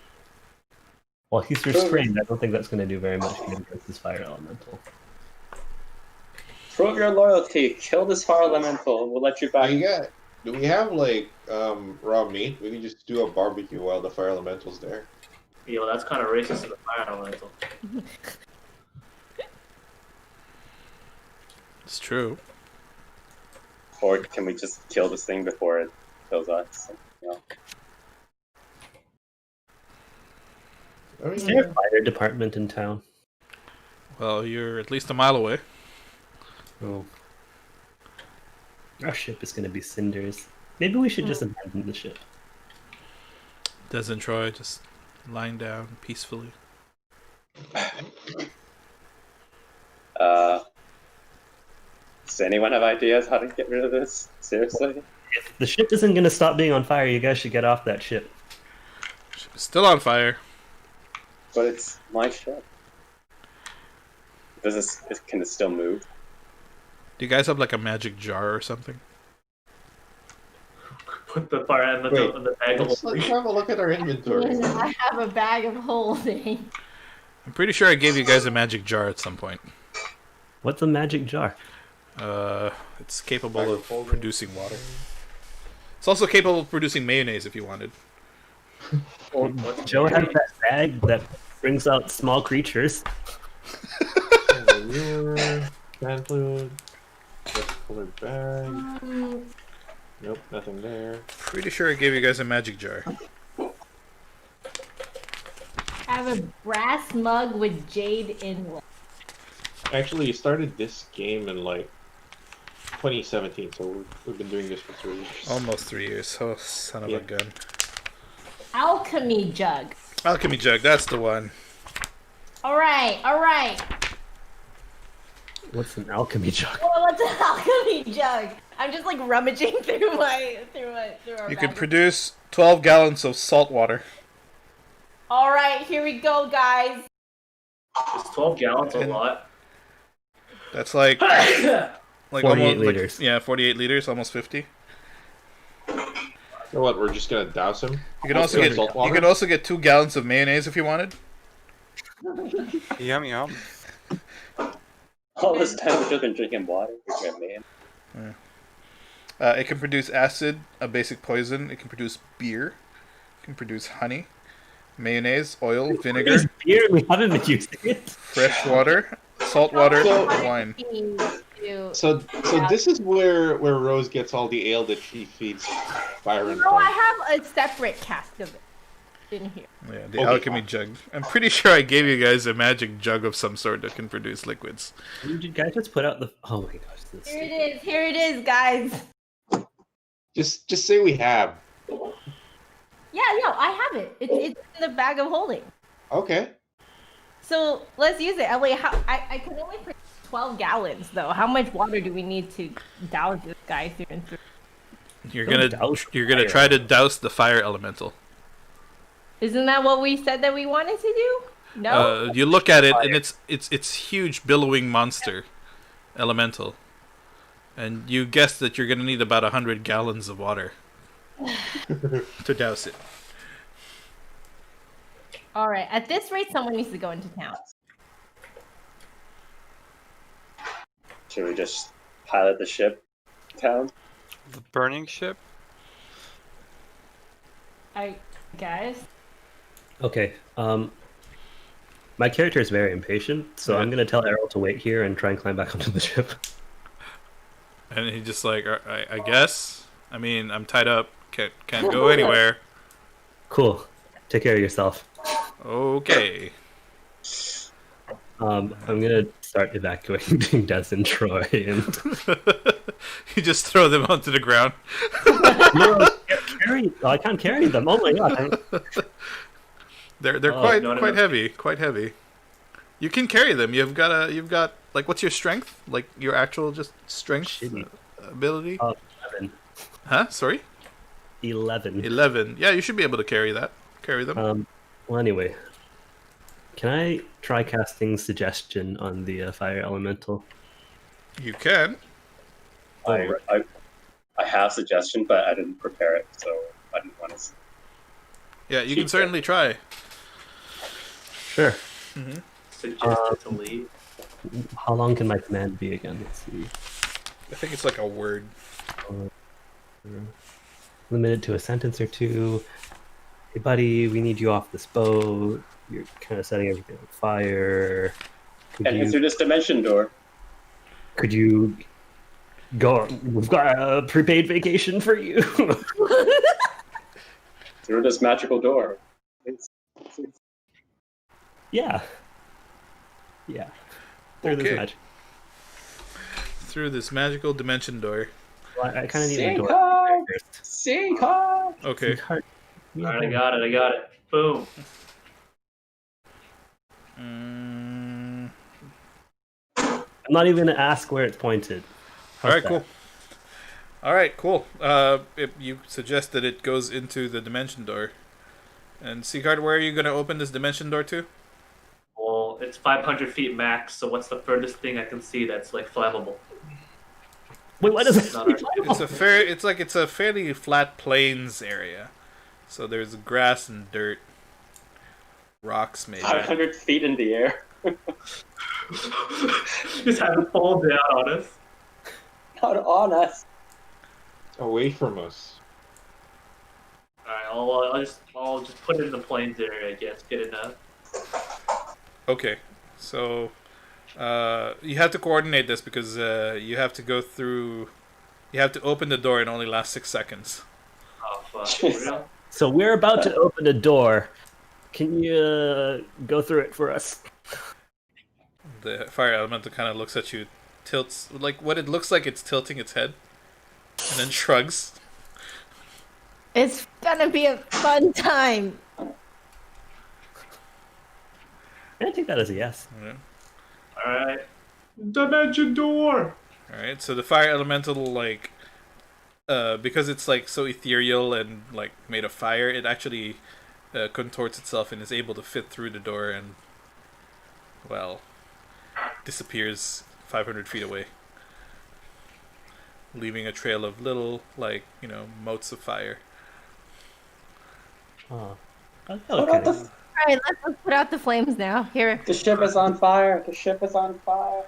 Well, he's restrained. I don't think that's going to do very much against this fire elemental. Prove your loyalty. Kill this fire elemental, and we'll let you back. Do we have like raw meat? We can just do a barbecue while the fire elemental's there. Yo, that's kind of racist to the fire elemental. It's true. Or can we just kill this thing before it kills us? You know? I Is mean, there a fire department in town? Well, you're at least a mile away. Oh. Our ship is going to be cinders. Maybe we should just abandon the ship. Doesn't Troy just lying down peacefully? Does anyone have ideas how to get rid of this? Seriously? If the ship isn't going to stop being on fire, you guys should get off that ship. Ship is still on fire. But it's my ship. Can it still move? Do you guys have like a magic jar or something? Put the fire elemental in the bag of let's have a look at our inventory. I have a bag of holding. I'm pretty sure I gave you guys a magic jar at some point. What's a magic jar? It's capable Bag of of holding. producing water. It's also capable of producing mayonnaise if you wanted. Joe has that bag that brings out small creatures. Can fluid. Just colored bag. Nope, nothing there. Pretty sure I gave you guys a magic jar. I have a brass mug with jade inlet. Actually, you started this game in like 2017, so we've been doing this for 3 years. Almost 3 years. Oh, son of Yeah. a gun. Alchemy jug. Alchemy jug, that's the one. Alright, alright. What's an alchemy jug? Well, what's an alchemy jug? I'm just like rummaging through our You can bag. produce 12 gallons of salt water. Alright, here we go, guys. Is 12 gallons a lot? That's like 48 almost liters. yeah, 48 liters, almost 50. You know what? We're just gonna douse him. You can also Okay, get salt water? 2 gallons of mayonnaise if you wanted. Yum yum. All this time we've just been drinking water. Man. It can produce acid, a basic poison. It can produce beer. It can produce honey. mayonnaise, oil, There's vinegar, beer. We haven't been using it. fresh water, salt water, So- and wine. So this is where Rose gets all the ale that she feeds Byron. No, from. I have a separate cask of it in here. Yeah, the Okay, alchemy fine. jug. I'm pretty sure I gave you guys a magic jug of some sort that can produce liquids. Did you guys just put out the? Oh my gosh! This Here it is. Here it is, guys. Just say we have. Yeah, no, I have it. It's in the bag of holding. Okay. So let's use it. Wait, I can only produce 12 gallons though. How much water do we need to douse this guy through and through? You're Don't gonna douse you're gonna fire. try to douse the fire elemental. Isn't that what we said that we wanted to do? No. You look at it and it's huge billowing monster elemental, and you guess that you're gonna need about 100 gallons of water to douse it. All right. At this rate, someone needs to go into town. Should we just pilot the ship town? The burning ship. Guys. Okay. My character is very impatient, so I'm gonna tell Errol to wait here and try and climb back onto the ship. And he just like, I guess. I mean, I'm tied up. Can't go anywhere. Cool. Take care of yourself. Okay. I'm gonna start evacuating Des and Troy, and You just throw them onto the ground. I can't carry them. Oh my god! They're Oh, quite no, no, quite no. heavy, quite heavy. You can carry them. You've got like, what's your strength? Like your actual just strength Shitty. ability? 11. Huh? Sorry. 11. 11. Yeah, you should be able to carry them. Well, anyway, can I try casting suggestion on the fire elemental? You can. I have suggestion, but I didn't prepare it, so I didn't want to. Yeah, you can certainly try. Sure. Suggested to leave. How long can my command be again? Let's see. I think it's like a word. Limited to a sentence or two. Hey, buddy, we need you off this boat. You're kind of setting everything on fire. And through this dimension door. Could you go? We've got a prepaid vacation for you. Through this magical door. Yeah. Yeah. Through this Okay. match. Through this magical dimension door. Well, I kind of need a door first. Sinkhole! Okay. Alright, I got it. Boom. Mm, I'm not even gonna ask where it's pointed. all right, How's cool. All right, cool. If you suggest that it goes into the dimension door. And Seagard, where are you going to open this dimension door to? Well, it's 500 feet max, so what's the furthest thing I can see that's like flammable? Wait, what is it? Not our- It's a fairly flat plains area. So there's grass and dirt, rocks maybe. 500 feet in the air. Just have it fall down on us. Not on us. Away from us. Alright, I'll just put it in the plains area, I guess. Good enough. Okay, so you have to coordinate this because you have to go through. You have to open the door and only last 6 seconds. Oh fuck. For real? So we're about to open a door. Can you go through it for us? The fire elemental kind of looks at you, tilts like what it looks like it's tilting its head, and then shrugs. It's gonna be a fun time. I take that as a yes. Yeah. Alright. Dimension door! Alright, so the fire elemental, like, because it's, like, so ethereal and, like, made of fire, it actually contorts itself and is able to fit through the door and, well, disappears 500 feet away. Leaving a trail of little, like, motes of fire. Oh. What about the, All right, let's put out the flames now. Here. the ship is on fire. The ship is on fire.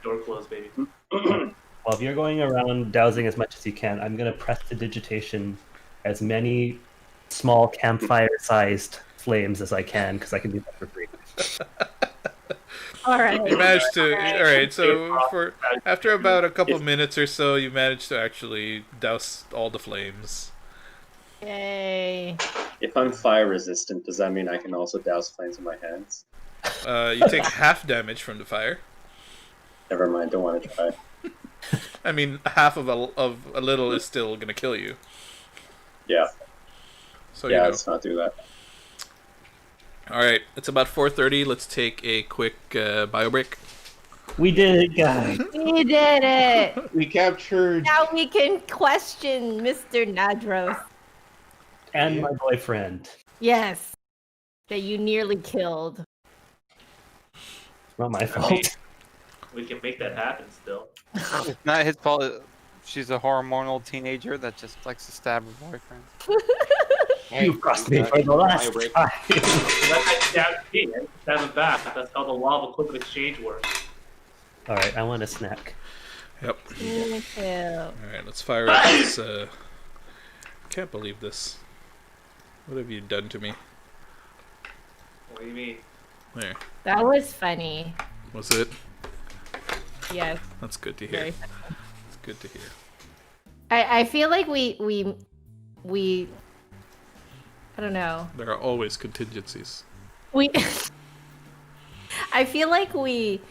Door closed, baby. Well, if you're going around dousing as much as you can, I'm going to press the digitation as many small campfire-sized flames as I can because I can do that for free. All right. You managed to. All right. So after about a couple minutes or so, you managed to actually douse all the flames. Yay. If I'm fire resistant, does that mean I can also douse flames with my hands? You take half damage from the fire. Never mind, don't want to try. I mean, half of a little is still gonna kill you. Yeah, So yeah, you know. let's not do that. All right, it's about 4:30. Let's take a quick bio break. We did it, guys. We did it. We captured. Now we can question Mr. Nadros. And my boyfriend. Yes. That you nearly killed. It's not my I fault. mean, we can make that happen still. It's not his fault. She's a hormonal teenager that just likes to stab her boyfriend. You crossed me for the last time. That's stab me, and stab him back. That's how the law of equivalent exchange works. Alright, I want a snack. Yep. Me too. All right, let's fire up this. Can't believe this. What have you done to me? What do you mean? There. That was funny. Was it? Yes. That's good to hear. Very It's good to hear. I feel like we I don't know. There are always contingencies. We I feel like we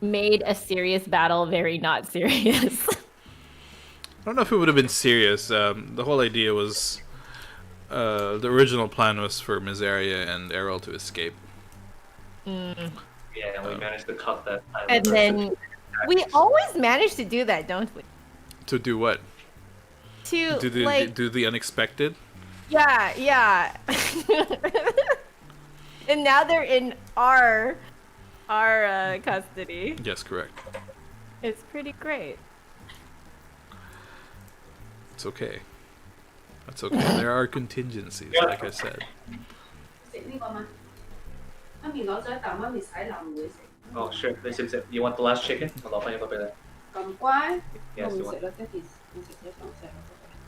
made a serious battle very not serious. I don't know if it would have been serious. The whole idea was the original plan was for Miseria and Errol to escape. Mm. Yeah, and we managed to cut that time. And then we always manage to do that, don't we? To do what? To Do the like do the unexpected? yeah. And now they're in our custody. Yes, correct. It's pretty great. It's okay. That's okay. There are contingencies, like I said. Oh, sure. This is it. You want the last chicken? 我攞返一個俾你。咁乖， Yes, 我 you 會 want. 食啦，爹哋會食啲飯食。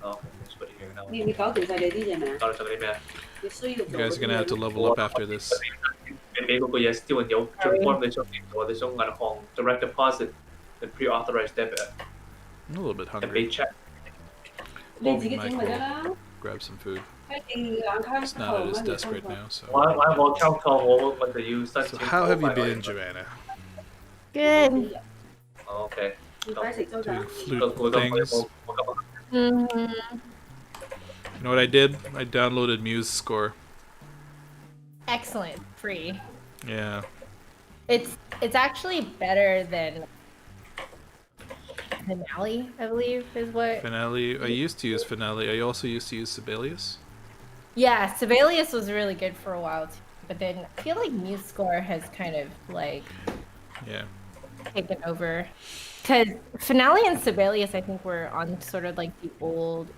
Oh, okay. Let's put it here now. 你搞掂晒你啲嘢未啊？搞咗你咩？你需要 You guys are gonna have to level up after this. 你俾嗰個嘢 still 有做 form 你想點做？你想銀行 direct deposit 定 pre-authorized debit I'm a little bit 定 hungry. 俾 check？你自己整咪得啦。 Grab some food. 喺電眼卡 It's not as desperate now, so. 我 account 扣我問題要申 So 請。 how have you been, Joanna? Good. Oh, okay. 唔使食粥 Doing 㗎。 flute things. Mhm. You know what I did? I downloaded Muse Score. Excellent. Free. Yeah. It's actually better than Finale, I believe, is what. Finale. I used to use Finale. I also used to use Sibelius. Yeah, Sibelius was really good for a while too, but then I feel like MuseScore has kind of like Yeah. taken over. Because Finale and Sibelius, I think, were on sort of like the old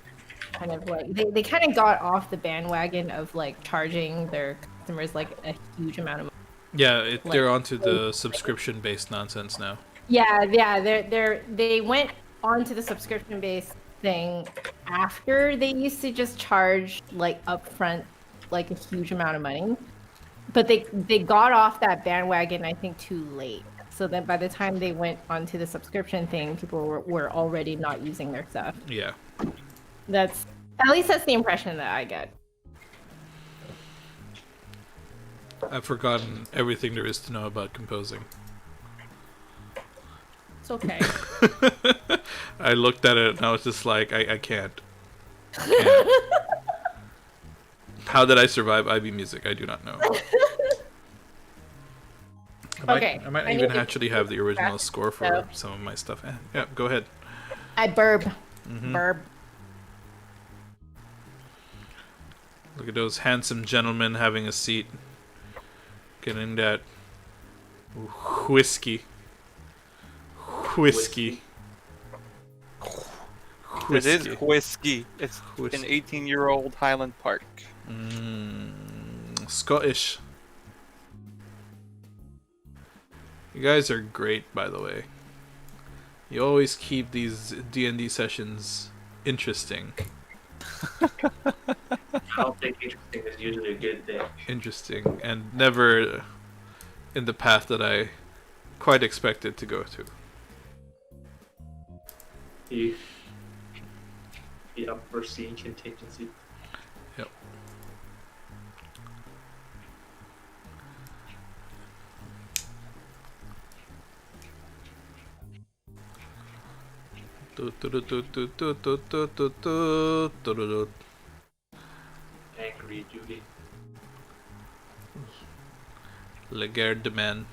kind of like they kind of got off the bandwagon of like charging their customers like a huge amount of money. Yeah, they're onto the subscription-based nonsense now. Yeah, they went onto the subscription-based thing after they used to just charge like upfront like a huge amount of money. But they got off that bandwagon, I think, too late. So that by the time they went onto the subscription thing, people were already not using their stuff. Yeah. That's at least that's the impression that I get. I've forgotten everything there is to know about composing. It's okay. I looked at it and I was just like, I can't. Can't. How did I survive IB Music? I do not know. Okay, I might I even need to actually have the original score for so- some of my stuff. Yeah, go ahead. I burb. Mhm. Burb. Look at those handsome gentlemen having a seat. Getting that whiskey. Whiskey. It is whiskey. It's Whiskey. an 18-year-old Highland Park. Scottish. You guys are great, by the way. You always keep these D&D sessions interesting. I don't think interesting is usually a good thing. Interesting, and never in the path that I quite expected to go to. The unforeseen contingency. Yep. Angry Judy. Le guerre de man.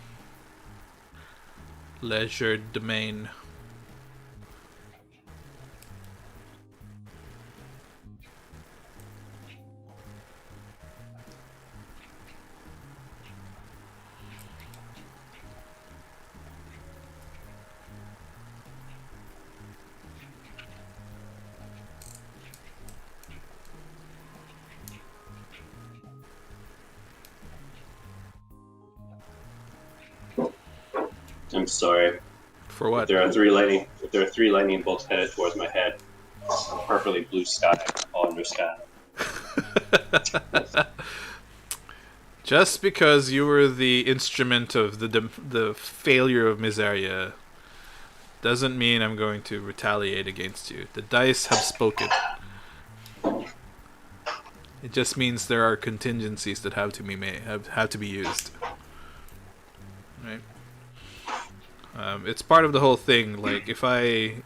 Leisure domain. I'm sorry. For what? If there are three lightning bolts headed towards my head, a perfectly blue sky, I'll understand. Just because you were the instrument of the failure of Miseria doesn't mean I'm going to retaliate against you. The dice have spoken. It just means there are contingencies that have to be made, have to be used. Right? It's part of the whole thing. Like if I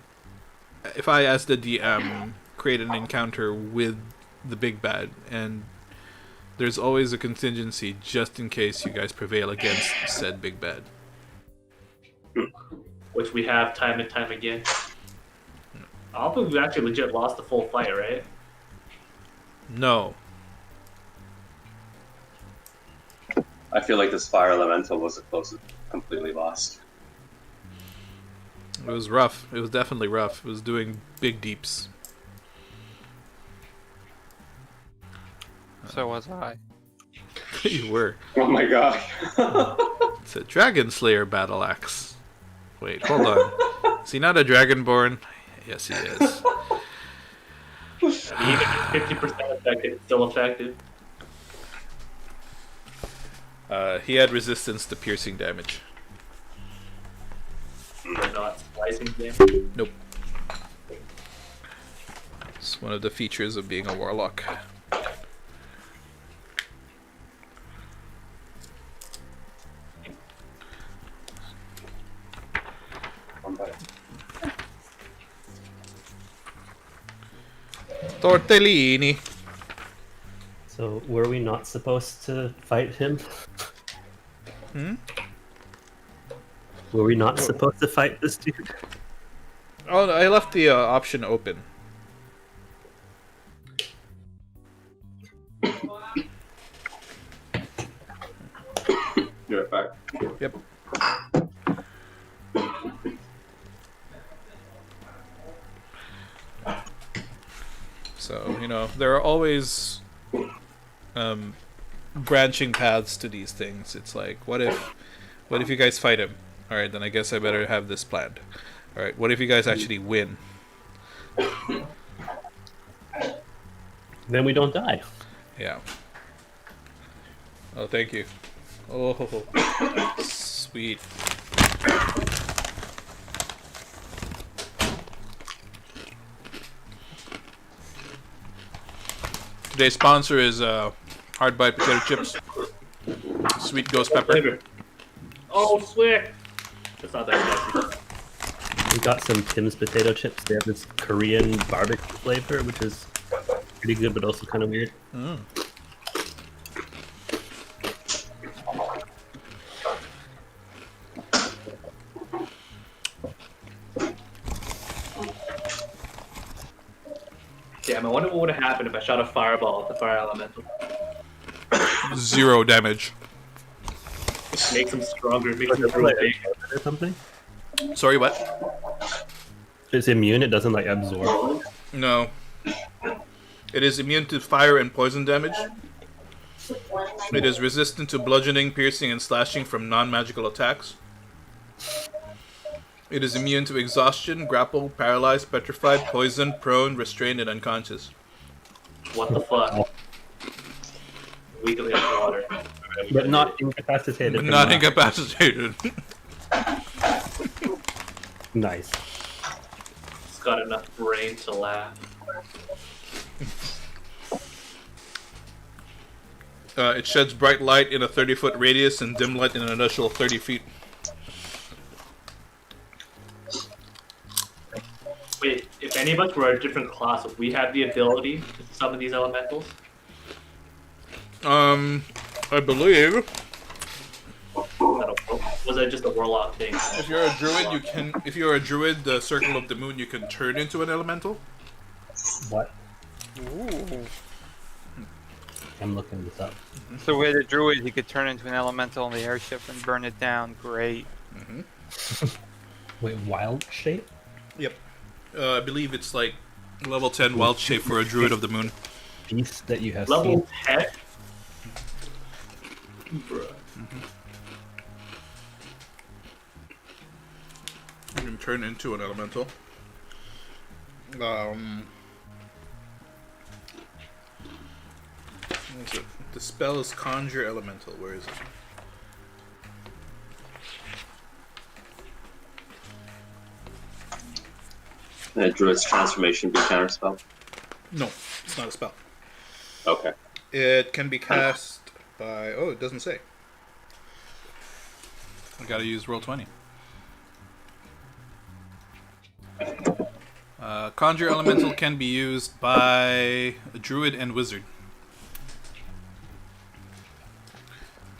as the DM create an encounter with the big bad, and there's always a contingency just in case you guys prevail against said big bad. Which we have time and time again. I don't think we actually legit lost the full fight, right? No. I feel like this fire elemental was the closest completely lost. It was rough. It was definitely rough. It was doing big deeps. So was I. You were. Oh my god. It's a Dragon Slayer battle axe. Wait, hold on. Is he not a Dragonborn? Yes, he is. Even if it's 50% effective, it's still effective. He had resistance to piercing damage. But not splicing damage. Nope. It's one of the features of being a warlock. Tortellini. So were we not supposed to fight him? Hmm? Were we not supposed to fight this dude? Oh, I left the option open. You're back. Yep. So, you know, there are always branching paths to these things. It's like, what if you guys fight him? Alright, then I guess I better have this planned. Alright, what if you guys actually win? Then we don't die. Yeah. Oh, thank you. Oh, sweet. Today's sponsor is Hard Bite Potato Chips. Sweet Ghost Pepper. Flavor. Oh, swear! That's not that spicy. We got some Tim's potato chips. They have this Korean barbecue flavor, which is pretty good, but also kind of weird. Mm. Damn, I wonder what would have happened if I shot a fireball at the fire elemental. 0 damage. Makes him stronger, makes him real big. Or something? Sorry, what? It's immune. It doesn't like absorb. No. It is immune to fire and poison damage. It is resistant to bludgeoning, piercing, and slashing from non-magical attacks. It is immune to exhaustion, grapple, paralyzed, petrified, poison, prone, restrained, and unconscious. What the fuck? weakly underwater. But not incapacitated. But from not that. incapacitated. Nice. It's got enough brain to laugh. It sheds bright light in a 30-foot radius and dim light in an additional 30 feet. Wait, if any of us were a different class, would we have the ability to summon these elementals? I believe Was that just a warlock thing? if you're a druid, you can. If you're a druid, the Circle of the Moon, you can turn into an elemental. What? Ooh. I'm looking this up. So with a druid, he could turn into an elemental in the airship and burn it down. Great. Wait, wild shape? Yep. I believe it's like level 10 wild shape for a druid of the moon. Beast that you have Level seen. 10? Bruh. You can turn into an elemental. What is it? The spell is Conjure Elemental. Where is it? Druid's transformation be counterspell? No, it's not a spell. Okay. It can be cast by... Oh, it doesn't say. I gotta use Roll20. Conjure Elemental can be used by a druid and wizard.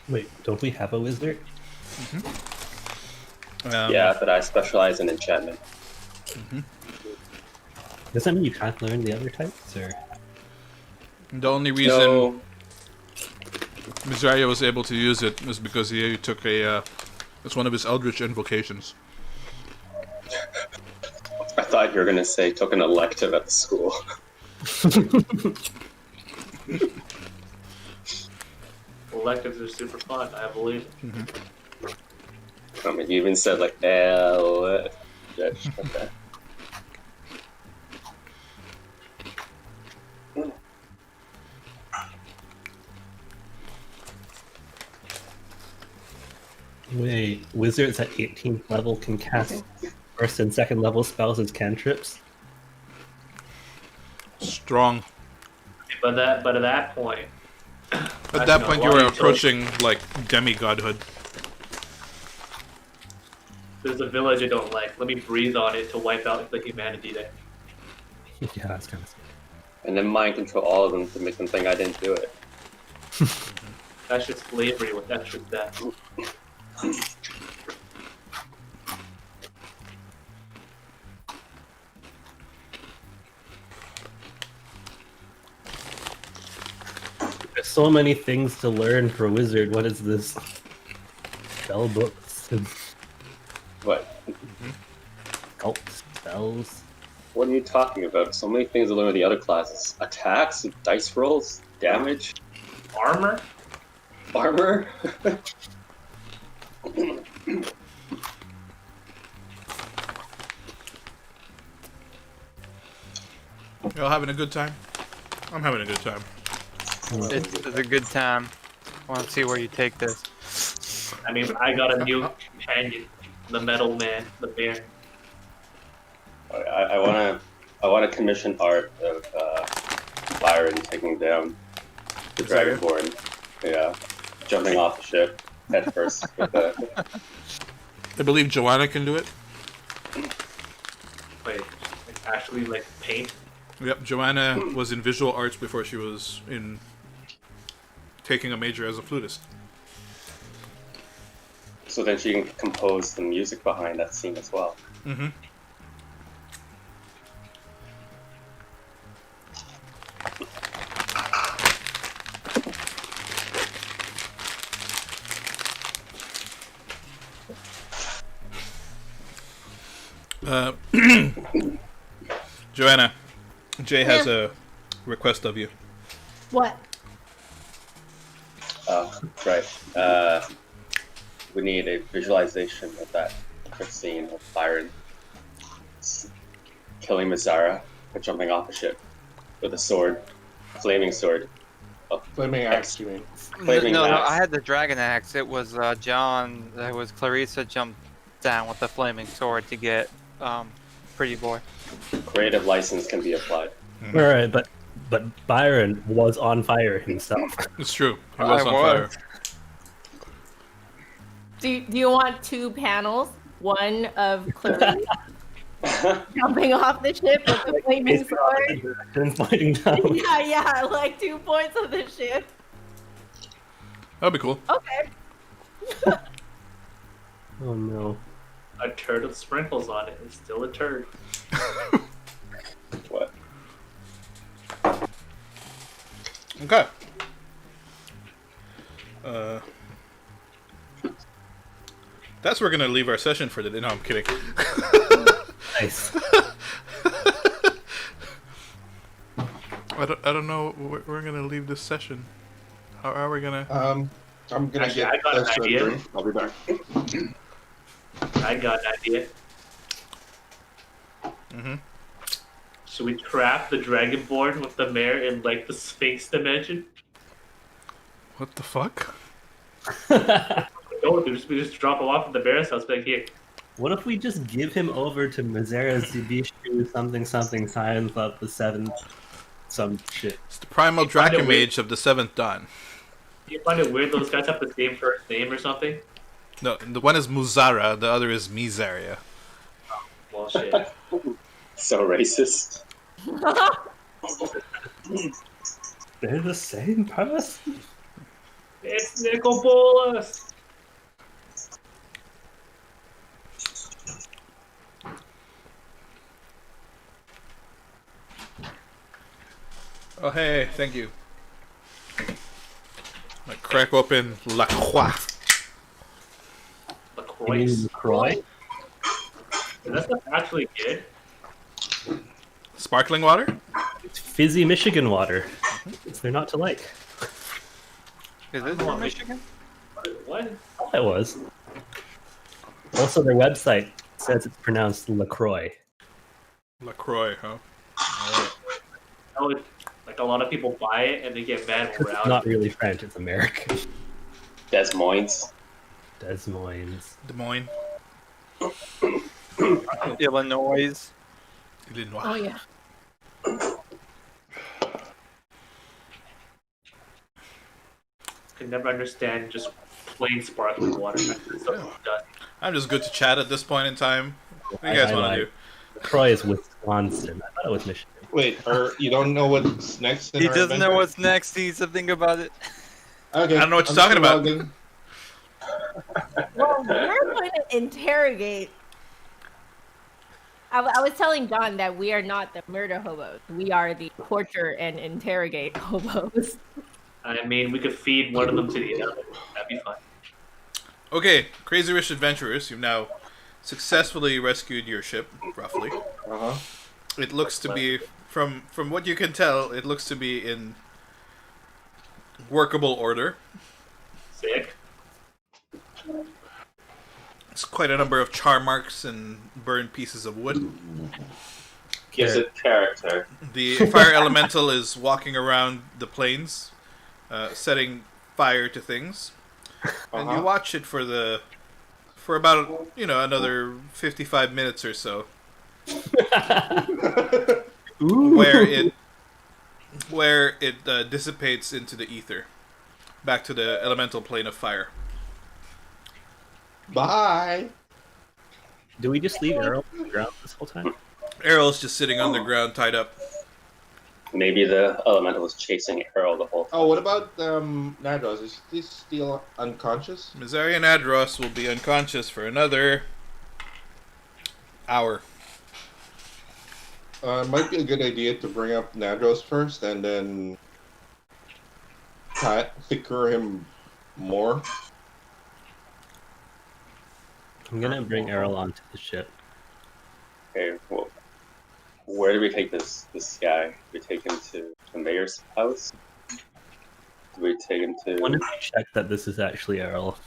Wait, don't we have a wizard? Yeah, but I specialize in enchantment. Does that mean you can't learn the other types, or? The only reason No. Mizaria was able to use it was because he took a... it's one of his Eldritch invocations. I thought you were going to say took an elective at the school. Electives are super fun, I believe. I mean, you even said like L. Okay. Wait, wizards at 18th level can cast first and second level spells as cantrips? Strong. But at that point... At that point, you were approaching, like, demigodhood. There's a village I don't like. Let me breathe on it to wipe out the humanity there. Yeah, that's kind of scary. And then mind control all of them to make them think I didn't do it. That's just slavery with extra death. There's so many things to learn for a wizard. What is this? Spell books and What? cult spells. What are you talking about? So many things to learn with the other classes. Attacks, dice rolls, damage, Armor? armor. Y'all having a good time? I'm having a good time. It's a good time. I want to see where you take this. I mean, I got a new companion. The metal man, the bear. I wanna commission art of Byron taking down the Dragonborn. Yeah, jumping off the ship head first. With the... I believe Joanna can do it. Wait, actually, like, paint? Yep, Joanna was in visual arts before she was in taking a major as a flutist. So then she can compose the music behind that scene as well. Mm-hmm. Joanna, Jay has a request of you. What? Right. We need a visualization of that scene of Byron killing Mizara by jumping off a ship with a sword, a flaming sword, Flaming axe, you mean? Flaming no, axe. I had the dragon axe. It was John. It was Clarissa jumped down with the flaming sword to get Pretty Boy. Creative license can be applied. All right, but Byron was on fire himself. It's true. He was I on was. fire. Do you want 2 panels? One of Clarice jumping off the ship with the flaming sword. And pointing down. Yeah, like 2 points of the ship. That'd be cool. Okay. Oh no. A turd with sprinkles on it. It's still a turd. What? Okay. That's where we're gonna leave our session for today. No, I'm kidding. Nice. I don't know where we're gonna leave this session. How are we gonna? I'm gonna Actually, get I got an this idea. drink. I'll be back. I got an idea. Mm-hmm. Should we trap the dragonborn with the mare in like the Sphinx dimension? What the fuck? No, we just drop him off at the bear's house back here. What if we just give him over to Mazera Zibishu something science of the 7th some shit? It's the primal find it Dragon weird. Mage of the 7th Dawn. Do you find it weird those guys have the same first name or something? No, the one is Muzara, the other is Mizaria. Well, shit. So racist. They're the same person? It's Nicopolis! Oh, hey, thank you. I crack open La Croix. You mean LaCroix. LaCroix? Is that stuff actually good? Sparkling water? It's fizzy Michigan water. They're not to like. Is this from Michigan? What? It was. Also, their website says it's pronounced LaCroix. La Croix, huh? Oh, it's, like a lot of people buy it and they get mad when we're It's out. not really French, it's American. Des Moines. Des Moines. Des Moines. Illinois. Illinois. Oh yeah. Can never understand just plain sparkling water. It's so dusty. I'm just good to chat at this point in time. What do you guys want to do? LaCroix is Wisconsin. I thought it was Michigan. Wait, you don't know what's next in He our doesn't know adventure? what's next. He needs to think about it. Okay. I don't know what you're I'm talking just about. logging. Well, we're going to interrogate. I was telling John that we are not the murder hobos. We are the torture and interrogate hobos. I mean, we could feed one of them to the other. That'd be fun. Okay, Crazy Rich Adventurers, you've now successfully rescued your ship, roughly. Uh-huh. It looks to be, from what you can tell, it looks to be in workable order. Sick. It's quite a number of char marks and burned pieces of wood. Gives it character. The fire elemental is walking around the plains, setting fire to things. And you watch it for about another 55 minutes or so, where it dissipates into the ether, back to the elemental plane of fire. Bye. Do we just leave Earl on the ground this whole time? Errol's just sitting on the ground, tied up. Maybe the elemental was chasing Earl the whole time. Oh, what about Nadros? Is he still unconscious? Mizarian Adros will be unconscious for another hour. It might be a good idea to bring up Nadros first and then thicker him more. I'm gonna bring Errol onto the ship. Okay, well, where do we take this guy? Do we take him to the mayor's house? Do we take him I want to... to check that this is actually Errol.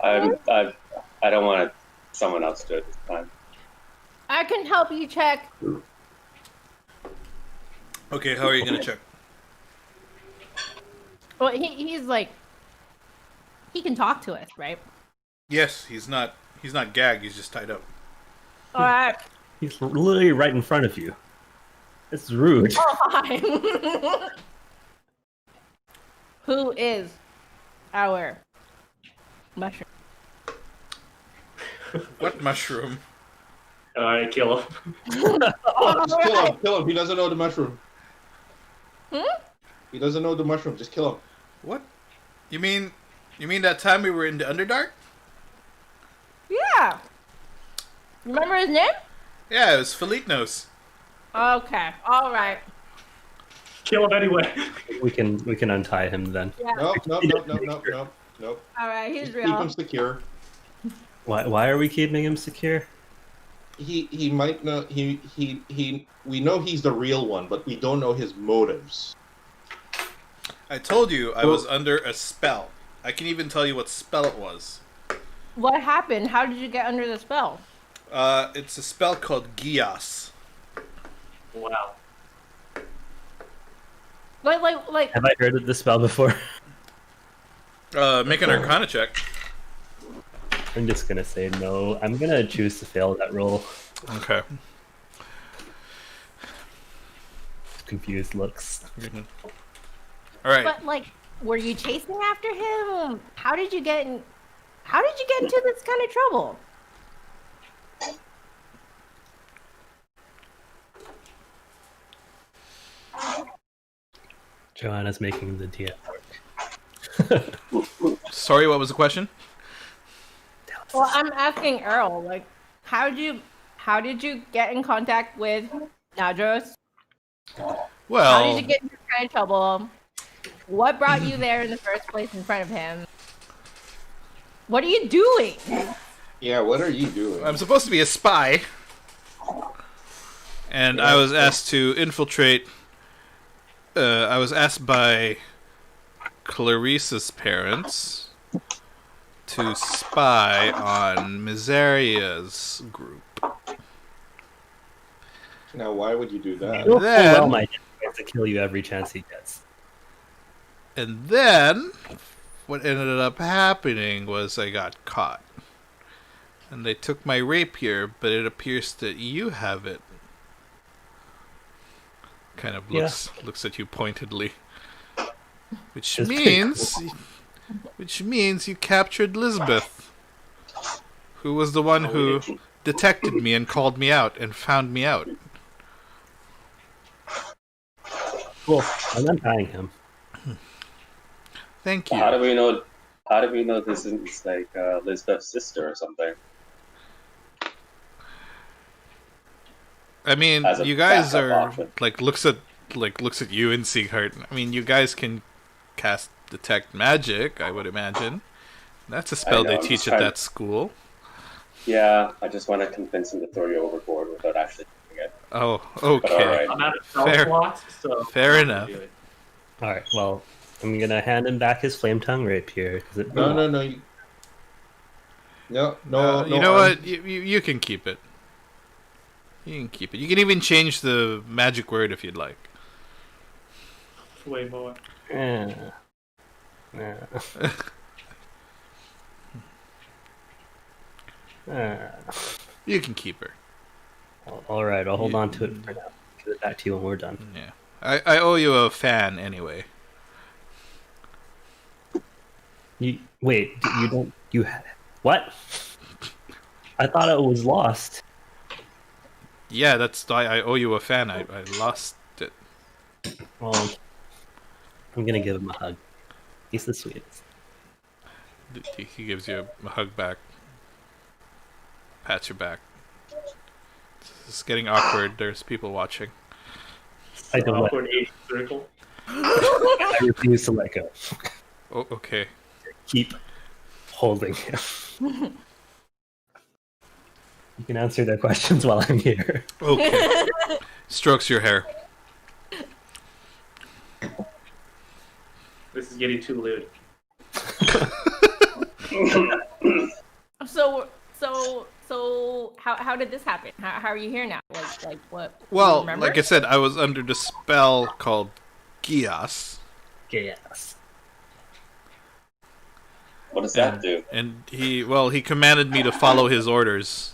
I don't want someone else to do it this time. I can help you check. Okay, how are you gonna check? Well, he's like, he can talk to us, right? Yes, he's not gagged. He's just tied up. All right. He's literally right in front of you. It's rude. Oh, hi. Who is our mushroom? What mushroom? Alright, kill him. Just kill him. Kill him. He doesn't know the mushroom. Hmm? He doesn't know the mushroom. Just kill him. What? You mean that time we were in the Underdark? Yeah. Remember his name? Yeah, it was Felignos. Okay. All right. Kill him anyway. We can untie him then. Yeah. Nope. All right. He's Keep real. him secure. Why are we keeping him secure? He might know we know he's the real one, but we don't know his motives. I told you I was under a spell. I can even tell you what spell it was. What happened? How did you get under the spell? It's a spell called Gias. Wow. Like. Have I heard of this spell before? Make an Arcana check. I'm just gonna say no. I'm gonna choose to fail that roll. Okay. Confused looks. All right. But like, were you chasing after him? How did you get into this kind of trouble? Joanna's making the DM. Sorry, what was the question? Well, I'm asking Earl, like, how did you get in contact with Nadros? Well, How did you get into this kind of trouble? What brought you there in the first place in front of him? What are you doing? Yeah, what are you doing? I'm supposed to be a spy, and I was asked to infiltrate. I was asked by Clarissa's parents to spy on Miseria's group. Now, why would you do that? He'll Then- well my to kill you every chance he gets. And then, what ended up happening was I got caught. And they took my rapier, but it appears that you have it. Kind of looks at you pointedly. Which That's pretty means you captured Lisbeth, who was the one who detected me and called me out and found me out. Cool. I'm untying him. Thank you. How do we know? How do we know this is like Lisbeth's sister or something? I mean, As a you guys backup are option. looks at you and Sieghart. I mean, you guys can cast detect magic, I would imagine. That's a spell know, they I'm teach just at trying- that school. Yeah, I just want to convince him to throw you overboard without actually doing it. Oh, But all okay. right. I'm out of spell Fair. slots, so Fair enough. Do it. Alright, well, I'm gonna hand him back his flame tongue rapier. No. No. You know what? You can keep it. You can keep it. You can even change the magic word if you'd like. Way more. Yeah. You can keep her. Alright, I'll hold on to it for now. Give it back to you when we're done. Yeah. I owe you a fan anyway. You don't. What? I thought it was lost. Yeah, that's why I owe you a fan. I lost it. Well, I'm gonna give him a hug. He's the sweetest. He gives you a hug back. Pats your back. It's getting awkward. There's people watching. I don't let, Awkward age circle. I refuse to let go. Oh, okay. Keep holding him. You can answer their questions while I'm here. Okay. Strokes your hair. This is getting too lewd. So how did this happen? How are you here now? Like what? Well, remember? like I said, I was under the spell called Gias. Yes. What does that do? And he commanded me to follow his orders.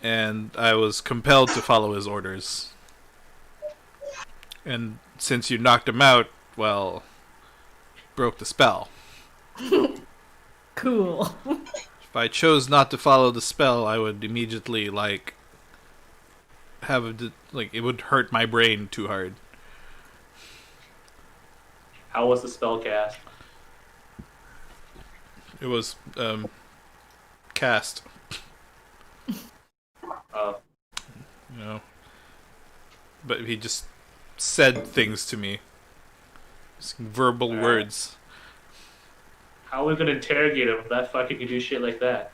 And I was compelled to follow his orders. And since you knocked him out, well, broke the spell. Cool. If I chose not to follow the spell, I would immediately, it would hurt my brain too hard. How was the spell cast? It was, cast. You know. But he just said things to me. Just verbal words. How are we gonna interrogate him if that fucker can do shit like that?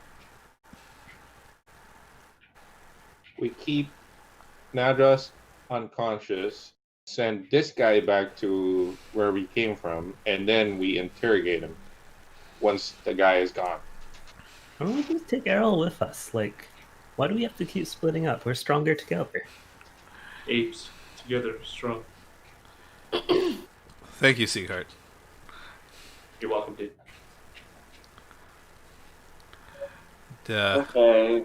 We keep Nadras unconscious, send this guy back to where we came from, and then we interrogate him once the guy is gone. Why don't we just take Errol with us? Why do we have to keep splitting up? We're stronger together. Apes together strong. Thank you, Sieghart. You're welcome, dude. Okay.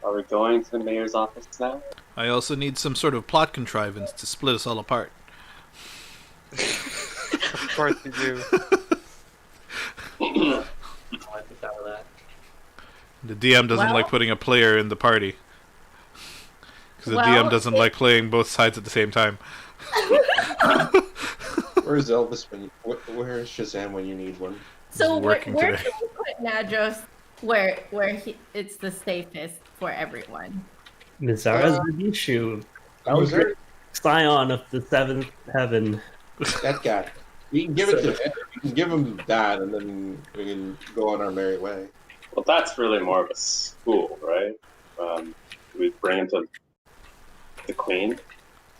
Are we going to the mayor's office now? I also need some sort of plot contrivance to split us all apart. Of course you do. I like the sound of that. The DM doesn't like putting a player in the party. Because the DM doesn't like playing both sides at the same time. Where's Elvis where is Shazam when you need one? So where working can today. we put Nadros where it's the safest for everyone? Mizara's the issue. Mizara- Scion of the seventh heaven. That guy. We can give it to him. We can give him that, and then we can go on our merry way. Well, that's really more of a school, right? We bring him to the queen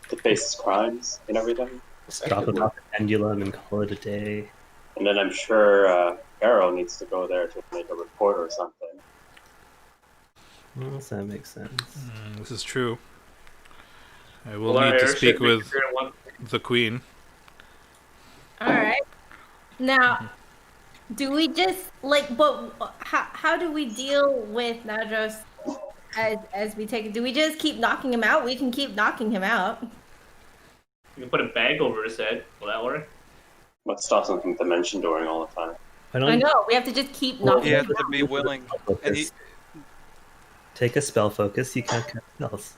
to face his crimes and everything. Just drop him off the pendulum and call it a day. And then I'm sure Arrow needs to go there to make a report or something. Well, that makes sense. This is true. I will Well, our need to airship speak makes with sure one- the queen. Alright. Now, do we just, how do we deal with Nadros as we take it? Do we just keep knocking him out? We can keep knocking him out. You can put a bag over his head. Will that work? What stops him from dimension dooring all the time? I know, we have to just keep knocking You him have to be willing. And he, Take a spell focus, you can't cast spells.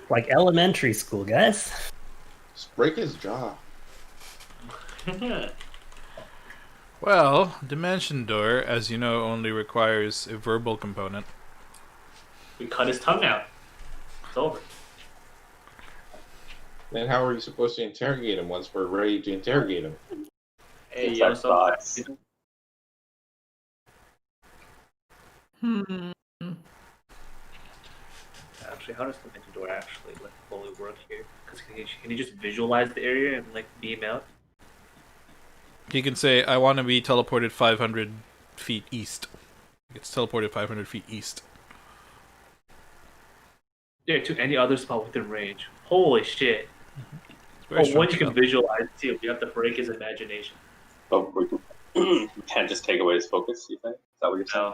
Like elementary school, guys. Just break his jaw. Well, Dimension Door, as you know, only requires a verbal component. We cut his tongue out. It's over. Then how are we supposed to interrogate him once we're ready to interrogate him? Hey, It's yo, our thoughts. Actually, how does the Dimension Door actually fully work here? Because can you just visualize the area and beam out? He can say, I want to be teleported 500 feet east. He gets teleported 500 feet east. Yeah, to any other spot within range. Holy shit. Very strong Once you can spell. visualize too, you have to break his imagination. But we can't just take away his focus, you think? Is that what you're saying?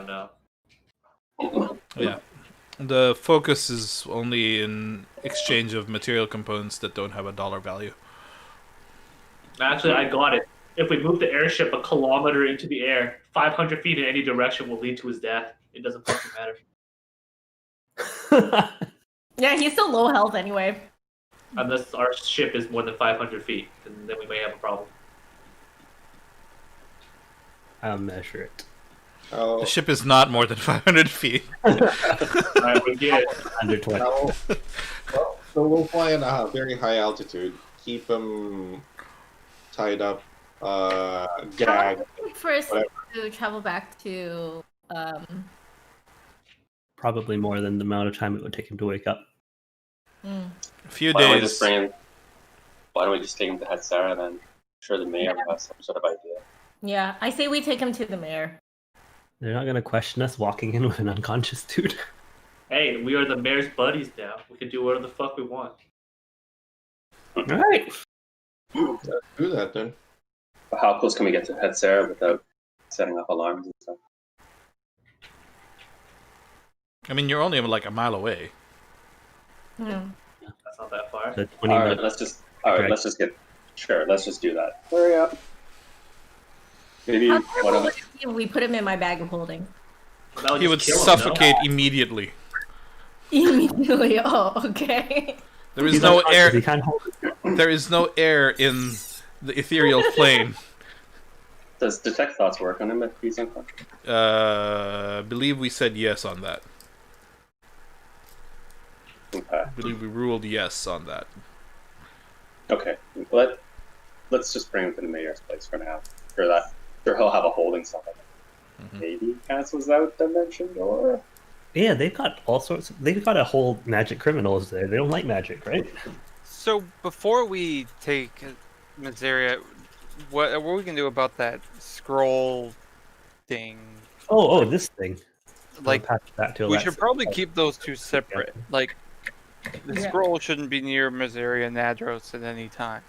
No. Yeah. The focus is only in exchange of material components that don't have a dollar value. Actually, I got it. If we move the airship a kilometer into the air, 500 feet in any direction will lead to his death. It doesn't fucking matter. Yeah, he's still low health anyway. Unless our ship is more than 500 feet, and then we may have a problem. I'll measure it. Oh, The ship is not more than 500 feet. Alright, we get it. Under 20. well, so we'll fly at a very high altitude. Keep him tied up, gagged. For us Whatever. to travel back to, Probably more than the amount of time it would take him to wake up. A few Why don't we days. just bring him? Why don't we just take him to Head Sarah then? I'm sure the mayor has some sort of idea. yeah, I say we take him to the mayor. They're not going to question us walking in with an unconscious dude. Hey, we are the mayor's buddies now. We can do whatever the fuck we want. Alright. Do that then. How close can we get to Pet Sarah without setting up alarms and stuff? I mean, you're only like a mile away. Hmm. That's not that far. The 20 All right, minutes. let's just do that. Hurry up. Maybe How one of terrible us. would it be if we put him in my bag of holding? That He just would kill him, suffocate immediately. Immediately. Oh, okay. There is He's no unconscious, air. He can't hold it. There is no air in the ethereal plane. Does detect thoughts work on him if he's unconscious? Believe we said yes on that. Okay. Believe we ruled yes on that. Okay. Let's just bring him to the mayor's place for now. For that, sure he'll have a holding cell. Mhm. Maybe cancels out Dimension Door. Yeah, they've got all sorts. They've got a whole magic criminals there. They don't like magic, right? So before we take Miseria, what are we gonna do about that scroll thing? Oh, this thing. Like, I'll pass it back to we Alexa. should probably keep those two separate. Like, the Yeah. scroll shouldn't be near Miseria Nadros at any time.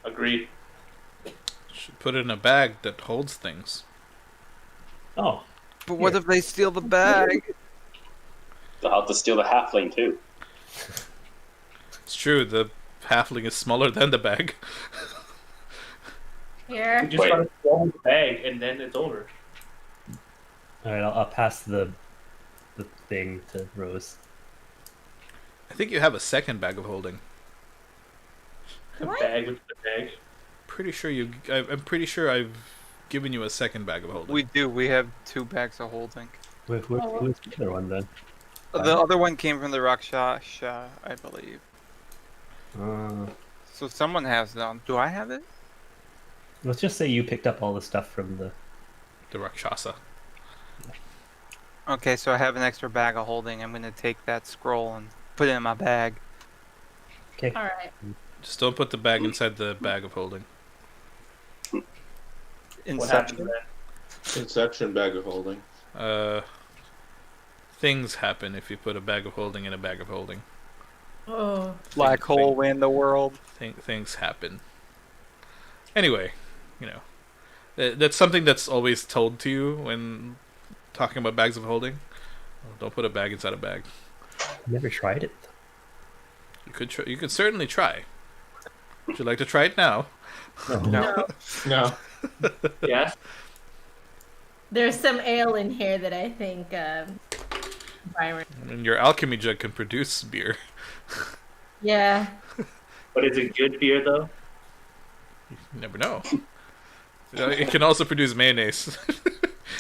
Agreed. Should put it in a bag that holds things. Oh, But what if they steal the bag? They'll have to steal the halfling too. It's true. The halfling is smaller than the bag. You Here. just Wait. gotta swallow the bag and then it's over. all right. I'll pass the thing to Rose. I think you have a second bag of holding. The What? bag with the bag. Pretty sure you. I'm pretty sure I've given you a second bag of holding. We do. We have 2 bags of holding. Who's the other one then? The other one came from the Rakshasha, I believe. So someone has them. Do I have it? Let's just say you picked up all the stuff from the. The Rakshasa. Okay, so I have an extra bag of holding. I'm gonna take that scroll and put it in my bag. Okay. All right. Just don't put the bag inside the bag of holding. What Inception. happened then? Inception bag of holding. Things happen if you put a bag of holding in a bag of holding. Oh. Black hole win the world. Things happen. Anyway, you know, that's something that's always told to you when talking about bags of holding. Don't put a bag inside a bag. Never tried it. You could you could certainly try. Would you like to try it now? No. No. Yes. There's some ale in here that I think Byron. I mean, your alchemy jug can produce beer. Yeah. But is it good beer though? You never know. It can also produce mayonnaise.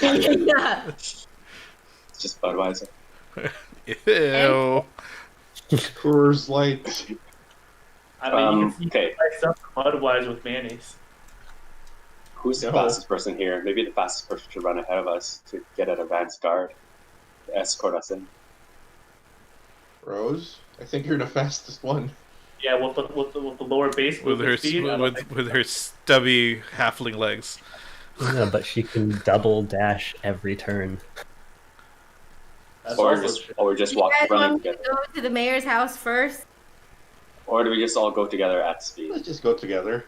Yeah. It's just Budweiser. Ew. Coors Light. I mean, you can Okay. buy stuff from Budweiser with mayonnaise. Who's the No. fastest person here? Maybe the fastest person should run ahead of us to get an advanced guard to escort us in. Rose, I think you're the fastest one. Yeah, with the lower base With her speed. I don't think- with her stubby halfling legs. Yeah, but she can double dash every turn. that's Or also just, true. or just You walk guys running want me to together. go to the mayor's house first? Or do we just all go together at speed? Let's just go together.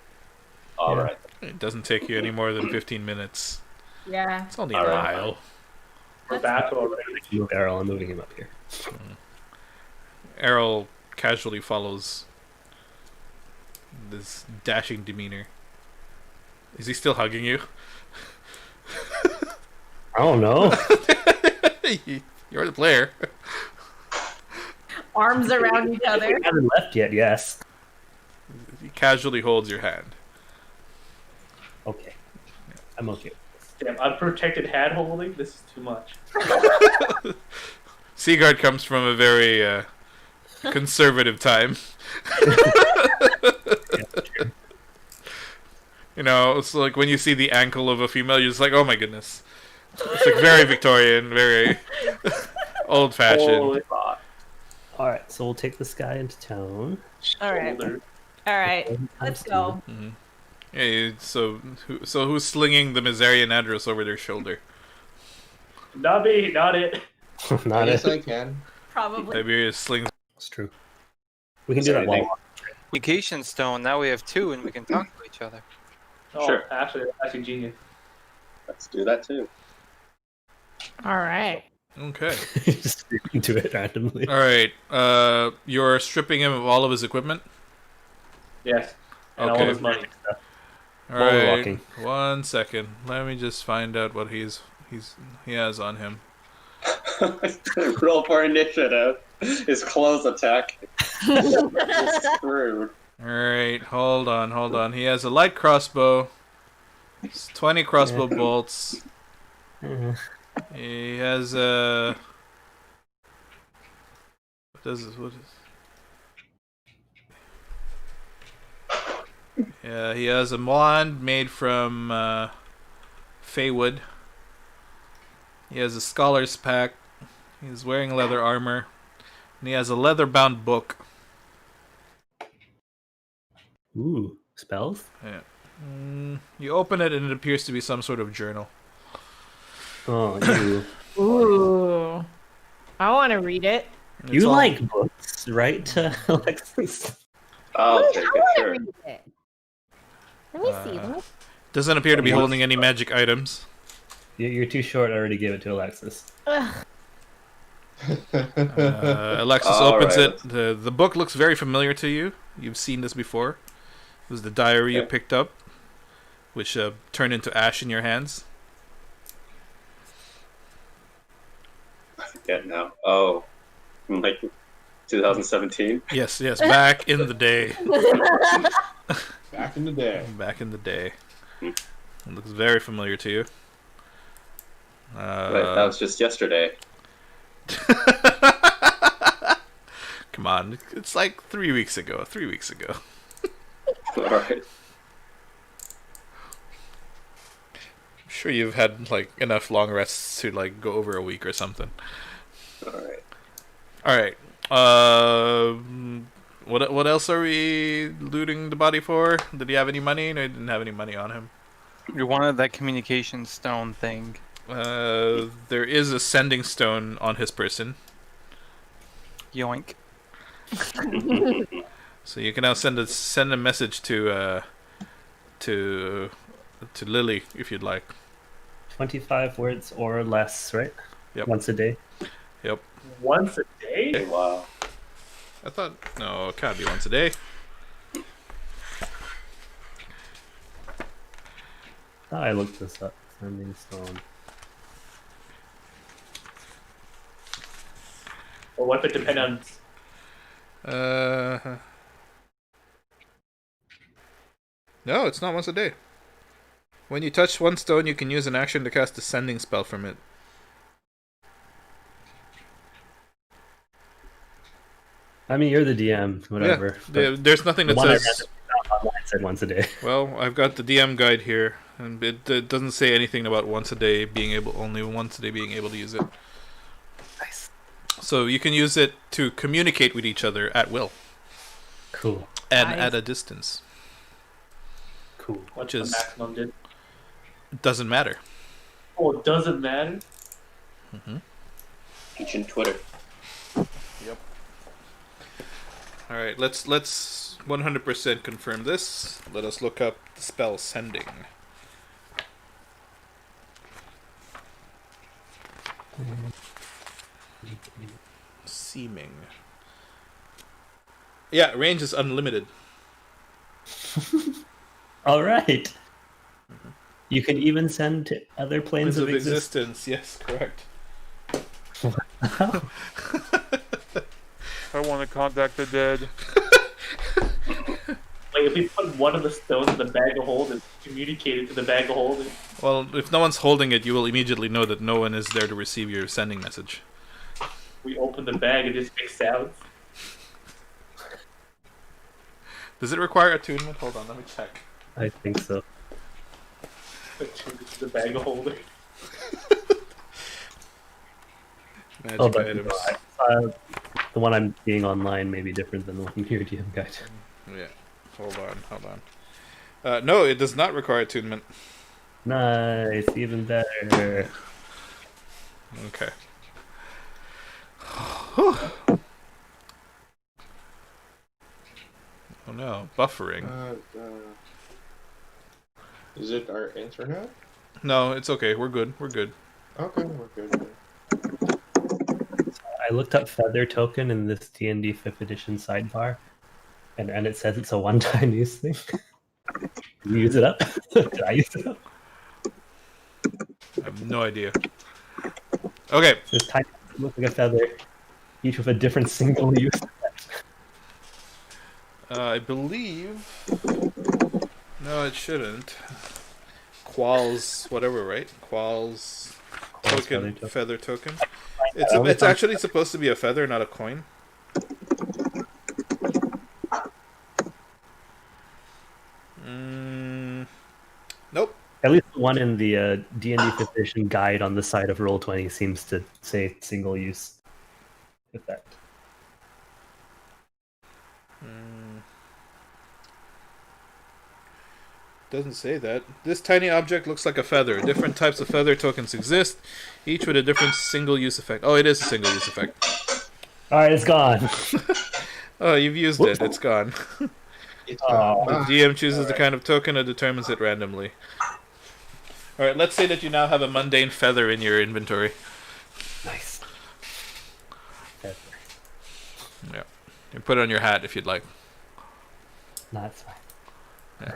All Yeah. right. It doesn't take you any more than 15 minutes. Yeah. It's only a Alright. mile. We're back already. Move Errol, I'm moving him up here. Errol casually follows this dashing demeanor. Is he still hugging you? I don't know. You're the player. Arms around each other. We haven't left yet. Yes. He casually holds your hand. Okay. I'm okay. Damn, unprotected hand holding. This is too much. Seaguard comes from a very conservative time. You know, it's like when you see the ankle of a female, you're just like, oh my goodness. It's like very Victorian, very old-fashioned. Holy All right. So we'll take this guy into town. All right. shoulder. All right. Let's go. Yeah, so who's slinging the Miserian address over their shoulder? Not me, not it. Not Yes, it. I can. Probably. Tiberius slings. It's true. We can do that Sorry, while. Vacation stone. Now we have 2, and we can talk to each other. Oh, Sure. Actually, that's actually genius. Let's do that too. All right. Okay. Just speaking to it randomly. All right. You're stripping him of all of his equipment. Yes. And all Okay. his money. All While we're right. walking. 1 second. Let me just find out what he has on him. Roll for initiative. His clothes attack. We're screwed. All right. Hold on. He has a light crossbow. 20 crossbow bolts. He has a. What is? Yeah, he has a wand made from Feywood. He has a scholar's pack. He's wearing leather armor. And he has a leather-bound book. Ooh, spells? Yeah. You open it and it appears to be some sort of journal. Oh, you. Ooh. I want to read it. It's You all- like books, right, Alexis? I'll Wait, take I it, want to sure. read it. Let me see. Let me Doesn't appear to be Yes. holding any magic items. You're too short. I already gave it to Alexis. Ugh. Alexis All opens right. it. The book looks very familiar to you. You've seen this before. It was the diary you Yeah. picked up, which turned into ash in your hands. I forget now. Oh, from like 2017. Yes, back in the day. Back in the day. Back in the day. Hmm. It looks very familiar to you. But that was just yesterday. Come on, it's like 3 weeks ago. 3 weeks ago. All right. I'm sure you've had like enough long rests to like go over a week or something. All right. All right. What else are we looting the body for? Did he have any money? No, he didn't have any money on him. You wanted that communication stone thing. There is a sending stone on his person, Yoink. so you can now send a message to Lily if you'd like. 25 words or less, right? Yep. Once a day. Yep. Once a day? Wow. I thought no, it can't be once a day. I looked this up. Sending stone. Or what if it depends on... No, it's not once a day. When you touch one stone, you can use an action to cast a sending spell from it. I mean, you're the DM, whatever. Yeah, there's nothing that the one I says. read online said once a day. Well, I've got the DM guide here, and it doesn't say anything about once a day being able to use it. Nice. So you can use it to communicate with each other at will Cool. and Nice. at a distance. Cool. What's Which is- the maximum did? It doesn't matter. Oh, it doesn't matter? Ancient Twitter. All right, let's 100% confirm this. Let us look up the spell sending. Seeming. Yeah, range is unlimited. All right. You can even send to other planes of existence. Yes, correct. I want to contact the dead. Like, if we put one of the stones in the bag of holding and communicate it to the bag of holding, Well, if no one's holding it, you will immediately know that no one is there to receive your sending message. we open the bag and just makes sounds. Does it require attunement? Hold on, let me check. I think so. To the bag of holding. Magic Oh, but items. the one I'm seeing online may be different than the one in your DM guide. Yeah. Hold on. No, it does not require attunement. Nice, even better. Okay. Oh no, buffering. Is it our internet? No, it's okay. We're good. We're good. Okay, we're good. I looked up feather token in this D&D 5th edition sidebar, and it says it's a one-time use thing. Did you use it up? Did I use it up? I have no idea. Okay. This tiny looks like a feather, each with a different single use. I believe. No, it shouldn't. Qualls, whatever, right? Qualls token, feather token. It's actually supposed to be a feather, not a coin. Nope. At least the one in the D&D 5th edition guide on the side of Roll20 seems to say single use effect. Doesn't say that. This tiny object looks like a feather. Different types of feather tokens exist, each with a different single-use effect. Oh, it is a single-use effect. Alright, it's gone. Oh, you've used it. It's gone. It's The DM chooses the kind of token and determines it randomly. Alright, let's say that you now have a mundane feather in your inventory. Nice. Feather. Yeah. You put it on your hat if you'd like. No, that's fine. Yeah.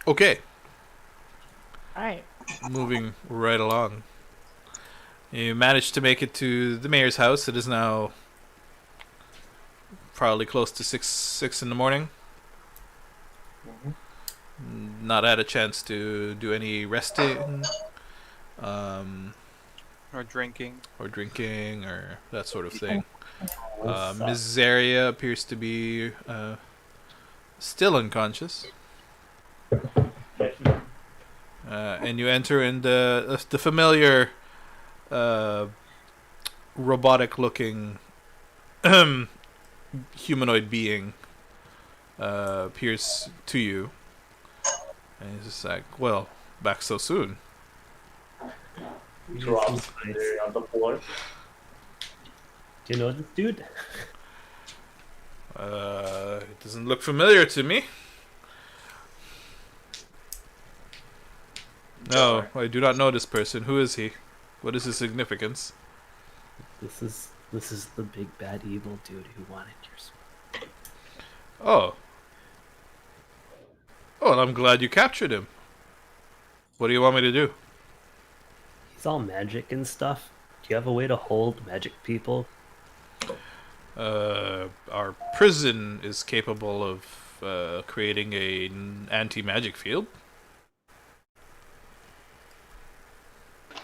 Okay. Alright. Moving right along. You managed to make it to the mayor's house. It is now probably close to six in the morning. Not had a chance to do any resting, Or drinking. or drinking, or that sort of thing. Ms. Zaria appears to be still unconscious. And you enter in the familiar robotic-looking humanoid being appears to you. And he's just like, well, back so soon. Drops there on the floor. Do you know this dude? It doesn't look familiar to me. No, I do not know this person. Who is he? What is his significance? This is the big bad evil dude who wanted your soul. Oh. Oh, well, I'm glad you captured him. What do you want me to do? He's all magic and stuff. Do you have a way to hold magic people? Our prison is capable of creating an anti-magic field.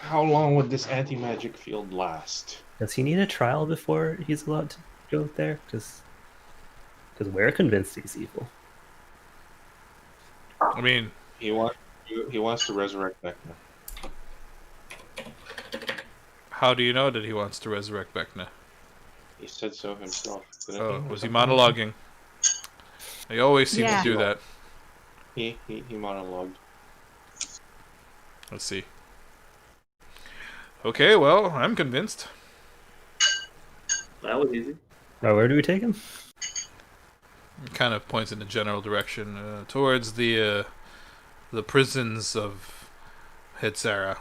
How long would this anti-magic field last? Does he need a trial before he's allowed to go there? Because we're convinced he's evil. I mean, He wants to resurrect Vecna. how do you know that he wants to resurrect Vecna? He said so himself. didn't Oh, he? was he monologuing? He always seems Yeah. to do that. He monologued. Let's see. Okay, well, I'm convinced. That was easy. Right, where do we take him? Kind of points in a general direction towards the prisons of Hitsara.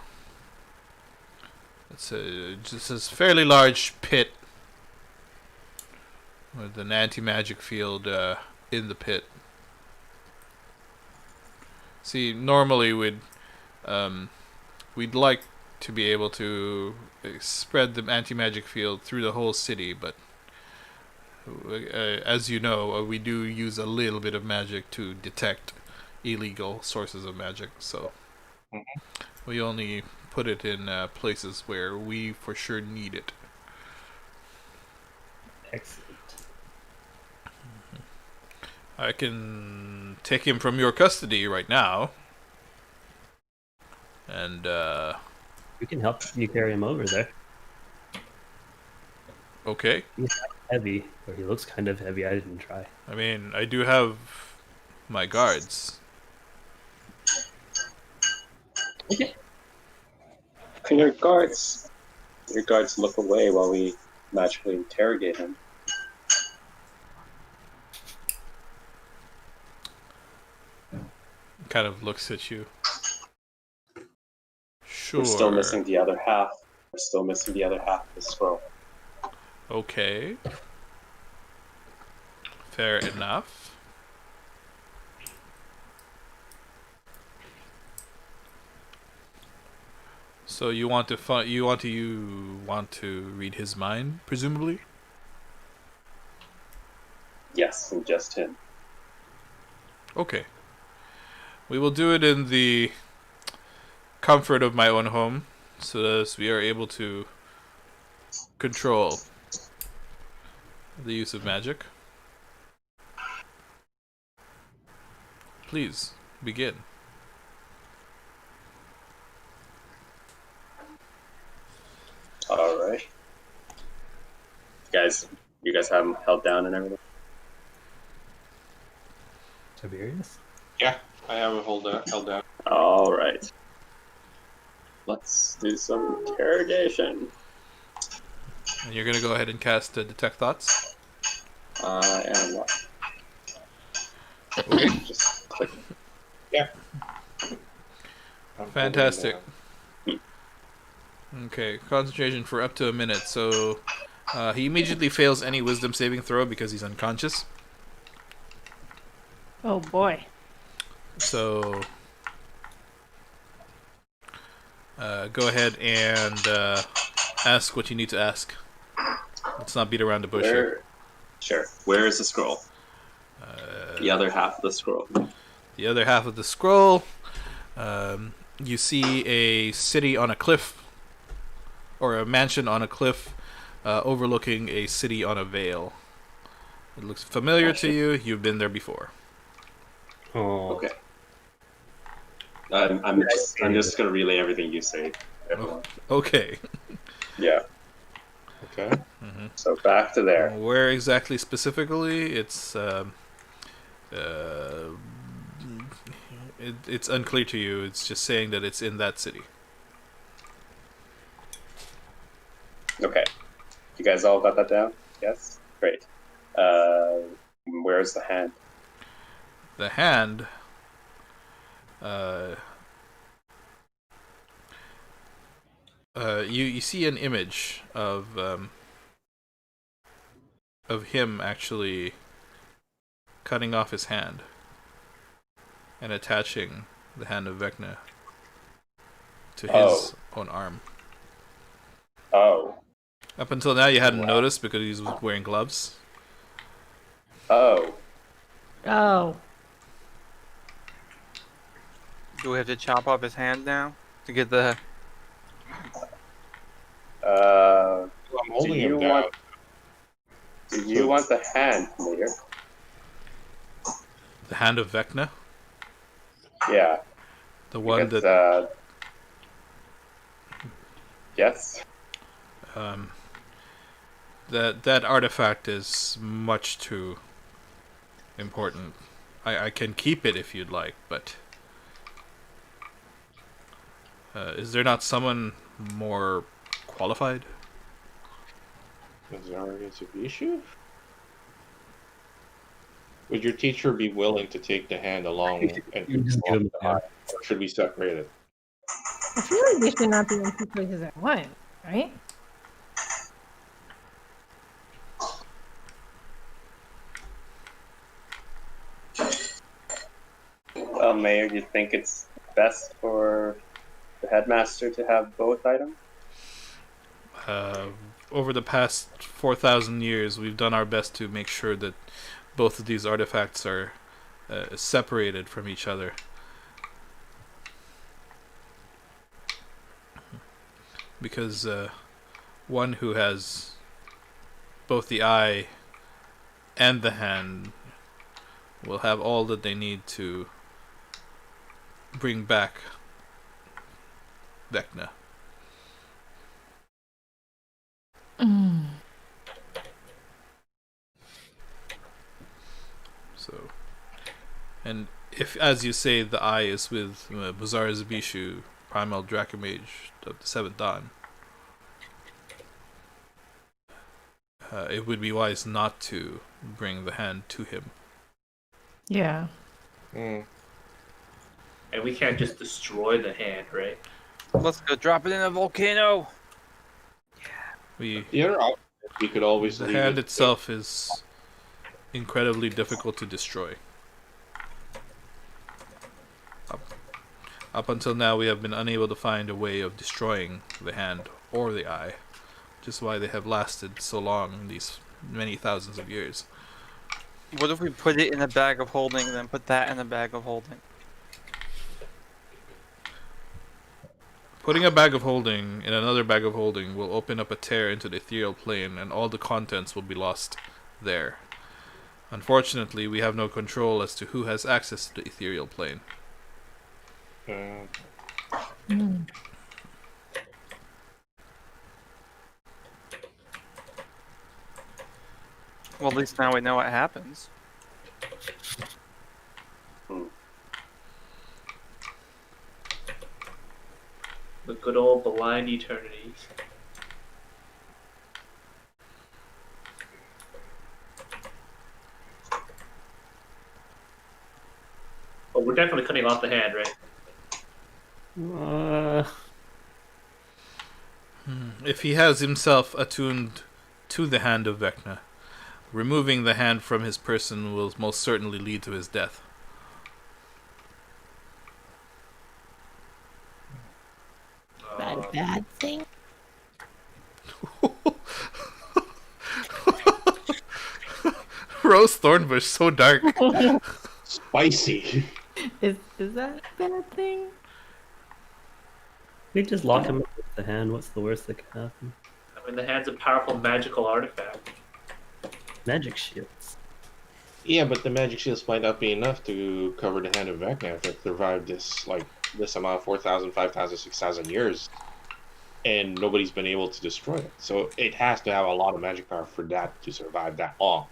It's just this fairly large pit with an anti-magic field in the pit. See, normally we'd like to be able to spread the anti-magic field through the whole city, but as you know, we do use a little bit of magic to detect illegal sources of magic, so we only put it in places where we for sure need it. Excellent. I can take him from your custody right now, and We can help you carry him over there. okay. He's heavy, or he looks kind of heavy. I didn't try. I mean, I do have my guards. Can your guards look away while we magically interrogate him? kind of looks at you. Sure. We're still missing the other half. We're still missing the other half of the scroll. Okay. Fair enough. So you want to read his mind, presumably? Yes, and just him. Okay. We will do it in the comfort of my own home, so that we are able to control the use of magic. Please, begin. Alright. You guys have him held down and everything? Tiberius? Yeah, I have it held down. Alright. Let's do some interrogation. And you're gonna go ahead and cast Detect Thoughts. I am not. Okay. Just click. I'm Fantastic. holding Okay, concentration for up to a minute. So he immediately fails any wisdom saving throw because he's unconscious. Oh boy. So go ahead and ask what you need to ask. Let's not beat around the bush here. Sure. Where is the scroll? The other half of the scroll. The other half of the scroll, you see a city on a cliff, or a mansion on a cliff, overlooking a city on a vale. It looks familiar to you. You've been there before. Oh. Okay. I'm just gonna relay everything you say. Everyone. Okay. Yeah. Okay. So back to there. Where exactly specifically? It's it's unclear to you. It's just saying that it's in that city. Okay. You guys all got that down? Yes? Great. Where's the hand? The hand. You see an image of him actually cutting off his hand and attaching the hand of Vecna to his own arm. Oh. Up until now, you hadn't noticed because he was wearing gloves. Oh. Oh. Do we have to chop off his hand now to get the? I'm holding him down. Do you want the hand, Leader? The hand of Vecna, Yeah. the one Because, that yes. that artifact is much too important. I can keep it if you'd like, but is there not someone more qualified? Is there an issue? Would your teacher be willing to take the hand along and You just give him the hand. or should we separate it? I feel like they should not be in two places at once, right? Well, Mayor, do you think it's best for the headmaster to have both items? Over the past 4,000 years, we've done our best to make sure that both of these artifacts are separated from each other. Because one who has both the eye and the hand will have all that they need to bring back Vecna. So, and if, as you say, the eye is with Bazar Zabishu, Primal Dracomage of the Seventh Dawn, it would be wise not to bring the hand to him. Yeah. And we can't just destroy the hand, right? Let's go drop it in a volcano. The The other option is we could always leave hand it itself is incredibly difficult to destroy. Up until now, we have been unable to find a way of destroying the hand or the eye, which is why they have lasted so long, these many thousands of years. What if we put it in a bag of holding and then put that in a bag of holding? Putting a bag of holding in another bag of holding will open up a tear into the ethereal plane, and all the contents will be lost there. Unfortunately, we have no control as to who has access to the ethereal plane. Well, at least now we know what happens. The good old blind eternities. But we're definitely cutting off the hand, right? If he has himself attuned to the hand of Vecna, removing the hand from his person will most certainly lead to his death. That a bad thing? Rose Thornbush, so dark. Spicy. Is that a bad thing? We just lock him up with the hand. What's the worst that can happen? I mean, the hand's a powerful magical artifact. Magic shields. Yeah, but the magic shields might not be enough to cover the hand of Vecna if it survived this amount, 4,000, 5,000, 6,000 years, and nobody's been able to destroy it. So it has to have a lot of magic power for that to survive that long.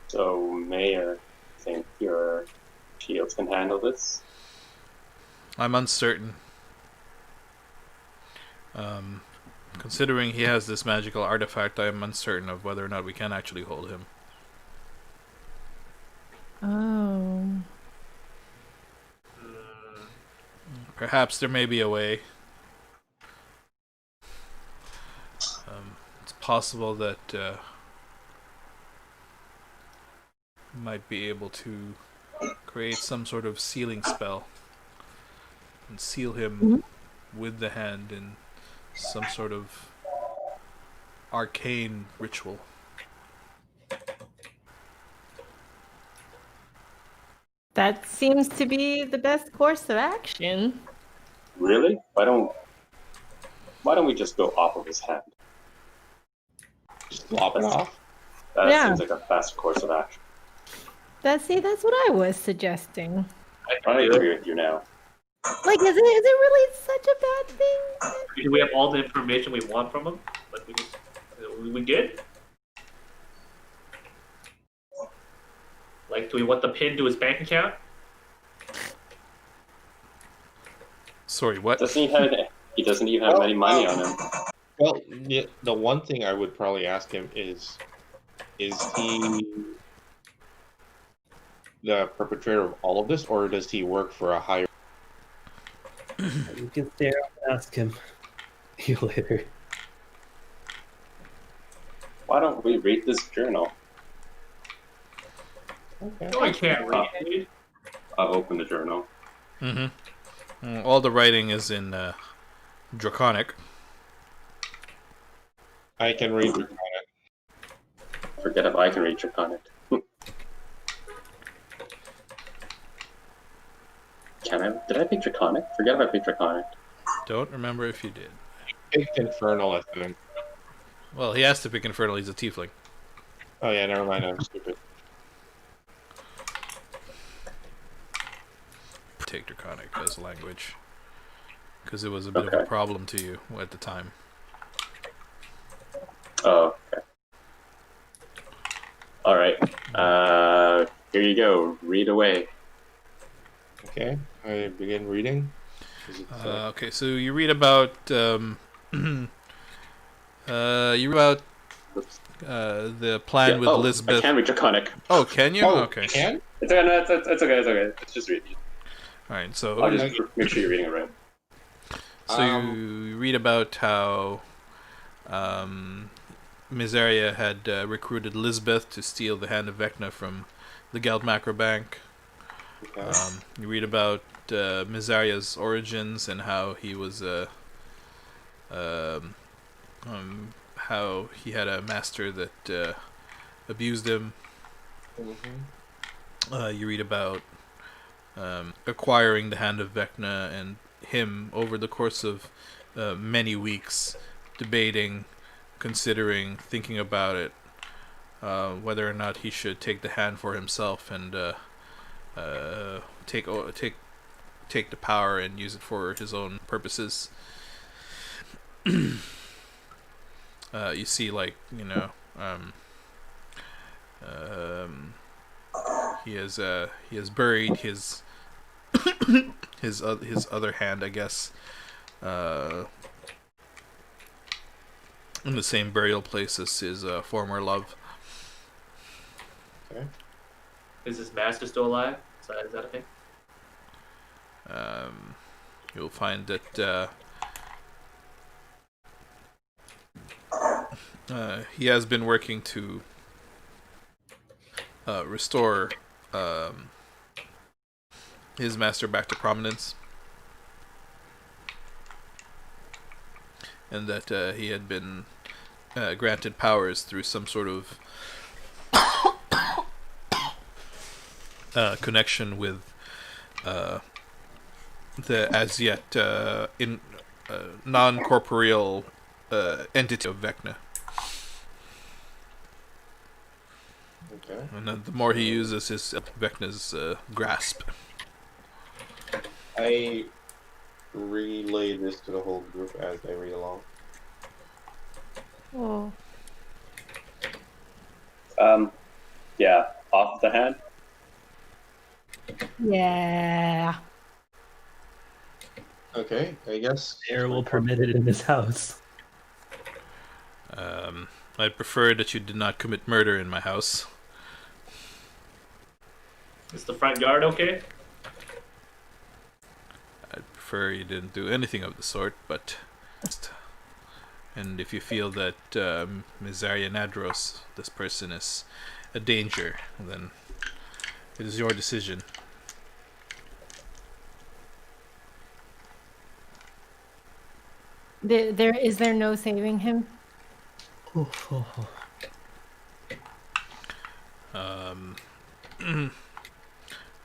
So, Mayor, think your shields can handle this? I'm uncertain. Considering he has this magical artifact, I am uncertain of whether or not we can actually hold him. Oh. Perhaps there may be a way. It's possible that might be able to create some sort of sealing spell and seal him with the hand in some sort of arcane ritual. That seems to be the best course of action. Really? Why don't we just go off of his hand? Just lop it off. That Yeah. seems like a fast course of action. That's what I was suggesting. I agree with you now. Like, is it really such a bad thing? Do we have all the information we want from him? Like we good? Like, do we want the pin to his bank account? Sorry, what? He doesn't even have any money on him. Well, yeah, the one thing I would probably ask him is he the perpetrator of all of this, or does he work for a higher... You can stare and ask him. See you later. Why don't we read this journal? Okay. No, I can't read. I'll open the journal. All the writing is in Draconic. I can read Draconic. Forget if I can read Draconic. Did I pick Draconic? Forget if I picked Draconic. Don't remember if you did. Picked Infernal, I think. Well, he has to pick Infernal, he's a tiefling. Oh yeah, never mind, I'm stupid. Take Draconic as a language. Because it was a bit of a problem to you at the time. Oh, okay. Alright. Here you go. Read away. Okay, I begin reading. Is it, Okay, so you read about the plan with Elizabeth. I can read Draconic. Oh, can you? Oh, Okay. can? It's okay. No, it's okay. It's okay. It's just read. All right, so I'll just make sure you're reading it right. So you read about how Miseria had recruited Lisbeth to steal the hand of Vecna from the Geld Macro Bank. Okay. You read about Miseria's origins and how he was how he had a master that abused him. You read about acquiring the hand of Vecna and him over the course of many weeks debating, considering, thinking about it, whether or not he should take the hand for himself and take the power and use it for his own purposes. You see, like, you know, he has buried his his other hand, I guess, in the same burial place as his former love. Okay. Is his master still alive? Is that a thing? You'll find that he has been working to restore his master back to prominence, and that he had been granted powers through some sort of connection with the as yet non-corporeal entity of Vecna. Okay. And then the more he uses his Vecna's grasp. I relay this to the whole group as they read along. Oh. Yeah, off the hand. Yeah. Okay, I guess. Air will permit it in this house. I'd prefer that you did not commit murder in my house. Is the front yard okay? I'd prefer you didn't do anything of the sort, but... And if you feel that Miseria Nadros, this person, is a danger, then it is your decision. Is there no saving him?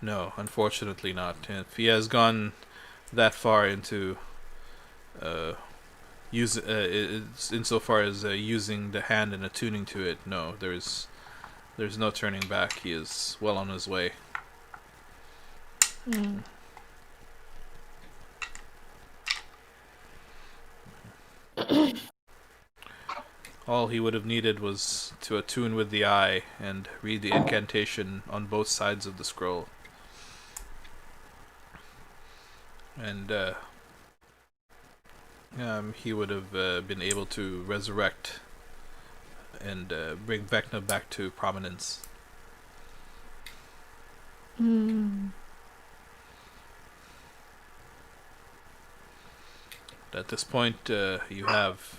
No, unfortunately not. If he has gone that far into insofar as using the hand and attuning to it, no, there's no turning back. He is well on his way. All he would have needed was to attune with the eye and read the incantation on both sides of the scroll. And he would have been able to resurrect and bring Vecna back to prominence. At this point, you have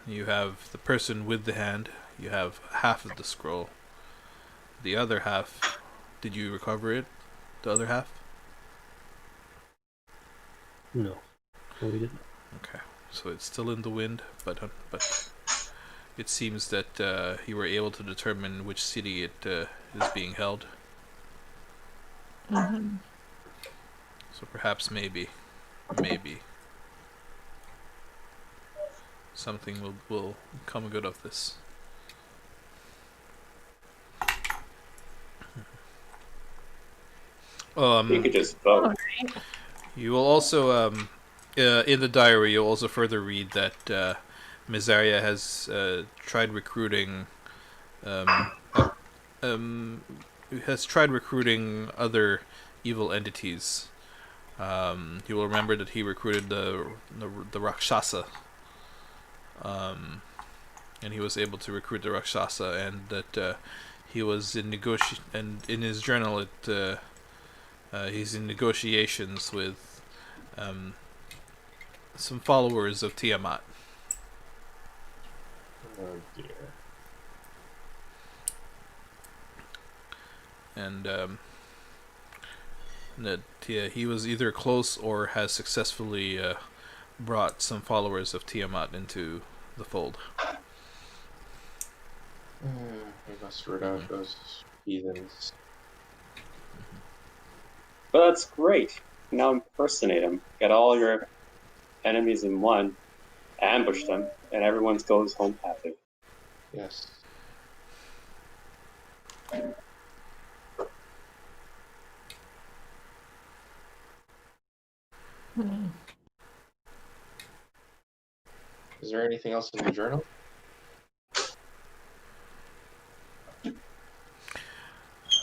the person with the hand. You have half of the scroll. The other half, did you recover it? The other half? No, we didn't. Okay, so it's still in the wind, but it seems that you were able to determine which city it is being held. So perhaps maybe something will come good of this. You could just vote. You will also, in the diary, you'll also further read that Miseria has tried recruiting, other evil entities. You will remember that he recruited the Rakshasa, and he was able to recruit the Rakshasa, and that he was in and in his journal He's in negotiations with some followers of Tiamat. Oh dear. And that he was either close or has successfully brought some followers of Tiamat into the fold. We must rid out those heathens. But that's great. Now impersonate them. Get all your enemies in one, ambush them, and everyone goes home happy. Yes. Is there anything else in the journal?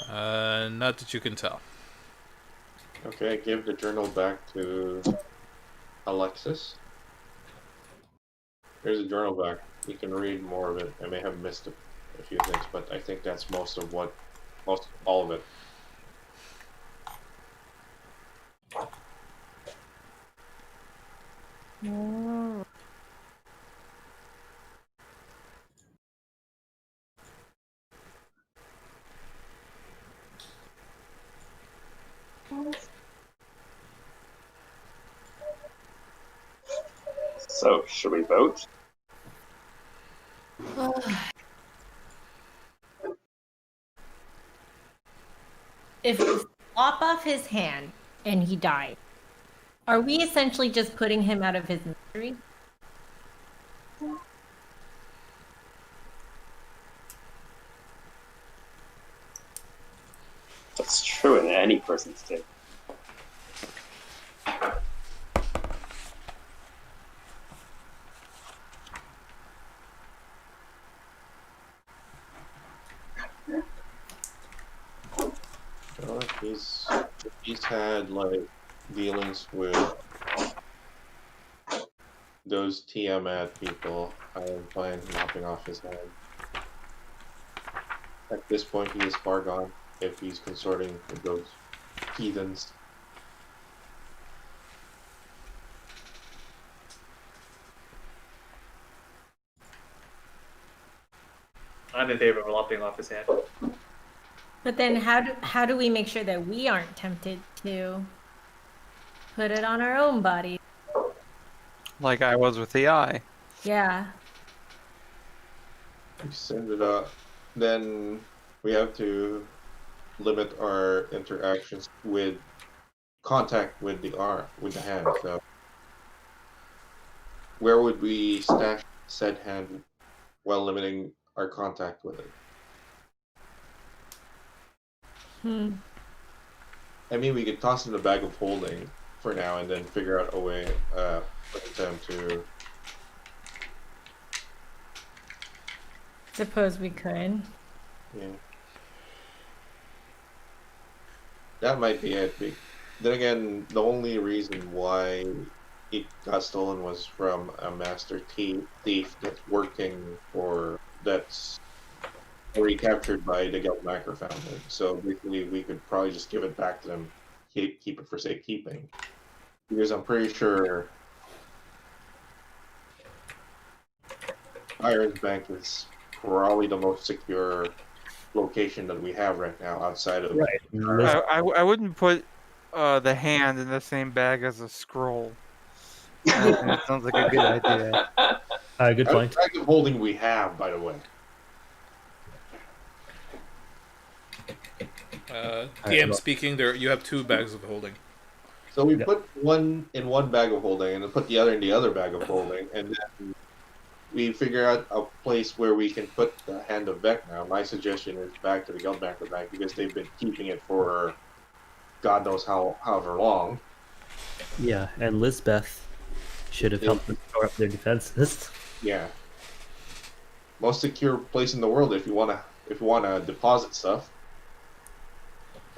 Not that you can tell. Okay, give the journal back to Alexis. Here's a journal back. You can read more of it. I may have missed a few things, but I think that's most all of it. So, should we vote? If we lop off his hand and he died, are we essentially just putting him out of his misery? That's true in any person's state. Well, if he's had like dealings with those Tiamat people, I am fine lopping off his head. At this point, he is far gone. If he's consorting with those heathens. I'm in favor of lopping off his head. But then how do we make sure that we aren't tempted to put it on our own body? Like I was with the eye. Yeah. We send it up. Then we have to limit our interactions with contact with the arm, with the hand. So where would we stash said hand while limiting our contact with it? I mean, we could toss in a bag of holding for now and then figure out a way for them to. Suppose we could. Yeah. That might be it. Then again, the only reason why it got stolen was from a master thief that's working for that's recaptured by the Geldmacher family. So basically, we could probably just give it back to them, keep it for safekeeping, because I'm pretty sure Iron's Bank is probably the most secure location that we have right now outside of I wouldn't put the hand in the same bag as a scroll. That sounds like a good idea. Good point. Bag of holding we have, by the way. DM speaking, there you have 2 bags of holding. So we put one in one bag of holding and then put the other in the other bag of holding, and then we figure out a place where we can put the hand of Vec now. My suggestion is back to the Geldmacher Bank because they've been keeping it for God knows however long. Yeah, and Lisbeth should have helped them shore up their defenses. Yeah. Most secure place in the world if you wanna deposit stuff.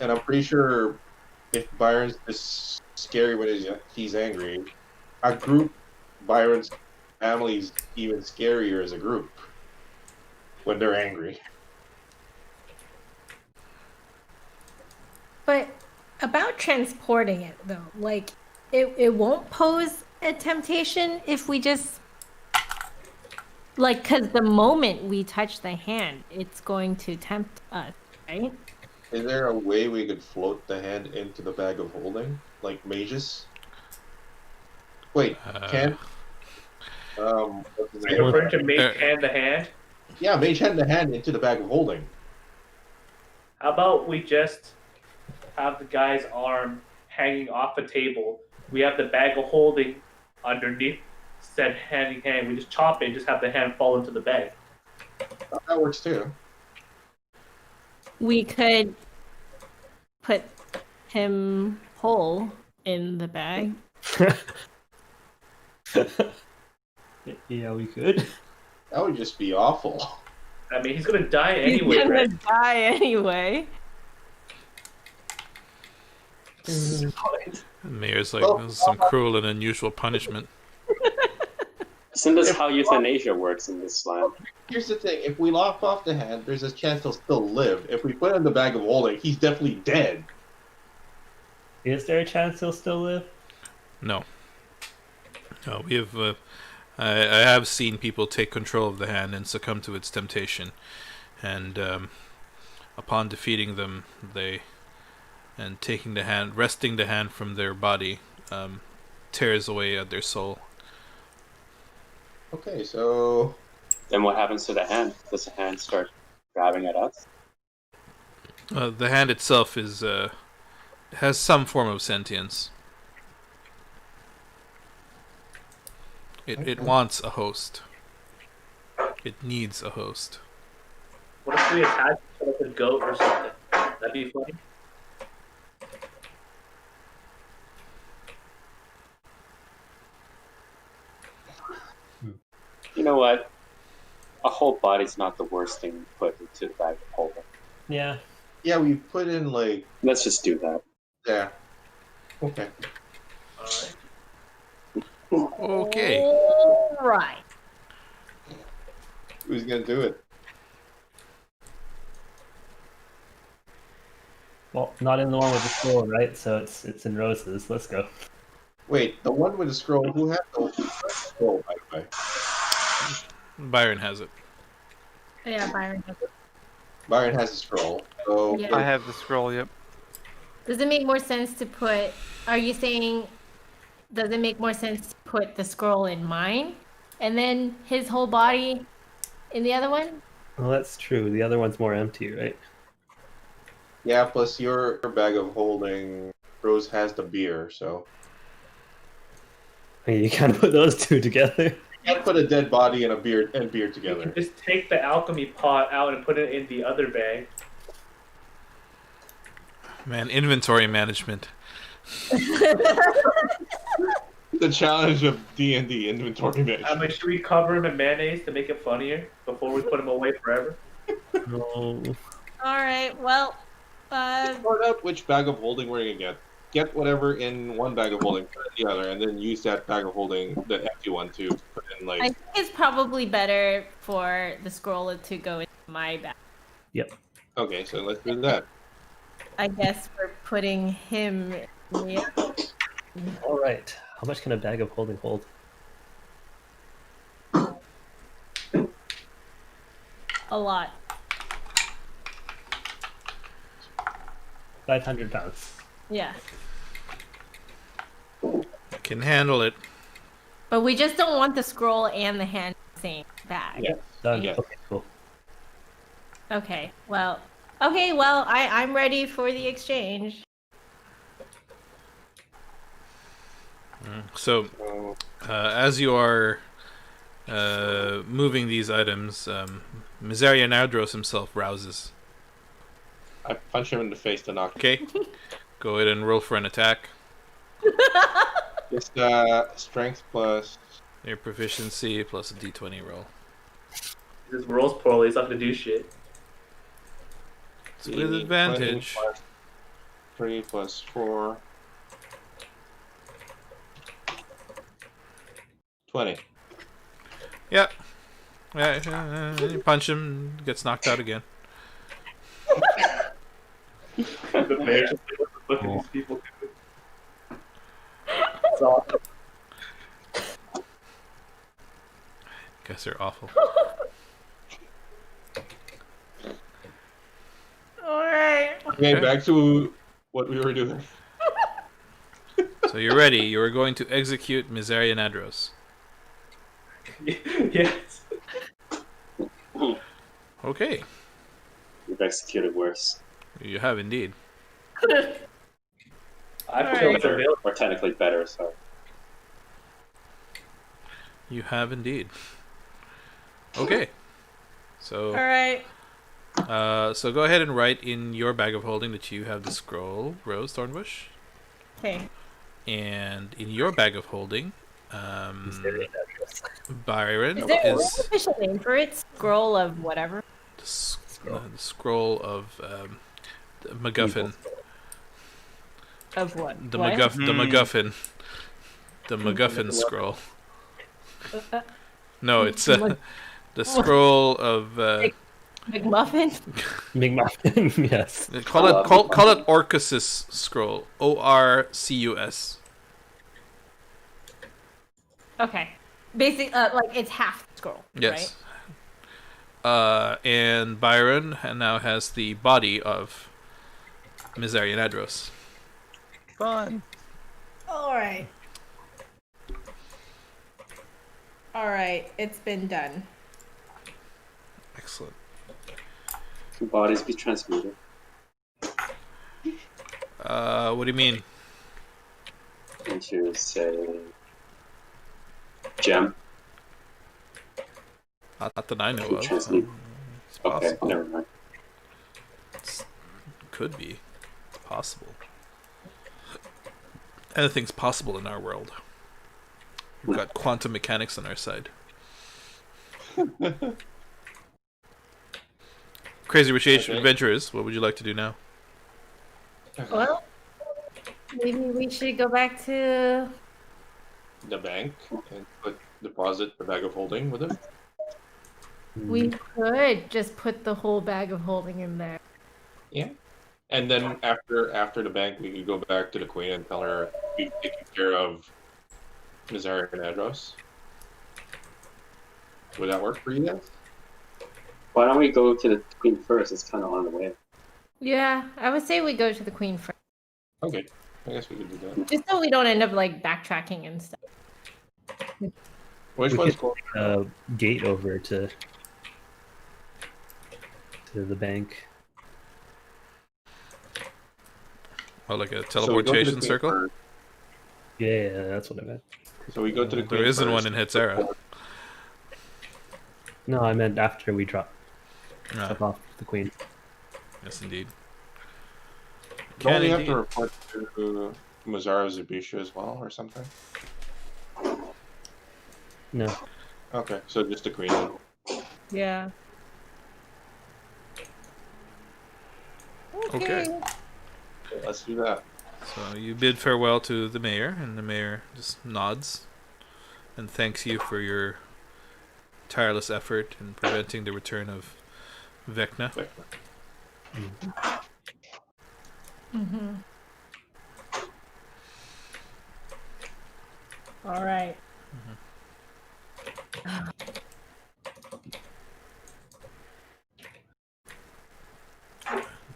And I'm pretty sure if Byron's this scary when he's angry, a group, Byron's family's even scarier as a group when they're angry. But about transporting it though, like it won't pose a temptation if we just like, because the moment we touch the hand, it's going to tempt us, right? Is there a way we could float the hand into the bag of holding, like mages? Wait, can what's his Are you name? referring to mage hand the hand? Yeah, mage hand the hand into the bag of holding. How about we just have the guy's arm hanging off a table? We have the bag of holding underneath said hand. We just chop it and just have the hand fall into the bag. That works too. We could put him whole in the bag. Yeah, we could. That would just be awful. I mean, he's gonna die anyway, He's gonna right? die anyway. Mayor's like, this is some cruel and unusual punishment. Isn't this how euthanasia works in this land? Here's the thing: if we lop off the hand, there's a chance he'll still live. If we put him in the bag of holding, he's definitely dead. Is there a chance he'll still live? No. No, we have. I have seen people take control of the hand and succumb to its temptation, and upon defeating them, and taking the hand, wresting the hand from their body, tears away at their soul. Okay, so Then what happens to the hand? Does the hand start grabbing at us? The hand itself has some form of sentience. It wants a host. It needs a host. What if we attach it to like a goat or something? That'd be funny. You know what? A whole body's not the worst thing to put into the bag of holding. Yeah. yeah, we put in like Let's just do that. yeah. Okay. Alright. Okay. All right. Who's gonna do it? Well, not in the one with the scroll, right? So it's in roses. Let's go. Wait, the one with the scroll. Who has the scroll, by the way? Byron has it. Yeah, Byron. Byron has a scroll. So Yeah. I have the scroll. Yep. Does it make more sense to put? Are you saying? Does it make more sense to put the scroll in mine, and then his whole body in the other one? Well, that's true. The other one's more empty, right? yeah, plus your bag of holding. Rose has the beer, so I mean, you can't put those two together. you can't put a dead body and beer You together. can just take the alchemy pot out and put it in the other bag. Man, inventory management. The challenge of D&D inventory management. Should we cover him in mayonnaise to make it funnier before we put him away forever? No. All right. Well, Sort out which bag of holding we're gonna get. Get whatever in one bag of holding, put it in the other, and then use that bag of holding, the empty one, to put in like. I think it's probably better for the scroll to go into my bag. Okay, so let's do that. I guess we're putting him. Yeah. All right. How much can a bag of holding hold? A lot. 500 pounds. Yeah. Can handle it. But we just don't want the scroll and the hand in the same bag. Yeah. Done. Yeah. Okay, cool. Okay. Well. I'm ready for the exchange. So, as you are moving these items, Miseria Nardros himself rouses. I punch him in the face to knock. Okay? Go ahead and roll for an attack. Just strength plus. Your proficiency plus a d20 roll. He just rolls poorly. He's not gonna do shit. It's with advantage. 3 plus 4. 20. Yeah. You punch him, gets knocked out again. The mayor just like, what the Look at these people. It's awesome. Guys are awful. All right. Okay, back to what we were doing. So you're ready. You are going to execute Miserian Adros. Yes. Okay. You've executed worse. You have indeed. I've killed Better, civilians. or technically better, so. You have indeed. Okay. So All right. so go ahead and write in your bag of holding that you have the scroll, Rose Thornbush. Okay. And in your bag of holding, Byron Is there an is official name for it? Scroll of whatever. the scroll of the MacGuffin. Of what? The What? The MacGuffin. The MacGuffin scroll. No, it's the scroll of. McMuffin? McMuffin, yes. Call it Orcus's scroll. ORCUS. Okay. Basic, like it's half the scroll. Yes. And Byron now has the body of Miserian Adros. Fun. Right? All right. It's been done. Excellent. Can bodies be transmuted? What do you mean? Into, say, gem? Not that I know of. Transmute. It's Okay, possible. never mind. Could be. It's possible. Anything's possible in our world. We've got quantum mechanics on our side. Crazy Rich Okay. Adventurers, what would you like to do now? Well, maybe we should go back to. The bank and deposit the bag of holding with it. We could just put the whole bag of holding in there. Yeah. And then after the bank, we could go back to the queen and tell her we've taken care of Miserian Adros. Would that work for you guys? Why don't we go to the queen first? It's kind of on the way. Yeah, I would say we go to the queen first, Okay, I guess we could do that. just so we don't end up like backtracking and stuff. Which We one's could- going? Gate over to the bank. Oh, like a So we go to the teleportation queen circle? first. Yeah, that's what I meant. So we go to the queen. There isn't first. one in Hitzera. No, I meant after we drop Ah, off the queen. yes, indeed. Don't we have indeed. to report to Mazara Zabisha as well, or something? No. Okay, so just the queen. Yeah. Okay. Let's do that. So you bid farewell to the mayor, and the mayor just nods and thanks you for your tireless effort in preventing the return of Vecna. Mm-hmm. All right.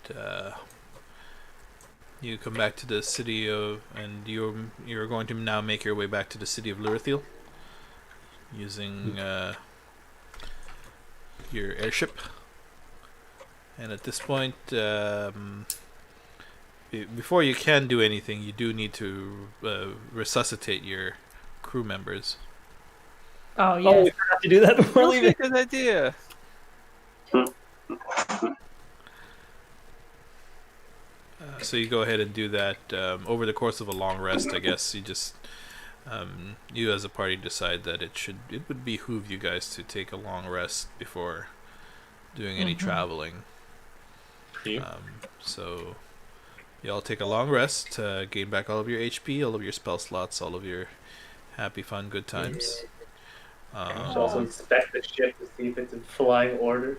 And, you come back to the city of, and you're going to now make your way back to the city of Lurithiel using your airship. And at this point, before you can do anything, you do need to resuscitate your crew members. Oh Oh, yeah. we have to do that before That's a leaving. good idea. So you go ahead and do that over the course of a long rest. I guess you just you as a party decide that it would behoove you guys to take a long rest before doing any traveling. Yeah. So you all take a long rest, gain back all of your HP, all of your spell slots, all of your happy, fun, good times. We should also inspect the ship to see if it's in flying order.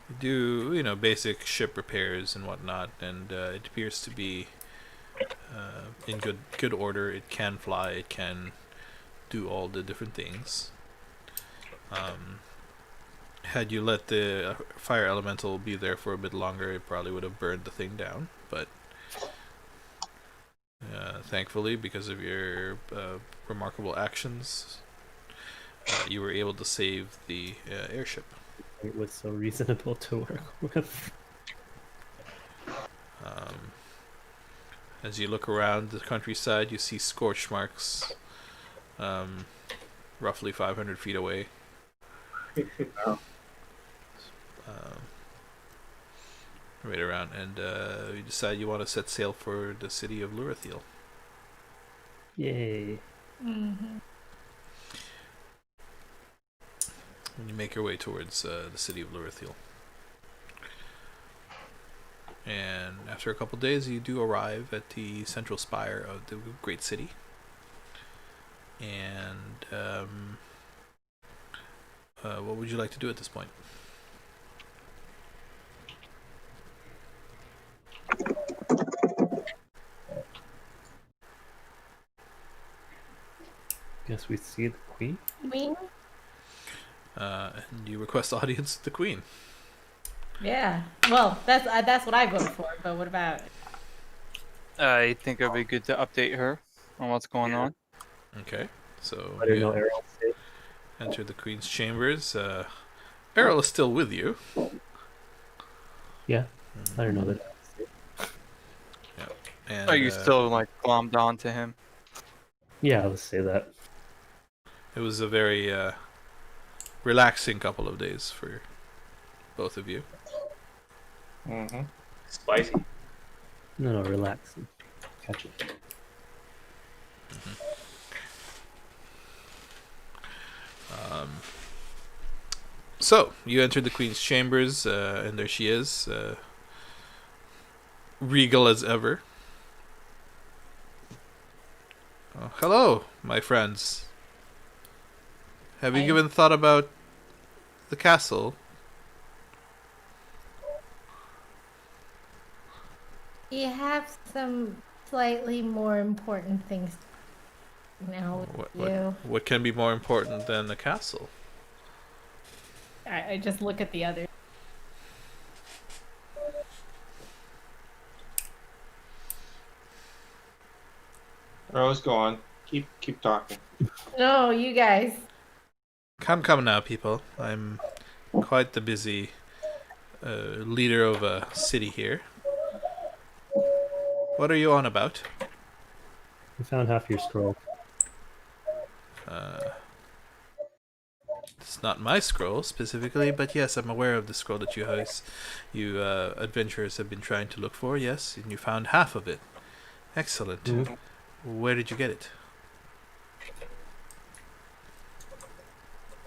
You do, basic ship repairs and whatnot, and it appears to be in good order. It can fly. It can do all the different things. Had you let the fire elemental be there for a bit longer, it probably would have burned the thing down. But thankfully, because of your remarkable actions, you were able to save the airship. It was so reasonable to work with. As you look around the countryside, you see scorch marks roughly 500 feet away. Right around, and you decide you want to set sail for the city of Lurathiel. Yay. Mm-hmm. And you make your way towards the city of Lurathiel. And after a couple days, you do arrive at the central spire of the great city. And what would you like to do at this point? Guess we see the queen. Queen? And you request audience with the queen. Yeah. Well, that's what I voted for. But what about? I think it'd be good to update her on what's going on. Okay, so I don't you know Errol's state. enter the queen's chambers. Errol is still with you. Yeah, I don't know that. And, Are you still like glommed on to him? Yeah, let's say that. It was a very relaxing couple of days for both of you. Mm-hmm. Spicy. No, relax. Catch it. So you entered the queen's chambers, and there she is, regal as ever. Oh, hello, my friends. Have you Hi. given thought about the castle? You have some slightly more important things now with you. What can be more important than the castle? I just look at the others. Rose, go on. Keep talking. No, you guys. Come now, people. I'm quite the busy leader of a city here. What are you on about? We found half your scroll. It's not my scroll specifically, but yes, I'm aware of the scroll that you adventurers have been trying to look for. Yes, and you found half of it. Excellent. Mhm. Where did you get it?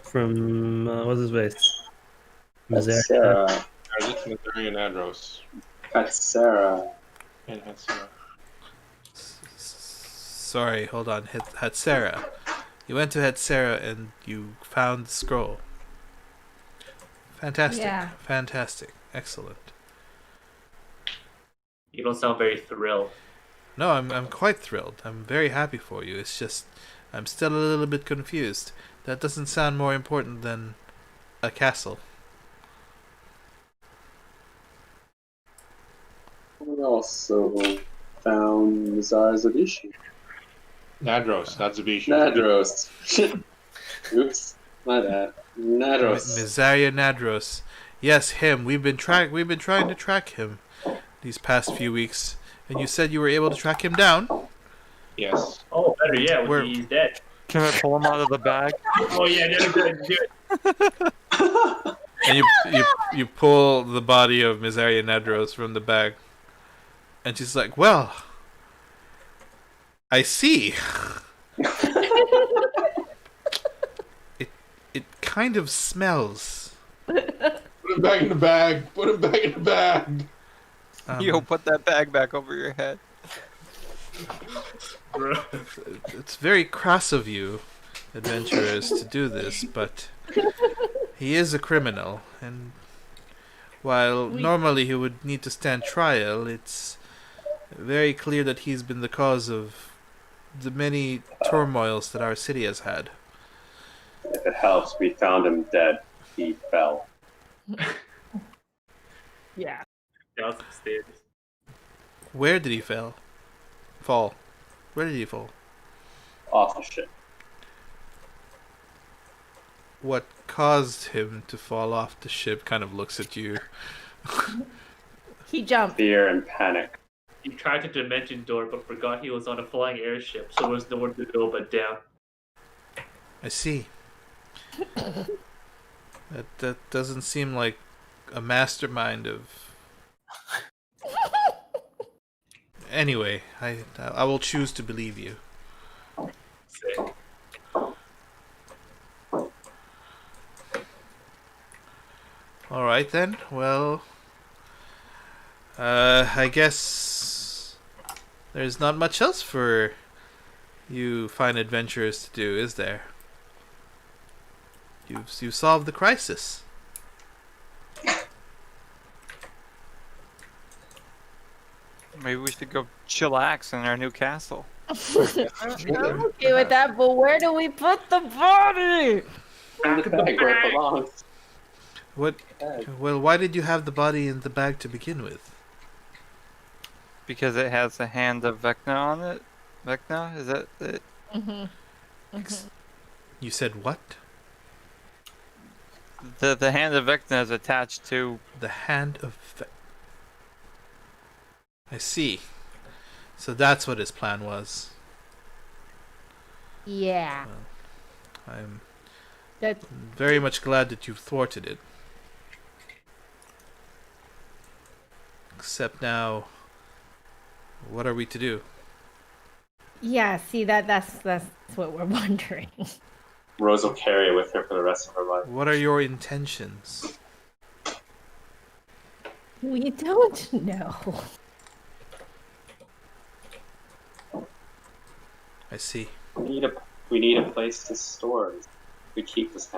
From, what's his face? That's Missouri. Sarah. It's Mazarian Adros. That's Sarah. And that's Sarah. Sorry, hold on. Hatsera. You went to Hatsera and you found the scroll. Fantastic. Yeah. Fantastic. Excellent. You don't sound very thrilled. No, I'm quite thrilled. I'm very happy for you. It's just I'm still a little bit confused. That doesn't sound more important than a castle. We also found Mizar Zabishi. Nadros, not Zabishi. Nadros. Oops, my bad. Nadros. Mizaria Nadros. Yes, him. We've been trying to track him these past few weeks, and you said you were able to track him down. Yes. Oh, better yet, Where- he's dead. Can I pull him out of the bag? Oh yeah, never good. Do it. And you pull the body of Mizaria Nadros from the bag, and she's like, "Well, I see. It kind of smells." Put him back in the bag. Put him back in the bag. Yo, put that bag back over your head. It's very crass of you, adventurers, to do this, but he is a criminal, and While We- normally he would need to stand trial, it's very clear that he's been the cause of the many turmoils that our city has had. If it helps, we found him dead. He fell Yeah. Down some stairs. Where did he fall? Where did he fall? off the ship. What caused him to fall off the ship kind of looks at you. He jumped. Fear and panic. He tried to dimension door, but forgot he was on a flying airship, so there was nowhere to go but down. I see. That doesn't seem like a mastermind of. Anyway, I will choose to believe you. Sick. All right then. Well, I guess there's not much else for you fine adventurers to do, is there? You've solved the crisis. Maybe we should go chillax in our new castle. I'm okay with that, but where do we put the body? Back in the Bag where it bag. belongs. What? Bag. Well, why did you have the body in the bag to begin with? Because it has the hand of Vecna on it. Vecna? Is that it? Mm-hmm. You said what? The hand of Vecna is attached to. The hand of. I see. So that's what his plan was. Yeah. I'm That's very much glad that you thwarted it. Except now, what are we to do? yeah. See that's what we're wondering. Rose will carry it with her for the rest of her life. What are your intentions? We don't know. I see. We need a place to store it. We keep this.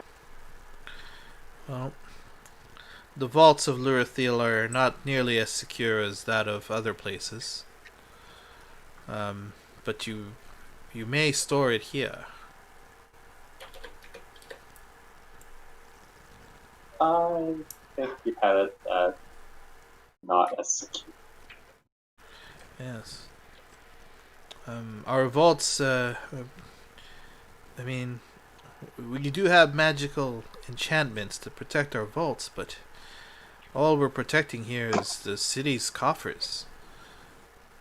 Well, the vaults of Lurathiel are not nearly as secure as that of other places. But you may store it here. I think we have it not as secure. Yes. Our vaults, I mean, we do have magical enchantments to protect our vaults, but all we're protecting here is the city's coffers.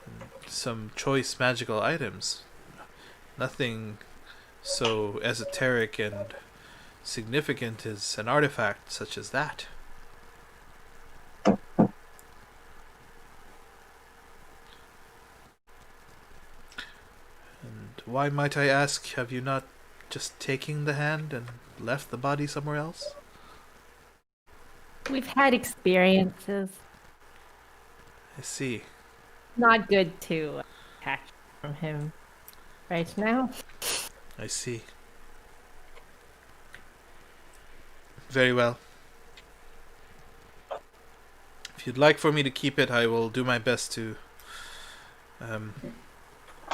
And some choice magical items. Nothing so esoteric and significant as an artifact such as that. And why, might I ask, have you not just taken the hand and left the body somewhere else? We've had experiences. I see. Not good to catch from him right now. I see. Very well. If you'd like for me to keep it, I will do my best to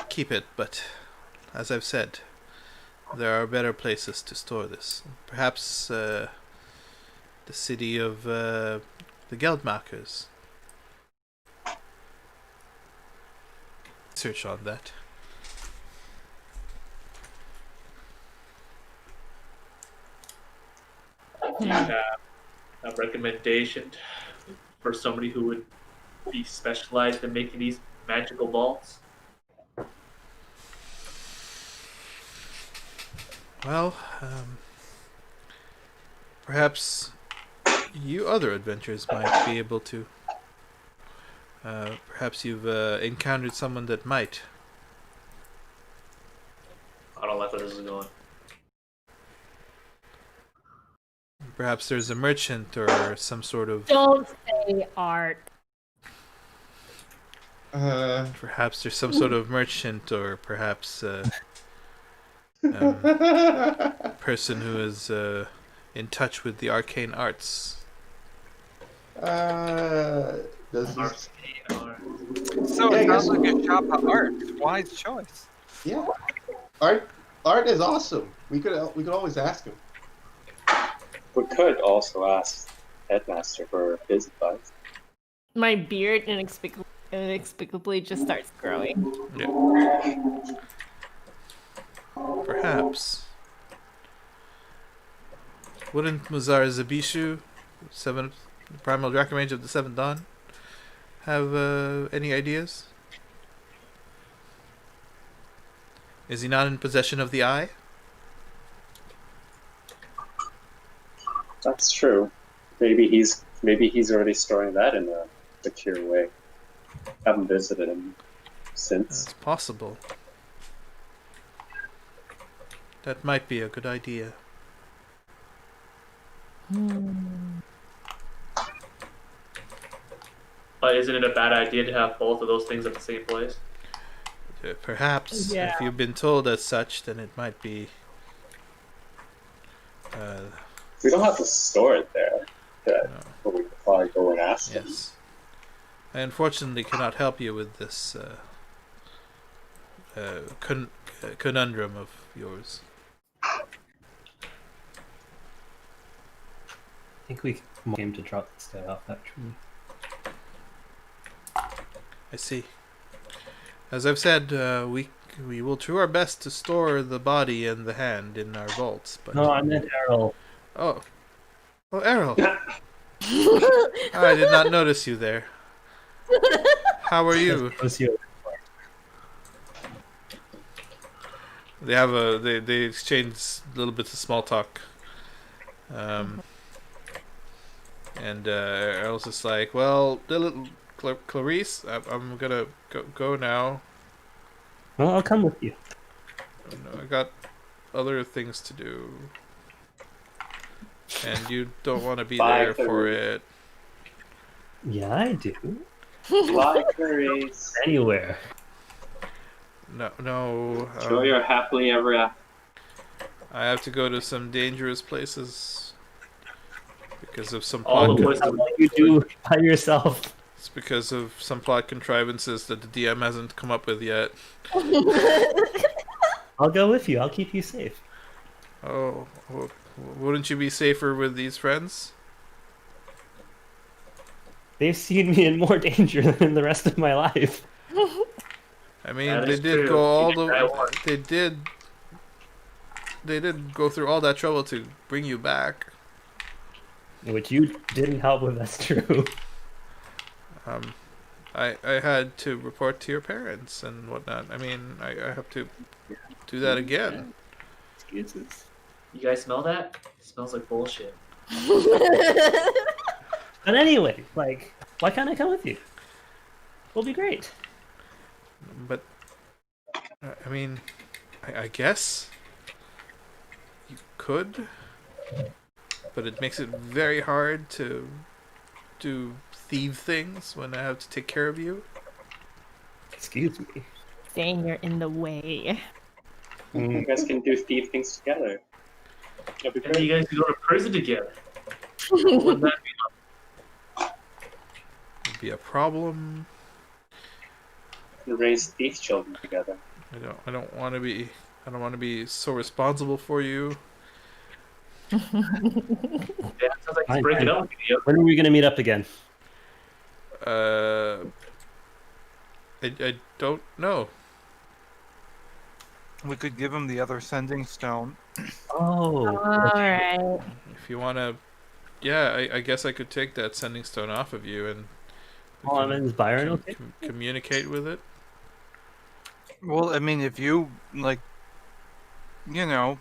keep it, but as I've said, there are better places to store this. Perhaps the city of the Geldmakers. Search on that. Do you have a recommendation for somebody who would be specialized in making these magical balls? Well, perhaps you other adventurers might be able to. Perhaps you've encountered someone that might. I don't like where this is going. Perhaps there's a merchant or some sort of. Don't say art. Perhaps there's some sort of merchant, or perhaps person who is in touch with the arcane arts. Does this, R-A-R. So Yeah, I it guess- sounds like a shop at art. Wise choice. yeah. Art is awesome. We could always ask him. We could also ask Headmaster for his advice. My beard inexplicably just starts growing. Yeah. Perhaps. Wouldn't Muzar Zabishu, Primal Dracomage of the Seventh Dawn, have any ideas? Is he not in possession of the eye? That's true. Maybe he's already storing that in a secure way. Haven't visited him since. It's possible. That might be a good idea. But isn't it a bad idea to have both of those things at the same place? Perhaps, Yeah. if you've been told as such, then it might be. We don't have to store it there. No. But we could probably go and ask him. Yes. I unfortunately cannot help you with this conundrum of yours. I think we came to drop this guy off, actually. I see. As I've said, we will do our best to store the body and the hand in our vaults. But No, I meant Errol. oh, Errol. I did not notice you there. How are you? Was you? They exchange little bits of small talk. And Errol's just like, well, Clarice, I'm gonna go now. Well, I'll come with you. I got other things to do. And you don't want to be Bye, there for Clarice. it. Yeah, I do. Fly, Clarice. Anywhere. No. Enjoy your happily ever after. I have to go to some dangerous places because of some All plot. the places. What you do by yourself. It's because of some plot contrivances that the DM hasn't come up with yet. I'll go with you. I'll keep you safe. Oh, well, wouldn't you be safer with these friends? They've seen me in more danger than in the rest of my life. I mean, That they is did true. go all You did the. that one. They did go through all that trouble to bring you back. Which you didn't help with, that's true. I had to report to your parents and whatnot. I mean, I have to do that again. Excuses. You guys smell that? It smells like bullshit. But anyway, like, why can't I come with you? We'll be great. But I mean, I guess you could, but it makes it very hard to do thieve things when I have to take care of you. Excuse me. Saying you're in the way. You guys can do thief things together. That'd be And then you great. guys can go to prison together. Wouldn't that be It'd be a problem. And raise thief children together. I don't want to be. I don't want to be so responsible for you. Yeah, it sounds like Fine, he's breaking fine. up with you. When are we going to meet up again? I don't know. We could give him the other sending stone. Oh. Alright. If you want to, yeah, I guess I could take that sending stone off of you and we Oh, can- and is Byron okay? communicate with it. Well, I mean, if you, like, you know,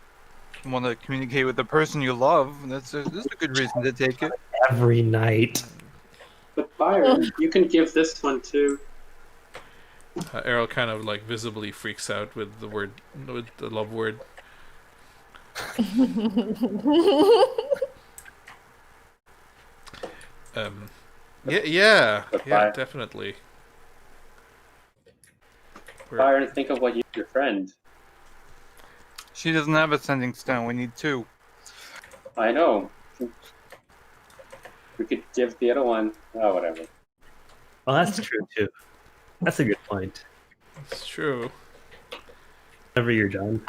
want to communicate with the person you love, that's a good reason to take it. Every night. But Byron, you can give this one too. Errol kind of like visibly freaks out with the love word. Yeah, But Byron- definitely. Byron, think of what your friend. She doesn't have a sending stone. We need two. I know. We could give the other one. Oh, whatever. Well, that's true too. That's a good point. It's true. Whenever you're done.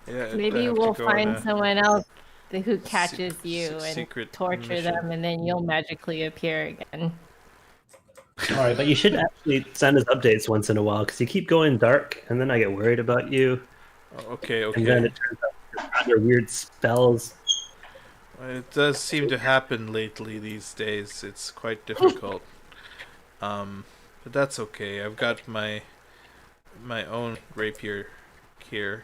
Yeah. Maybe have to we'll go on find a someone else who catches you and secret torture mission. them, and then you'll magically appear again. All right, but you should actually send us updates once in a while because you keep going dark, and then I get worried about you. Oh, okay. And then Okay. it turns out you're under weird spells. It does seem to happen lately these days. It's quite difficult. But that's okay. I've got my own rapier here.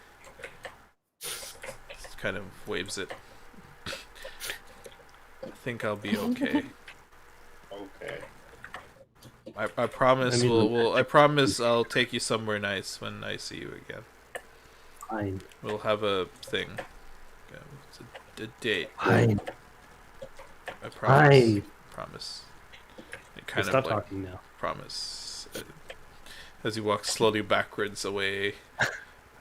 It kind of waves it. I think I'll be okay. Okay. I promise I mean, I promise I'll take you somewhere nice when I see you again. Fine. We'll have a thing. It's a date. Fine. I promise. Fine. Promise. It kind Stop of like talking now. promise. As he walks slowly backwards away.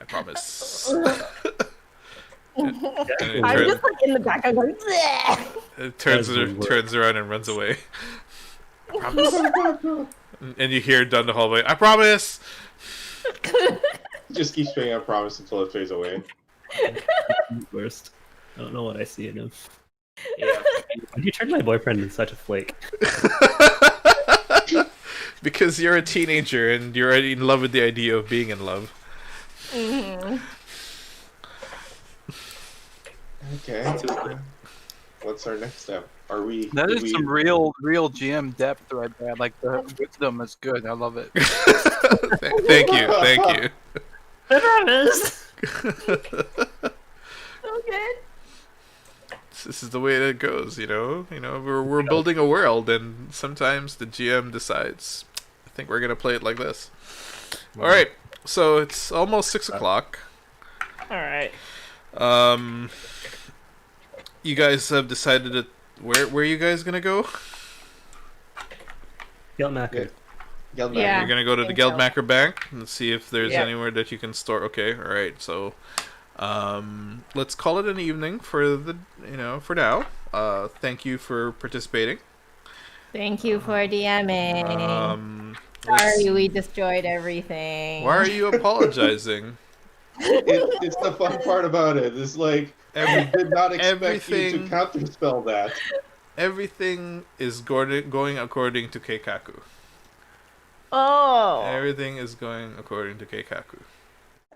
I promise. And it I'm turn- just like in the back. I'm going. "Bleh." it That's the word. turns around and runs away. I promise. And you hear down the hallway, I promise! Just keep saying I promise until it fades away. Worst. I don't know what I see in him. Yeah. Why do you turn my boyfriend into such a flake? Because you're a teenager and you're already in love with the idea of being in love. Mhm. Okay. What's our next step? Are we? That did is we- some real GM depth right there. Like the wisdom is good. I love it. Thank you. I promise! So good. This is the way that it goes, you know. We're building a world, and sometimes the GM decides, I think we're gonna play it like this. All right, so it's almost 6:00. All right. You guys have decided that where are you guys gonna go? Geltmacher. Gelbach. Yeah. You're gonna go to the think so. Geldmacher Bank and see if there's Yeah. anywhere that you can store. Okay, all right. So, let's call it an evening for for now. Thank you for participating. Thank you for DMing. let's- Sorry, we destroyed everything. Why are you apologizing? It's the fun part about it. It's like I did not expect you everything- to counterspell that. Everything is going according to Keikaku. Oh. Everything is going according to Keikaku.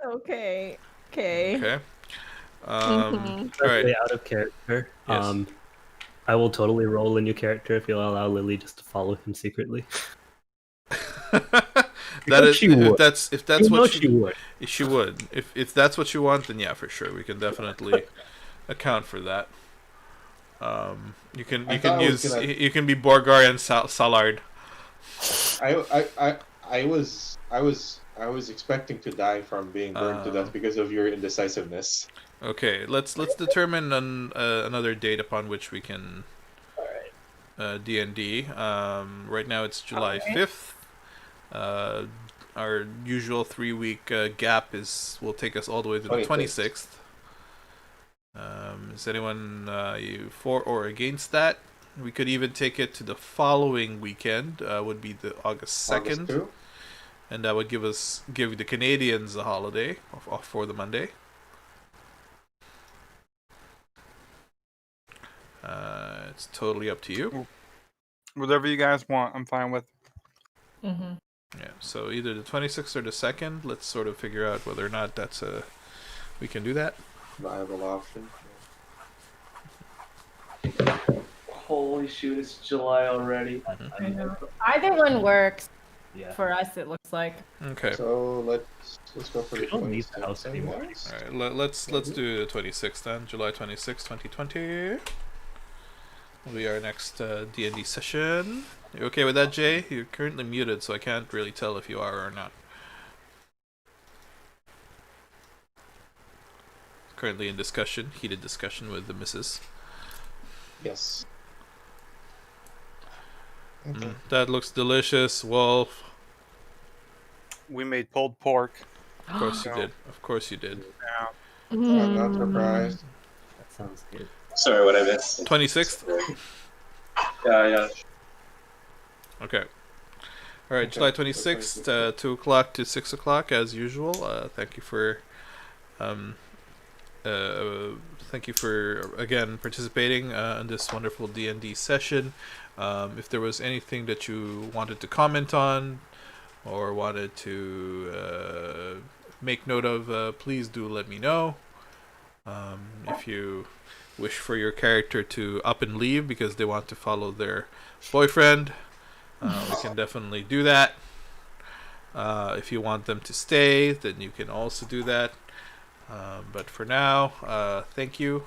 Okay. Okay. Okay. Mhm. All right. Way out of character. Yes. I will totally roll a new character if you'll allow Lily just to follow him secretly. That is she would. if that's You know what she would. she would. If that's what you want, then yeah, for sure, we can definitely account for that. You can I thought I was gonna- you can be Borgar and Salard. I was expecting to die from being burned to death because of your indecisiveness. Okay, let's determine another date upon which we can D&D. Right now it's July 5th. Our usual 3-week gap will take us all the way to the 26th. Is anyone you for or against that? We could even take it to the following weekend. Would be the August 2nd, August 2? and that would give the Canadians a holiday off for the Monday. It's totally up to you. Whatever you guys want, I'm fine with. Mm-hmm. Yeah. So either the 26th or the 2nd. Let's sort of figure out whether or not we can do that. Viable option. Holy shoot, it's July already. I know. Either one works Yeah. for us. It looks like. Okay. So let's go for the We don't leave the 26th, house I anymore. guess. All right. Let's do the 26th then. July 26th, 2020. Will be our next D&D session. You okay with that, Jay? You're currently muted, so I can't really tell if you are or not. Currently in discussion, heated discussion with the missus. Yes. Okay. That looks delicious, Wolf. We made pulled pork. Of course you did. Of course you did. Yeah. I'm not surprised. That sounds good. Sorry, what I missed. 26th. Yeah. Okay. All right, July 26th, 2 o'clock to 6 o'clock as usual. Thank you for again participating in this wonderful D&D session. If there was anything that you wanted to comment on or wanted to make note of, please do let me know. If you wish for your character to up and leave because they want to follow their boyfriend, we can definitely do that. If you want them to stay, then you can also do that. But for now, thank you.